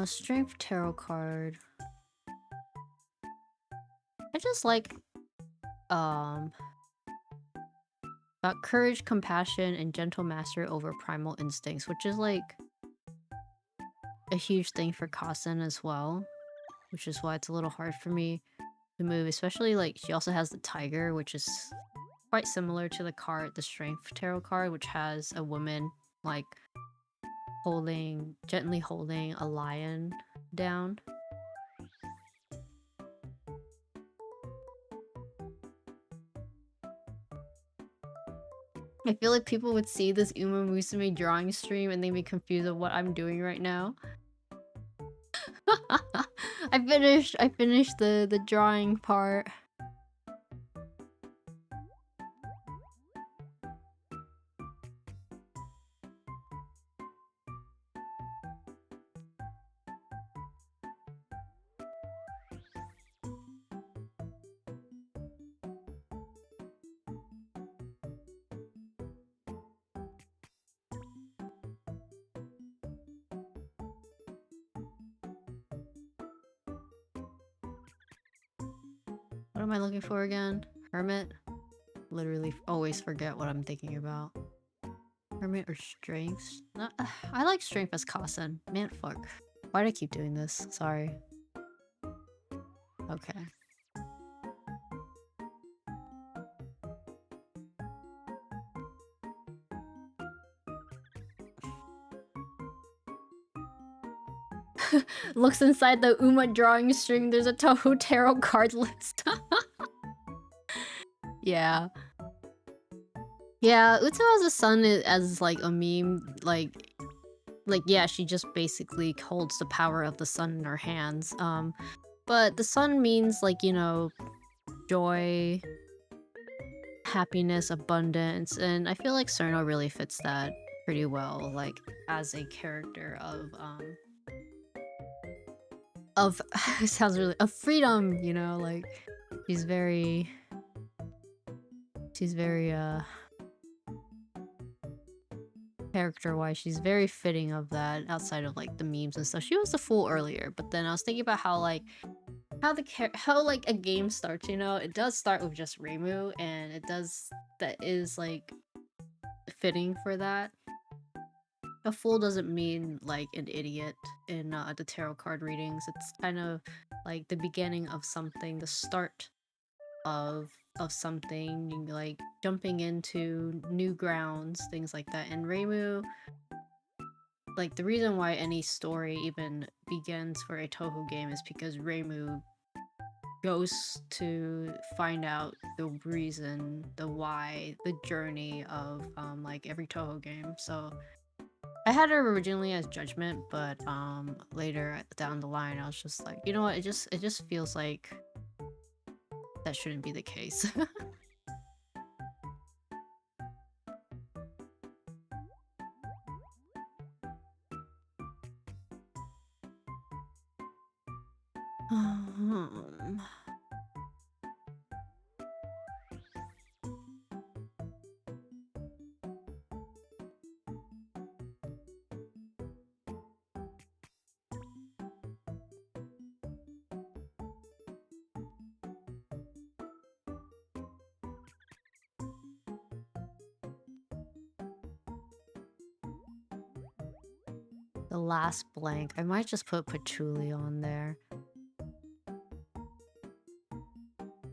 Strength tarot card. I just like, about courage, compassion, and gentle master over primal instincts, which is like a huge thing for Kasen as well, which is why it's a little hard for me to move, especially like she also has the tiger, which is quite similar to the strength tarot card, which has a woman like gently holding a lion down. I feel like people would see this umamusume drawing stream and they'd be confused of what I'm doing right now. I finished the drawing part. What am I looking for again? Hermit? Literally always forget what I'm thinking about. Hermit or strength? I like strength as Kasen. Man, fuck. Why do I keep doing this? Sorry. Okay. Looks inside the Uma drawing string. There's a Toho tarot card list. Yeah. Yeah, Utsuha's son as like a meme, like yeah, she just basically holds the power of the sun in her hands. But the sun means like, you know, joy, happiness, abundance, and I feel like Cerno really fits that pretty well, like as a character of it sounds really of freedom, you know, like she's very character-wise, she's very fitting of that outside of like the memes and stuff. She was the fool earlier, but then I was thinking about how like how like a game starts, you know? It does start with just Reimu, and that is like fitting for that. A fool doesn't mean like an idiot in the tarot card readings. It's kind of like the beginning of something, the start of something, like jumping into new grounds, things like that. And Reimu, like the reason why any story even begins for a Toho game is because Reimu goes to find out the reason, the why, the journey of like every Toho game. So I had her originally as Judgment, but later down the line I was just like, you know what, it just feels like that shouldn't be the case. Um, the last blank. I might just put Patchouli on there.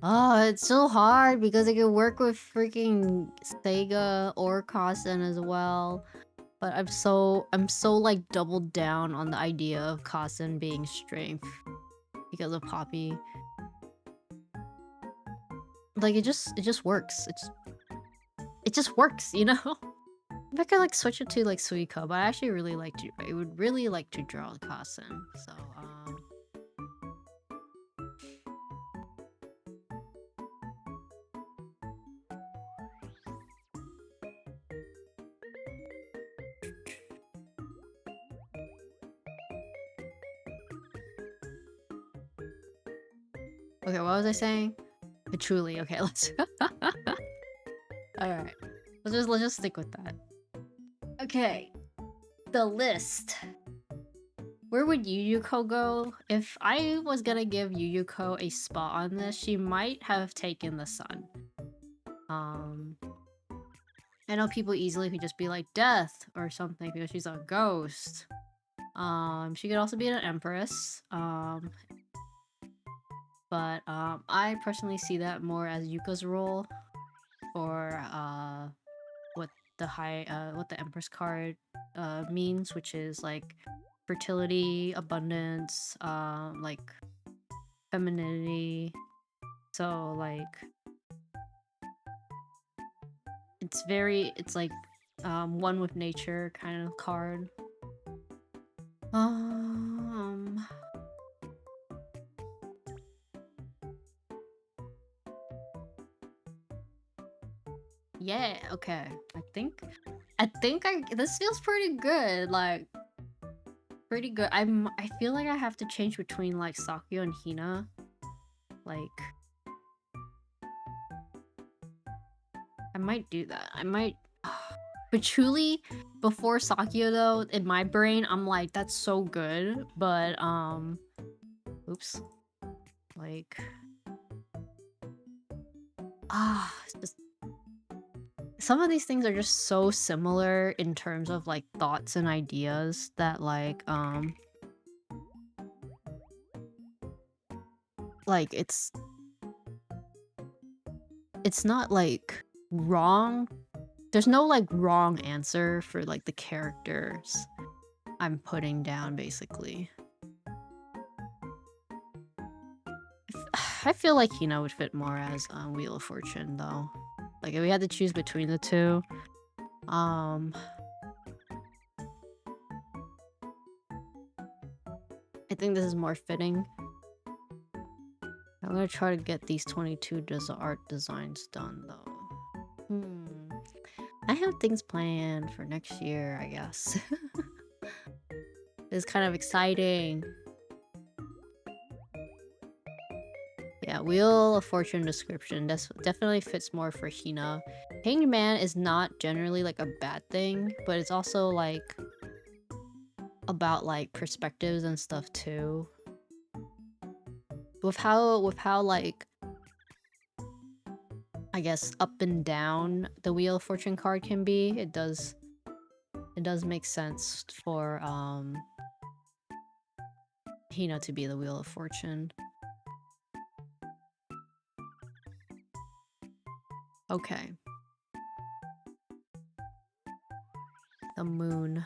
Oh, it's so hard because it can work with freaking Sega or Kasen as well. But I'm so like doubled down on the idea of Kasen being strength because of Poppy. Like it just works. It just works, you know? If I could like switch it to like Suiko, but I actually really like to I would really like to draw Kasen. So okay, what was I saying? Patchouli. Okay, let's Alright. Let's just stick with that. Okay. The list. Where would Yuyuko go? If I was gonna give Yuyuko a spot on this, she might have taken the sun. I know people easily could just be like death or something because she's a ghost. She could also be an empress. But I personally see that more as Yuka's role for what what the empress card means, which is like fertility, abundance, like femininity. So like it's like one with nature kind of card. Um yeah, okay. I think this feels pretty good. Like pretty good. I feel like I have to change between like Sakyo and Hina. Like I might do that. I might but truly before Sakyo though, in my brain, I'm like, that's so good. But oops. Like it's just some of these things are just so similar in terms of like thoughts and ideas that like it's not like wrong. There's no like wrong answer for like the characters I'm putting down basically. I feel like Hina would fit more as Wheel of Fortune though. Like if we had to choose between the two, I think this is more fitting. I'm gonna try to get these 22 art designs done though. I have things planned for next year, I guess. It's kind of exciting. Yeah, Wheel of Fortune description. This definitely fits more for Hina. Hanged Man is not generally like a bad thing, but it's also like about like perspectives and stuff too. With how like I guess up and down the Wheel of Fortune card can be, it does make sense for Hina to be the Wheel of Fortune. Okay. The moon.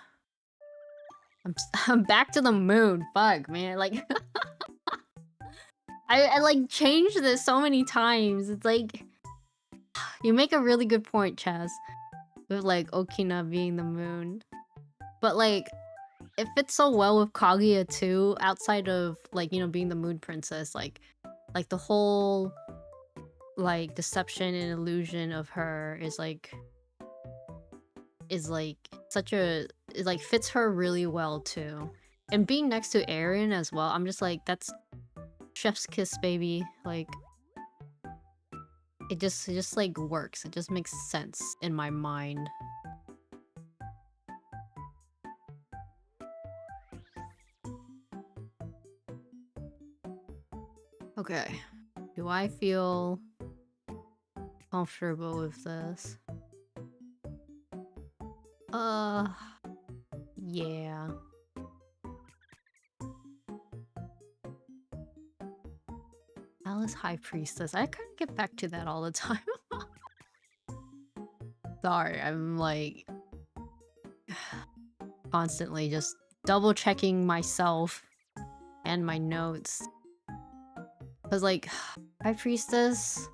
I'm back to the moon. Fuck, man. Like I like changed this so many times. It's like you make a really good point, Chaz, with like Okina being the moon. But like it fits so well with Kaguya too, outside of like, you know, being the moon princess, like the whole like deception and illusion of her is like such a is like fits her really well too. And being next to Aaron as well, I'm just like, that's chef's kiss, baby. Like it just like works. It just makes sense in my mind. Okay. Do I feel comfortable with this? Yeah. Alice High Priestess. I kind of get back to that all the time. Sorry, I'm like constantly just double checking myself and my notes. Cause like High Priestess,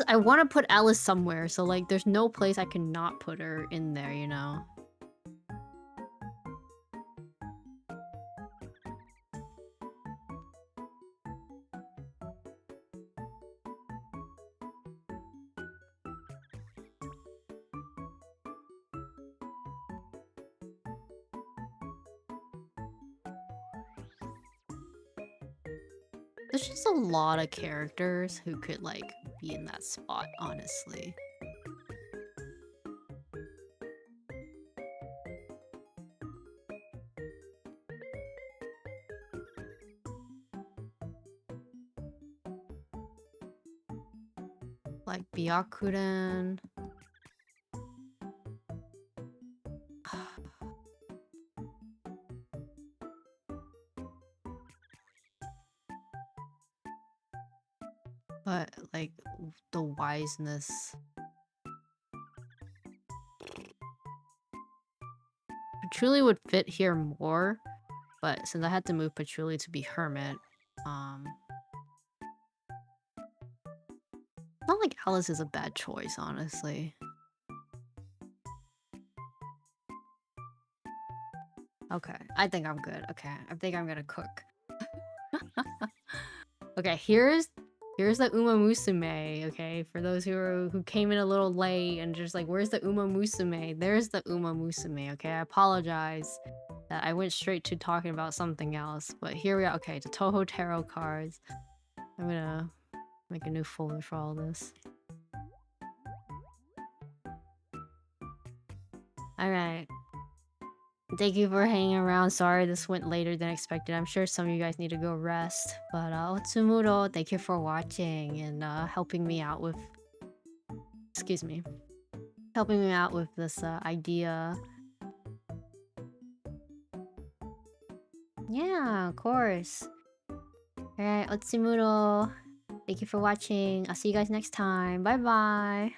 I want to put Alice somewhere, so like there's no place I can not put her in there, you know? There's just a lot of characters who could like be in that spot, honestly. Like Byakuren. But like the wiseness. Patchouli would fit here more, but since I had to move Patchouli to be Hermit, not like Alice is a bad choice, honestly. Okay, I think I'm good. Okay, I think I'm gonna cook. Okay, here's the umamusume. Okay, for those who came in a little late and just like, where's the umamusume? There's the umamusume. Okay, I apologize that I went straight to talking about something else, but here we are. Okay, the Toho Tarot cards. I'm gonna make a new folder for all this. Alright. Thank you for hanging around. Sorry this went later than expected. I'm sure some of you guys need to go rest. But Otsumuro, thank you for watching and helping me out with... Excuse me. Helping me out with this idea. Yeah, of course. Alright, Otsumuro. Thank you for watching. I'll see you guys next time. Bye-bye.